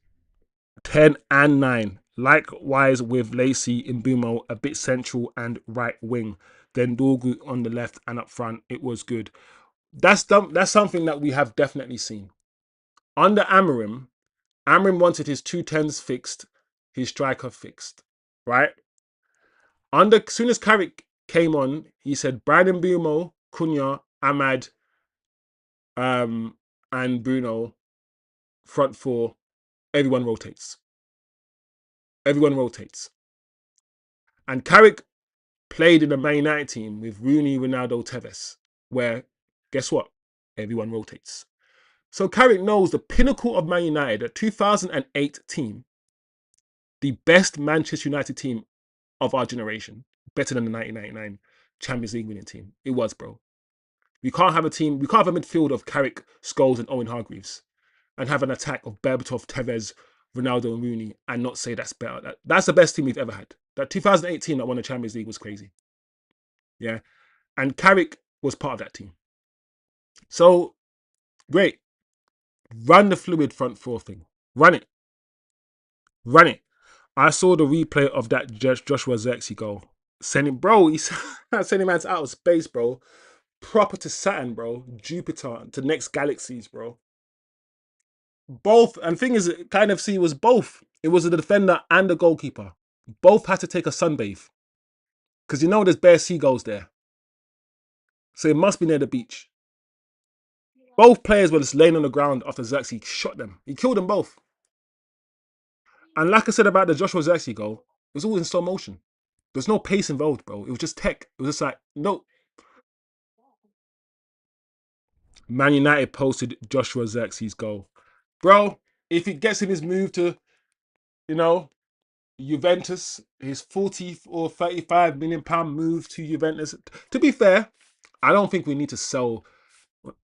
10 and 9. Likewise with Lacey in Bumo, a bit central and right wing. Then Dorgu on the left and up front. It was good. That's something that we have definitely seen. Under Amorim wanted his 2 10s fixed, his striker fixed, right? As soon as Carrick came on, he said Brandon Bumo, Cunha, Ahmad, and Bruno, front four, everyone rotates. Everyone rotates. And Carrick played in the Man United team with Rooney, Ronaldo, Tevez, where, guess what? Everyone rotates. So Carrick knows the pinnacle of Man United, the 2008 team, the best Manchester United team of our generation, better than the 1999 Champions League winning team. It was, bro. We can't have a team. We can't have a midfield of Carrick, Scholes, and Owen Hargreaves, and have an attack of Berbatov, Tevez, Ronaldo, and Rooney, and not say that's better. That's the best team we've ever had. That 2018 that won the Champions League was crazy. Yeah, and Carrick was part of that team. So great. Run the fluid front four thing. Run it. Run it. I saw the replay of that Joshua Zirkzee goal. Send him, bro. He's sending man to outer space, bro. Proper to Saturn, bro. Jupiter, to next galaxies, bro. Both, and thing is, kind of see was both. It was the defender and the goalkeeper. Both had to take a sunbathe. Because you know there's bare seagulls there. So it must be near the beach. Both players were just laying on the ground after Zirkzee shot them. He killed them both. And like I said about the Joshua Zirkzee goal, it was all in slow motion. There's no pace involved, bro. It was just tech. It was just like, no. Man United posted Joshua Zirkzee's goal. Bro, if it gets him his move to, you know, Juventus, his 40 or 35 million pound move to Juventus. To be fair, I don't think we need to sell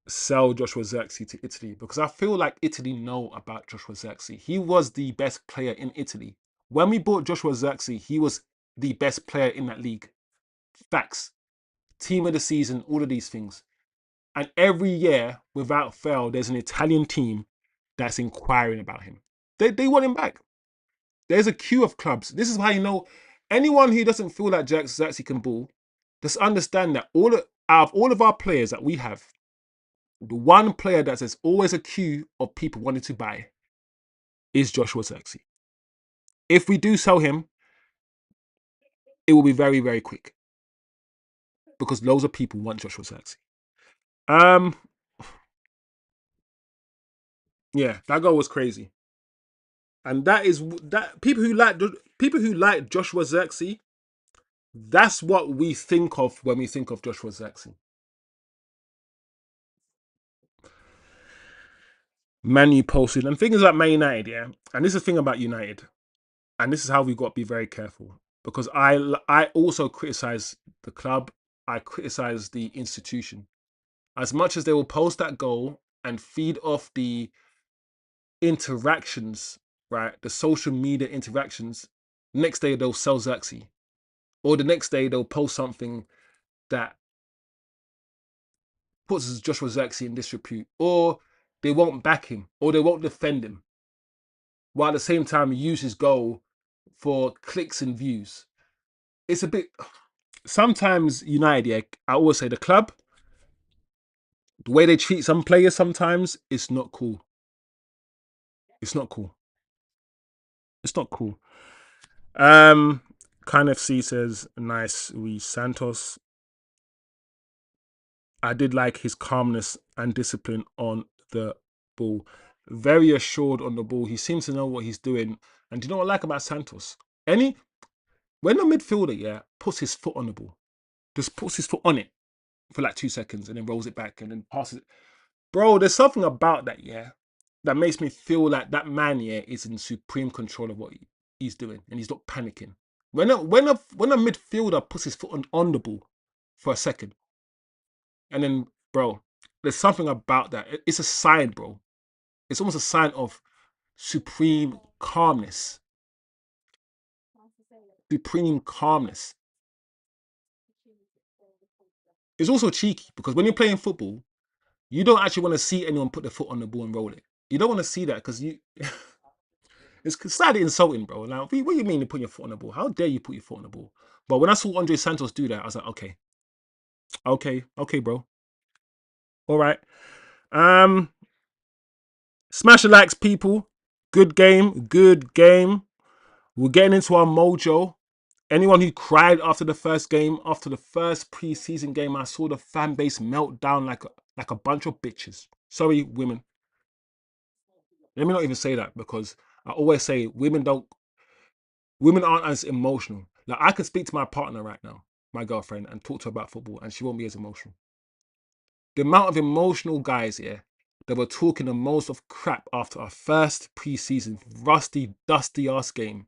Joshua Zirkzee to Italy, because I feel like Italy know about Joshua Zirkzee. He was the best player in Italy. When we bought Joshua Zirkzee, he was the best player in that league. Facts. Team of the season, all of these things. And every year, without fail, there's an Italian team that's inquiring about him. They want him back. There's a queue of clubs. This is how you know anyone who doesn't feel like Zirkzee can ball, just understand that out of all of our players that we have, the one player that there's always a queue of people wanting to buy is Joshua Zirkzee. If we do sell him, it will be very, very quick, because loads of people want Joshua Zirkzee. Yeah, that goal was crazy. And that is that people who like Joshua Zirkzee, that's what we think of when we think of Joshua Zirkzee. Man U posted, and things like Man United, yeah. And this is the thing about United, and this is how we've got to be very careful, because I also criticize the club, I criticize the institution. As much as they will post that goal and feed off the interactions, right, the social media interactions, next day they'll sell Zirkzee, or the next day they'll post something that puts Joshua Zirkzee in disrepute, or they won't back him, or they won't defend him, while at the same time use his goal for clicks and views. It's a bit. Sometimes United, yeah, I always say the club, the way they treat some players sometimes, it's not cool. It's not cool. It's not cool. Kind of C says, nice, we Santos. I did like his calmness and discipline on the ball. Very assured on the ball. He seems to know what he's doing. And do you know what I like about Santos? When a midfielder, yeah, puts his foot on the ball, just puts his foot on it for like 2 seconds and then rolls it back and then passes it. Bro, there's something about that, yeah, that makes me feel like that man, yeah, is in supreme control of what he's doing and he's not panicking. When a midfielder puts his foot on the ball for a second, and then, bro, there's something about that. It's a sign, bro. It's almost a sign of supreme calmness. Supreme calmness. It's also cheeky, because when you're playing football, you don't actually want to see anyone put their foot on the ball and roll it. You don't want to see that, because it's slightly insulting, bro. Now, what do you mean you put your foot on the ball? How dare you put your foot on the ball? But when I saw Andre Santos do that, I was like, okay, bro. All right. Smash the likes, people. Good game. We're getting into our mojo. Anyone who cried after the first game, after the first pre-season game, I saw the fan base melt down like a bunch of bitches. Sorry, women. Let me not even say that, because I always say women aren't as emotional. Like, I could speak to my partner right now, my girlfriend, and talk to her about football, and she won't be as emotional. The amount of emotional guys here that were talking the most of crap after our first pre-season rusty, dusty ass game.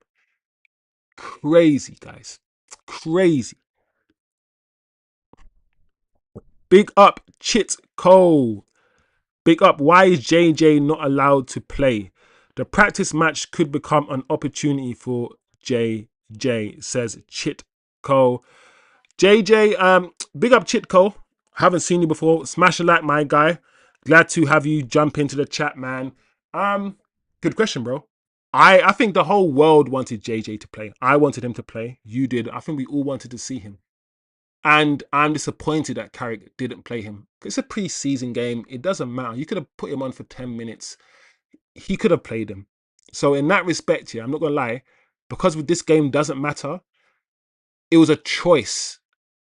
Crazy, guys. Crazy. Big up Chit Cole. Big up. Why is JJ not allowed to play? The practice match could become an opportunity for JJ, says Chit Cole. JJ, big up Chit Cole. Haven't seen you before. Smash a like, my guy. Glad to have you jump into the chat, man. Good question, bro. I think the whole world wanted JJ to play. I wanted him to play. You did. I think we all wanted to see him. And I'm disappointed that Carrick didn't play him. It's a pre-season game. It doesn't matter. You could have put him on for 10 minutes. He could have played him. So in that respect, yeah, I'm not going to lie. Because this game doesn't matter, it was a choice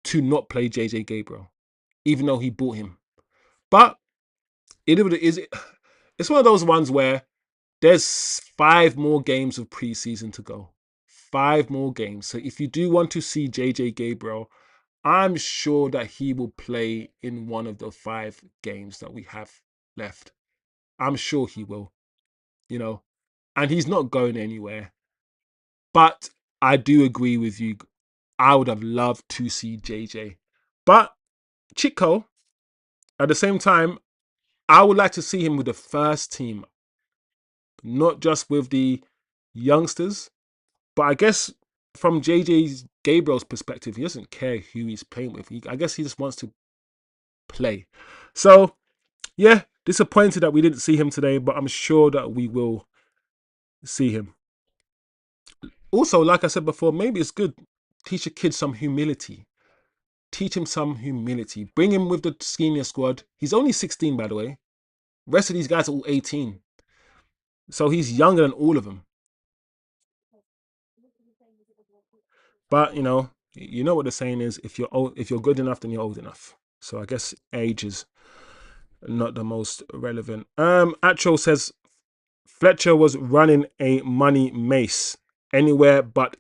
to not play JJ Gabriel, even though he bought him. But it's one of those ones where there's 5 more games of pre-season to go. 5 more games. So if you do want to see JJ Gabriel, I'm sure that he will play in one of the 5 games that we have left. I'm sure he will, and he's not going anywhere. But I do agree with you. I would have loved to see JJ. But Chico, at the same time, I would like to see him with the first team, not just with the youngsters. But I guess from JJ Gabriel's perspective, he doesn't care who he's playing with. I guess he just wants to play. So, yeah, disappointed that we didn't see him today, but I'm sure that we will see him. Also, like I said before, maybe it's good. Teach a kid some humility. Teach him some humility. Bring him with the senior squad. He's only 16, by the way. The rest of these guys are all 18. So he's younger than all of them. But, you know what the saying is, if you're good enough, then you're old enough. So I guess age is not the most relevant. Atro says Fletcher was running a money mace anywhere but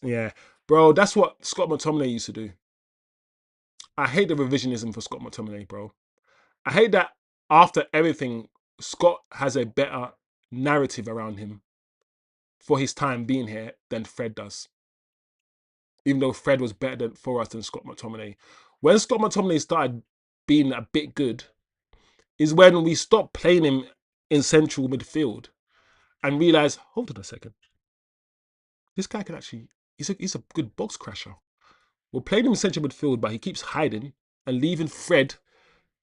yeah. Bro, that's what Scott McTominay used to do. I hate the revisionism for Scott McTominay, bro. I hate that after everything, Scott has a better narrative around him for his time being here than Fred does. Even though Fred was better for us than Scott McTominay. When Scott McTominay started being a bit good is when we stopped playing him in central midfield and realised, hold on a second, this guy can actually, he's a good box crasher. We're playing him in central midfield, but he keeps hiding and leaving Fred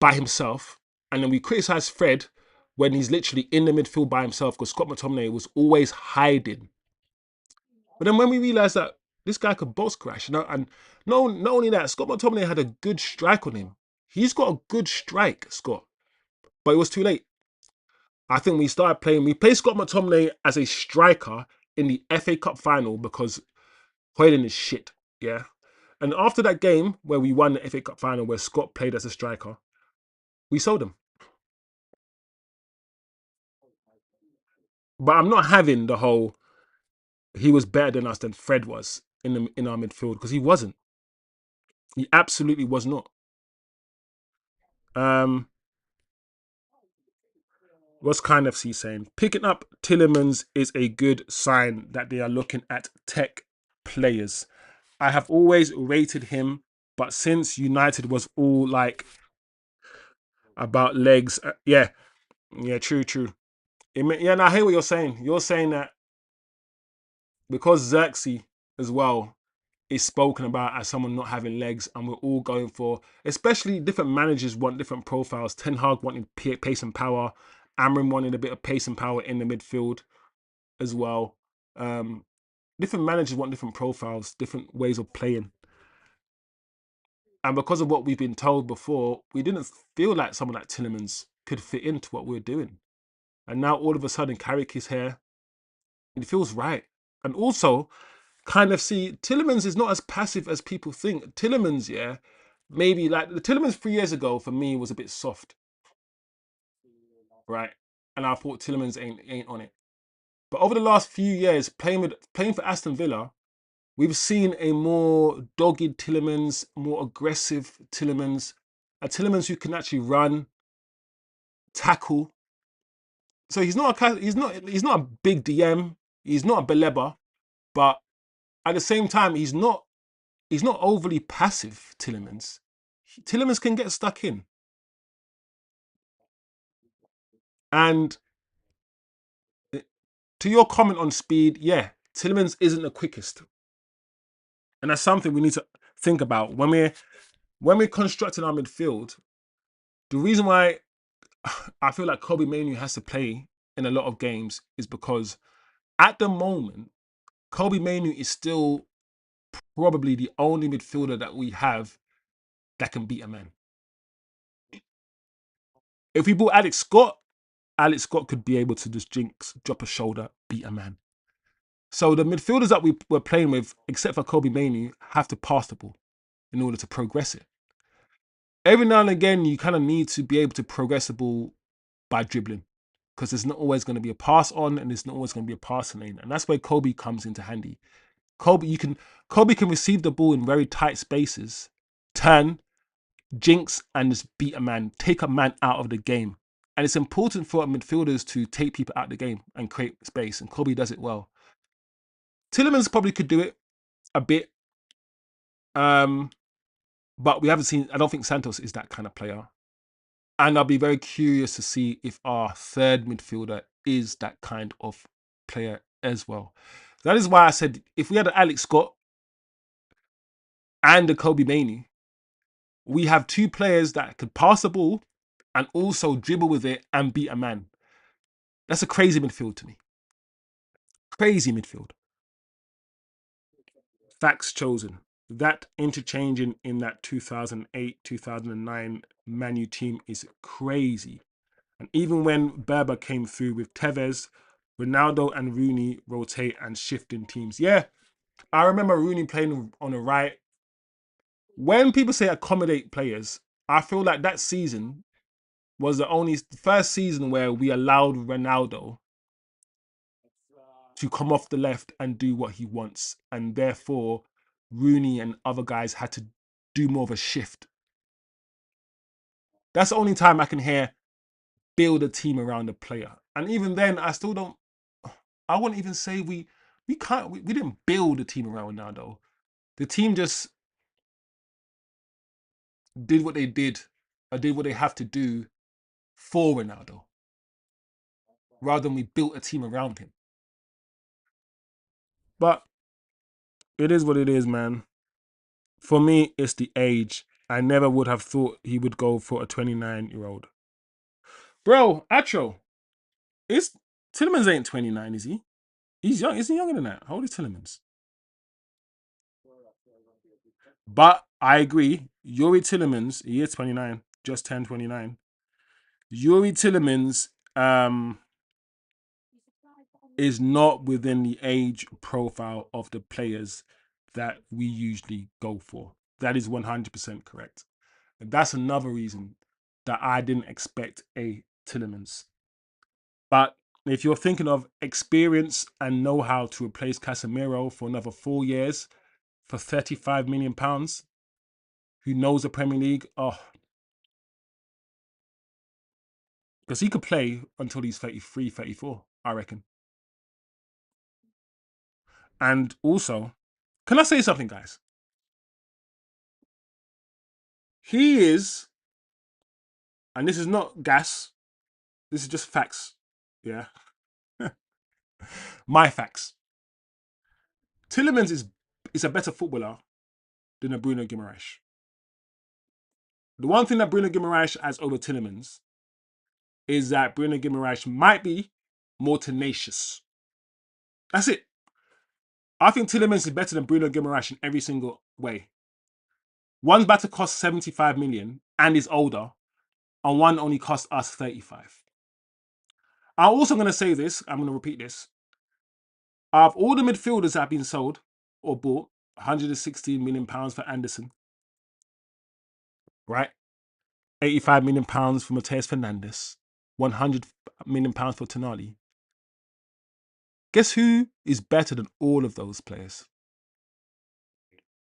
by himself. And then we criticise Fred when he's literally in the midfield by himself because Scott McTominay was always hiding. But then when we realised that this guy could box crash, and not only that, Scott McTominay had a good strike on him. He's got a good strike, Scott. But it was too late. I think we played Scott McTominay as a striker in the FA Cup final because Hoyland is shit, yeah? And after that game where we won the FA Cup final where Scott played as a striker, we sold him. But I'm not having the whole he was better than us than Fred was in our midfield because he wasn't. He absolutely was not. What's kind of C saying? Picking up Tillemans is a good sign that they are looking at tech players. I have always rated him, but since United was all like about legs, yeah, true. Yeah, and I hear what you're saying. You're saying that because Zirkzee as well is spoken about as someone not having legs, and we're all going for, especially different managers want different profiles. Ten Hag wanted pace and power. Amorim wanted a bit of pace and power in the midfield as well. Different managers want different profiles, different ways of playing. And because of what we've been told before, we didn't feel like someone like Tillemans could fit into what we're doing. And now all of a sudden, Carrick is here. It feels right. And also, kind of see, Tillemans is not as passive as people think. Tillemans, yeah, maybe like the Tillemans 3 years ago for me was a bit soft. Right? And I thought Tillemans ain't on it. But over the last few years, playing for Aston Villa, we've seen a more dogged Tillemans, more aggressive Tillemans, a Tillemans who can actually run, tackle. So he's not a big DM, he's not a Beleba, but at the same time he's not overly passive, Tillemans. Tielemans can get stuck in. And to your comment on speed, yeah, Tielemans isn't the quickest. And that's something we need to think about when we're constructing our midfield. The reason why I feel like Kobe Mainoo has to play in a lot of games is because at the moment, Kobe Mainoo is still probably the only midfielder that we have that can beat a man. If we bought Alex Scott could be able to just jinx, drop a shoulder, beat a man. So the midfielders that we were playing with, except for Kobe Mainoo, have to pass the ball in order to progress it. Every now and again, you kind of need to be able to progress the ball by dribbling, because there's not always going to be a pass on and there's not always going to be a passing lane. And that's where Kobe comes into handy. Kobe can receive the ball in very tight spaces, turn, jinx, and just beat a man, take a man out of the game. And it's important for midfielders to take people out of the game and create space. And Kobe does it well. Tielemans probably could do it a bit. But we haven't seen, I don't think Santos is that kind of player. And I'll be very curious to see if our third midfielder is that kind of player as well. That is why I said if we had an Alex Scott and a Kobe Mainoo, we have two players that could pass the ball and also dribble with it and beat a man. That's a crazy midfield to me. Crazy midfield. Facts chosen. That interchanging in that 2008, 2009 Man U team is crazy. And even when Berber came through with Tevez, Ronaldo and Rooney rotate and shift in teams. Yeah, I remember Rooney playing on the right. When people say accommodate players, I feel like that season was the first season where we allowed Ronaldo to come off the left and do what he wants. And therefore, Rooney and other guys had to do more of a shift. That's the only time I can hear build a team around a player. And even then, I wouldn't even say we didn't build a team around Ronaldo. The team just did what they did, or did what they have to do for Ronaldo, rather than we built a team around him. But it is what it is, man. For me, it's the age. I never would have thought he would go for a 29-year-old. Bro, Acho, Tielemans ain't 29, is he? He's young. Isn't he younger than that? How old is Tielemans? But I agree. Yuri Tielemans, he is 29, just turned 29. Yuri Tielemans is not within the age profile of the players that we usually go for. That is 100% correct. And that's another reason that I didn't expect a Tielemans. But if you're thinking of experience and know-how to replace Casemiro for another 4 years for £35 million, who knows the Premier League, because he could play until he's 33, 34, I reckon. And also, can I say something, guys? He is, and this is not gas, this is just facts. Yeah. My facts. Tielemans is a better footballer than a Bruno Guimaraes. The one thing that Bruno Guimaraes has over Tielemans is that Bruno Guimaraes might be more tenacious. That's it. I think Tielemans is better than Bruno Guimaraes in every single way. One's about to cost 75 million and is older, and one only cost us 35. I'm also going to say this, I'm going to repeat this. Of all the midfielders that have been sold or bought, £116 million for Anderson, right? £85 million for Mateus Fernandes, £100 million for Tonali. Guess who is better than all of those players?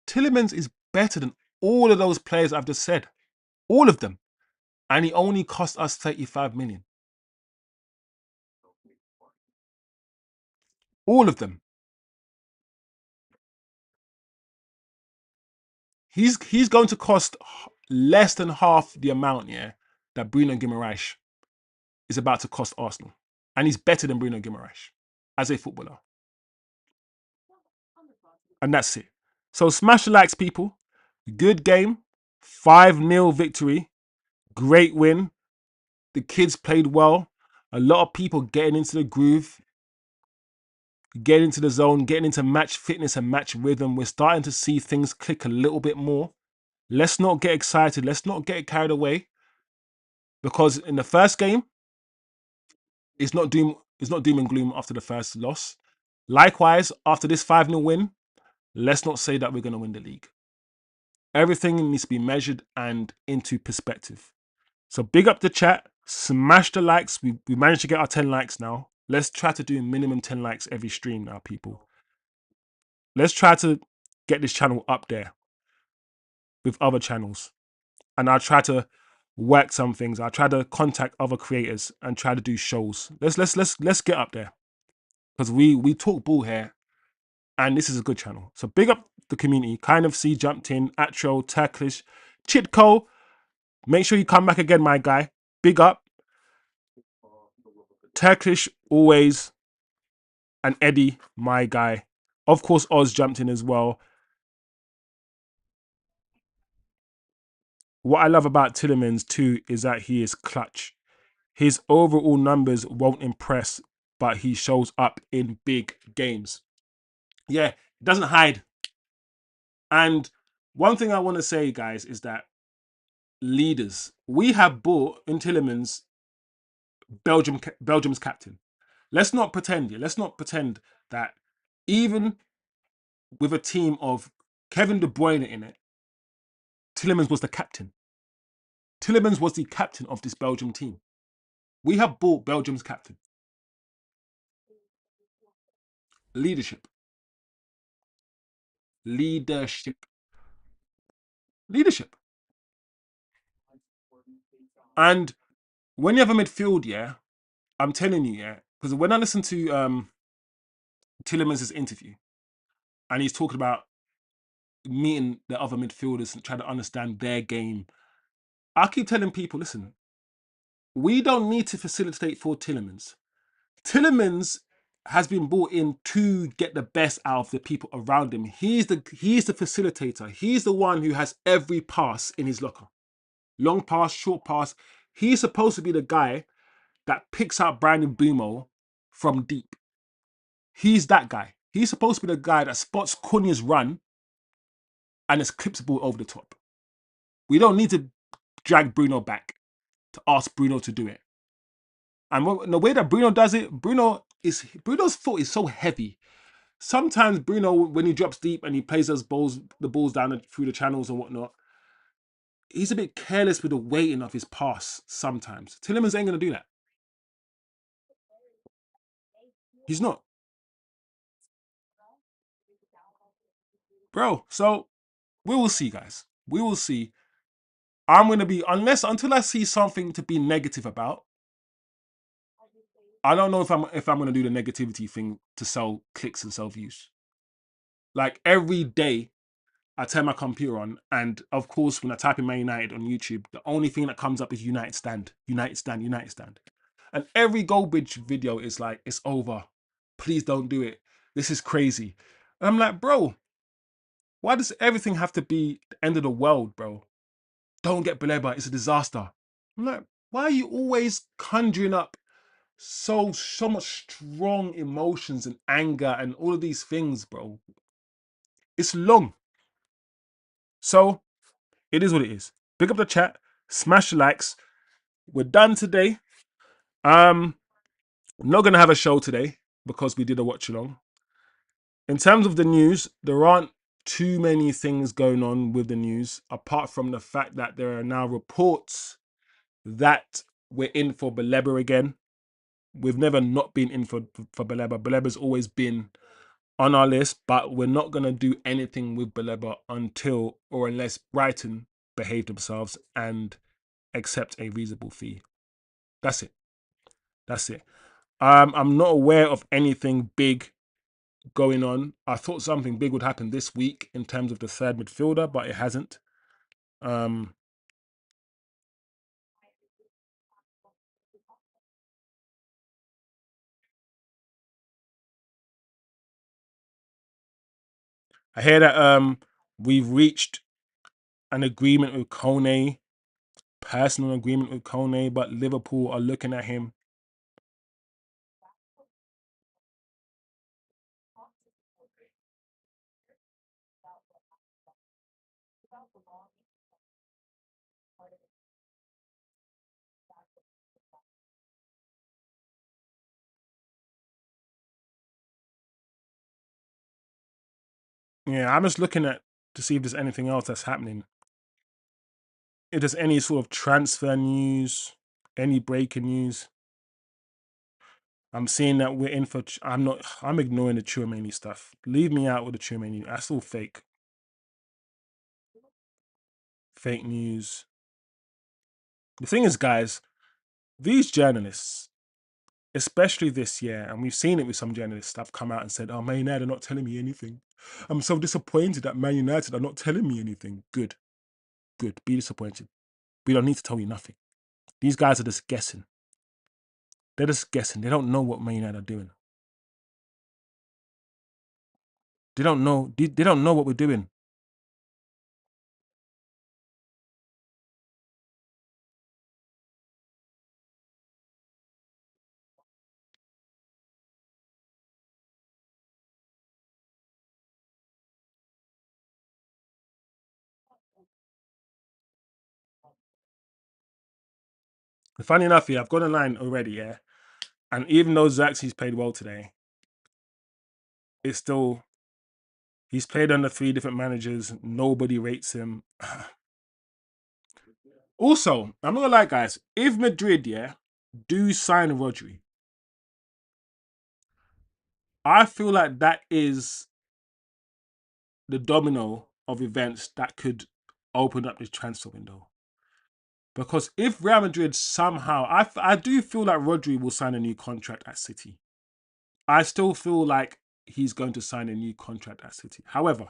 Tielemans is better than all of those players I've just said. All of them. And he only cost us 35 million. All of them. He's going to cost less than half the amount, yeah, that Bruno Guimaraes is about to cost Arsenal. And he's better than Bruno Guimaraes as a footballer. And that's it. So smash the likes, people. Good game. 5-0 victory. Great win. The kids played well. A lot of people getting into the groove, getting into the zone, getting into match fitness and match rhythm. We're starting to see things click a little bit more. Let's not get excited. Let's not get carried away. Because in the first game, it's not doom and gloom after the first loss. Likewise, after this 5-0 win, let's not say that we're going to win the league. Everything needs to be measured and into perspective. So big up the chat, smash the likes. We managed to get our 10 likes now. Let's try to do minimum 10 likes every stream now, people. Let's try to get this channel up there with other channels. And I'll try to work some things. I'll try to contact other creators and try to do shows. Let's get up there. Because we talk ball here. And this is a good channel. So big up the community. Kind of see jumped in, Atro, Turkish, Chitko. Make sure you come back again, my guy. Big up. Turkish always. And Eddie, my guy. Of course, Oz jumped in as well. What I love about Tillemans too is that he is clutch. His overall numbers won't impress, but he shows up in big games. Yeah, doesn't hide. And one thing I want to say, guys, is that leaders, we have bought in Tillemans Belgium's captain. Let's not pretend. Let's not pretend that even with a team of Kevin De Bruyne in it, Tillemans was the captain. Tillemans was the captain of this Belgium team. We have bought Belgium's captain. Leadership. Leadership. Leadership. And when you have a midfield, yeah, I'm telling you, yeah, because when I listen to Tillemans' interview, and he's talking about meeting the other midfielders and trying to understand their game, I keep telling people, listen, we don't need to facilitate for Tillemans. Tillemans has been brought in to get the best out of the people around him. He's the facilitator. He's the one who has every pass in his locker. Long pass, short pass. He's supposed to be the guy that picks out Brandon Bumo from deep. He's that guy. He's supposed to be the guy that spots Cunha's run and just clips the ball over the top. We don't need to drag Bruno back to ask Bruno to do it. And the way that Bruno does it, Bruno's foot is so heavy. Sometimes Bruno, when he drops deep and he plays the balls down through the channels and whatnot, he's a bit careless with the weighting of his pass sometimes. Tillemans ain't going to do that. He's not. Bro, so we will see, guys. We will see. I'm going to be, until I see something to be negative about, I don't know if I'm going to do the negativity thing to sell clicks and sell views. Like every day, I turn my computer on, and of course, when I type in Man United on YouTube, the only thing that comes up is United stand, United stand, United stand. And every Goldbridge video is like, it's over. Please don't do it. This is crazy. And I'm like, bro, why does everything have to be the end of the world, bro? Don't get Baleba, it's a disaster. I'm like, why are you always conjuring up so much strong emotions and anger and all of these things, bro? It's long. So it is what it is. Pick up the chat, smash the likes. We're done today. I'm not gonna have a show today because we did a watch along. In terms of the news, there aren't too many things going on with the news, apart from the fact that there are now reports that we're in for Baleba again. We've never not been in for Baleba. Baleba's always been on our list, but we're not going to do anything with Baleba until or unless Brighton behave themselves and accept a reasonable fee. That's it. That's it. I'm not aware of anything big going on. I thought something big would happen this week in terms of the third midfielder, but it hasn't. I hear that we've reached an agreement with Kone, personal agreement with Kone, but Liverpool are looking at him. Yeah, I'm just looking at to see if there's anything else that's happening. If there's any sort of transfer news, any breaking news. I'm seeing that we're in for. I'm ignoring the Tchouaméni stuff. Leave me out with the Tchouaméni. That's all fake. Fake news. The thing is, guys, these journalists, especially this year, and we've seen it with some journalists that have come out and said, "Oh, Man United are not telling me anything. I'm so disappointed that Man United are not telling me anything." Good. Be disappointed. We don't need to tell you nothing. These guys are just guessing. They're just guessing. They don't know what Man United are doing. They don't know. They don't know what we're doing. Funny enough, I've got a line already, yeah. And even though Zirkzee's played well today, it's still he's played under 3 different managers. Nobody rates him. Also, I'm not gonna lie, guys. If Madrid, do sign Rodri, I feel like that is the domino of events that could open up this transfer window. Because if Real Madrid somehow, I do feel like Rodri will sign a new contract at City. I still feel like he's going to sign a new contract at City. However,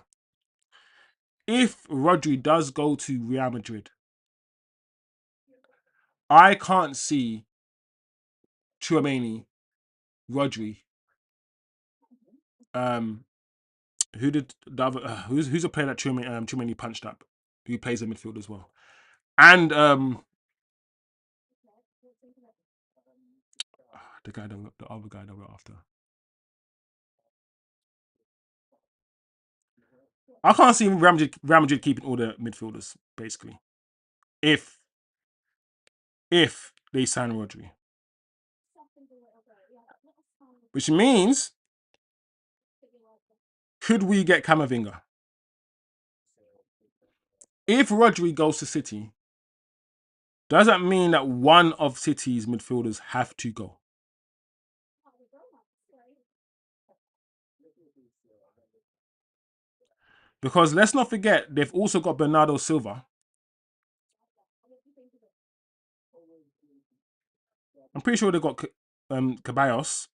if Rodri does go to Real Madrid, I can't see Tchouaméni, Rodri. Who did the other? Who's a player that Tchouaméni punched up? Who plays in midfield as well? And the other guy that we're after. I can't see Real Madrid keeping all the midfielders basically. If they sign Rodri, which means could we get Camavinga? If Rodri goes to City, does that mean that one of City's midfielders have to go? Because let's not forget, they've also got Bernardo Silva. I'm pretty sure they've got Ceballos,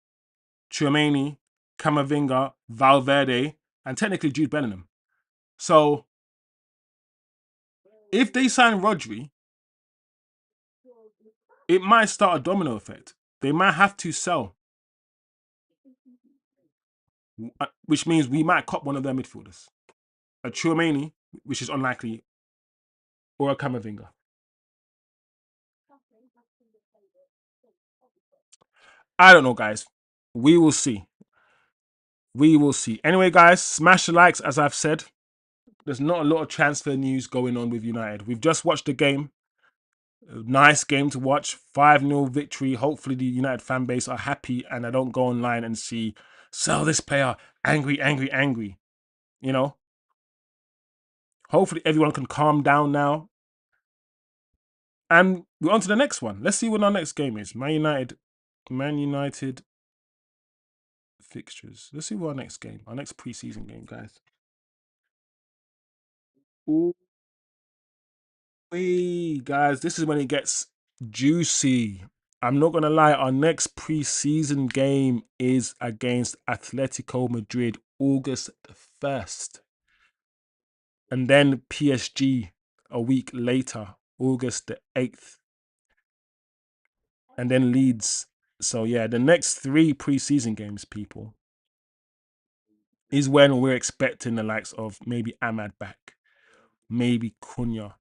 Tchouaméni, Camavinga, Valverde, and technically Jude Bellingham. So if they sign Rodri, it might start a domino effect. They might have to sell, which means we might cop one of their midfielders. A Tchouaméni, which is unlikely, or a Camavinga. I don't know, guys. We will see. We will see. Anyway, guys, smash the likes, as I've said. There's not a lot of transfer news going on with United. We've just watched the game. A nice game to watch. 5-0 victory. Hopefully the United fan base are happy and I don't go online and see, sell this player, angry, angry, angry. You know? Hopefully everyone can calm down now. And we're on to the next one. Let's see what our next game is. Man United fixtures. Let's see what our next preseason game, guys. Ooh, guys, this is when it gets juicy. I'm not gonna lie, our next preseason game is against Atletico Madrid, August the 1st. And then PSG a week later, August the 8th. And then Leeds. So yeah, the next 3 preseason games, people. is when we're expecting the likes of maybe Ahmad back, maybe Cunha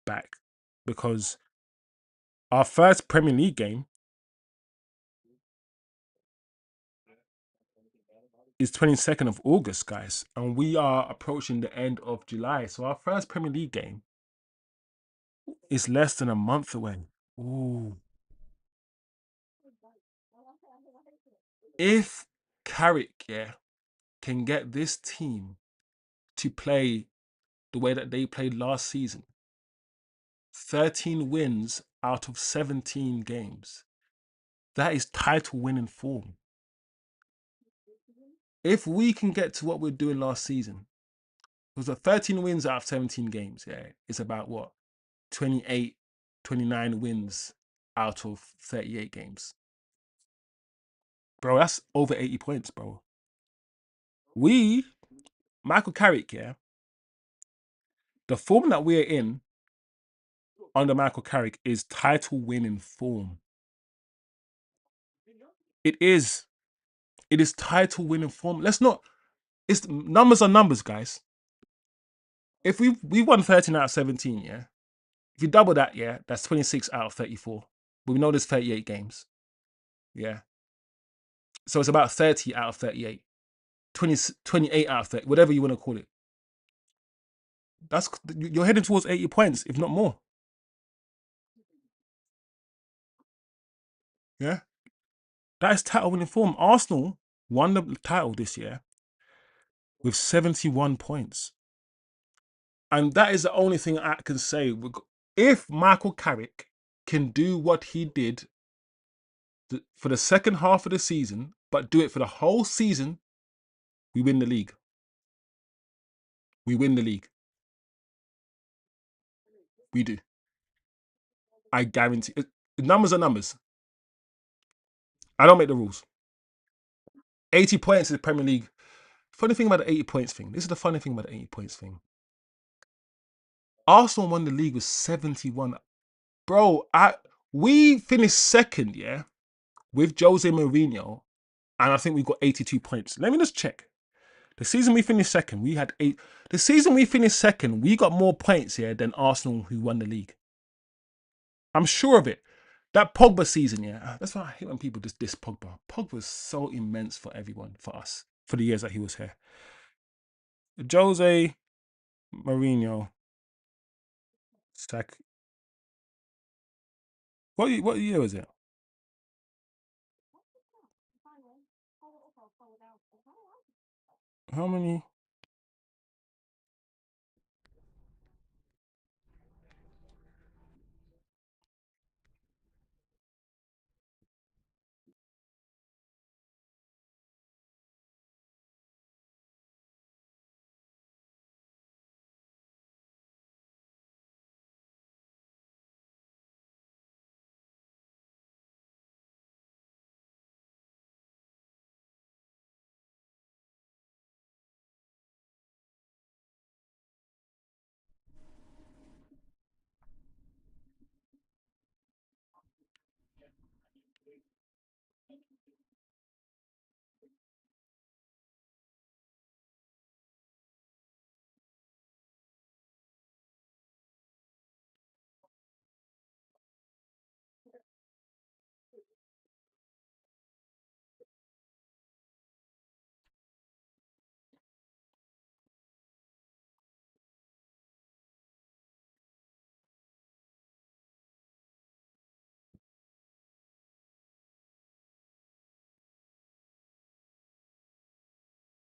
back, because our first Premier League game is 22nd of August, guys, and we are approaching the end of July. So our first Premier League game is less than a month away. Ooh. If Carrick, can get this team to play the way that they played last season, 13 wins out of 17 games, that is title winning form. If we can get to what we're doing last season, because the 13 wins out of 17 games, it's about what? 28, 29 wins out of 38 games. Bro, that's over 80 points, bro. Michael Carrick, the form that we're in under Michael Carrick is title winning form. It is. It is title winning form. It's numbers are numbers, guys. If we won 13 out of 17, if you double that, that's 26 out of 34. But we know there's 38 games. So it's about 30 out of 38. 28 out of 30, whatever you want to call it. You're heading towards 80 points, if not more. Yeah. That is title winning form. Arsenal won the title this year with 71 points. And that is the only thing I can say. If Michael Carrick can do what he did for the second half of the season, but do it for the whole season, we win the league. We win the league. We do. I guarantee it. Numbers are numbers. I don't make the rules. 80 points is the Premier League. Funny thing about the 80 points thing. This is the funny thing about the 80 points thing. Arsenal won the league with 71. Bro, we finished second, with Jose Mourinho, and I think we got 82 points. Let me just check. The season we finished second, we had 8. The season we finished second, we got more points than Arsenal, who won the league. I'm sure of it. That Pogba season, that's why I hate when people just diss Pogba. Pogba was so immense for everyone, for us, for the years that he was here. Jose Mourinho. Stack. What year was it? How many?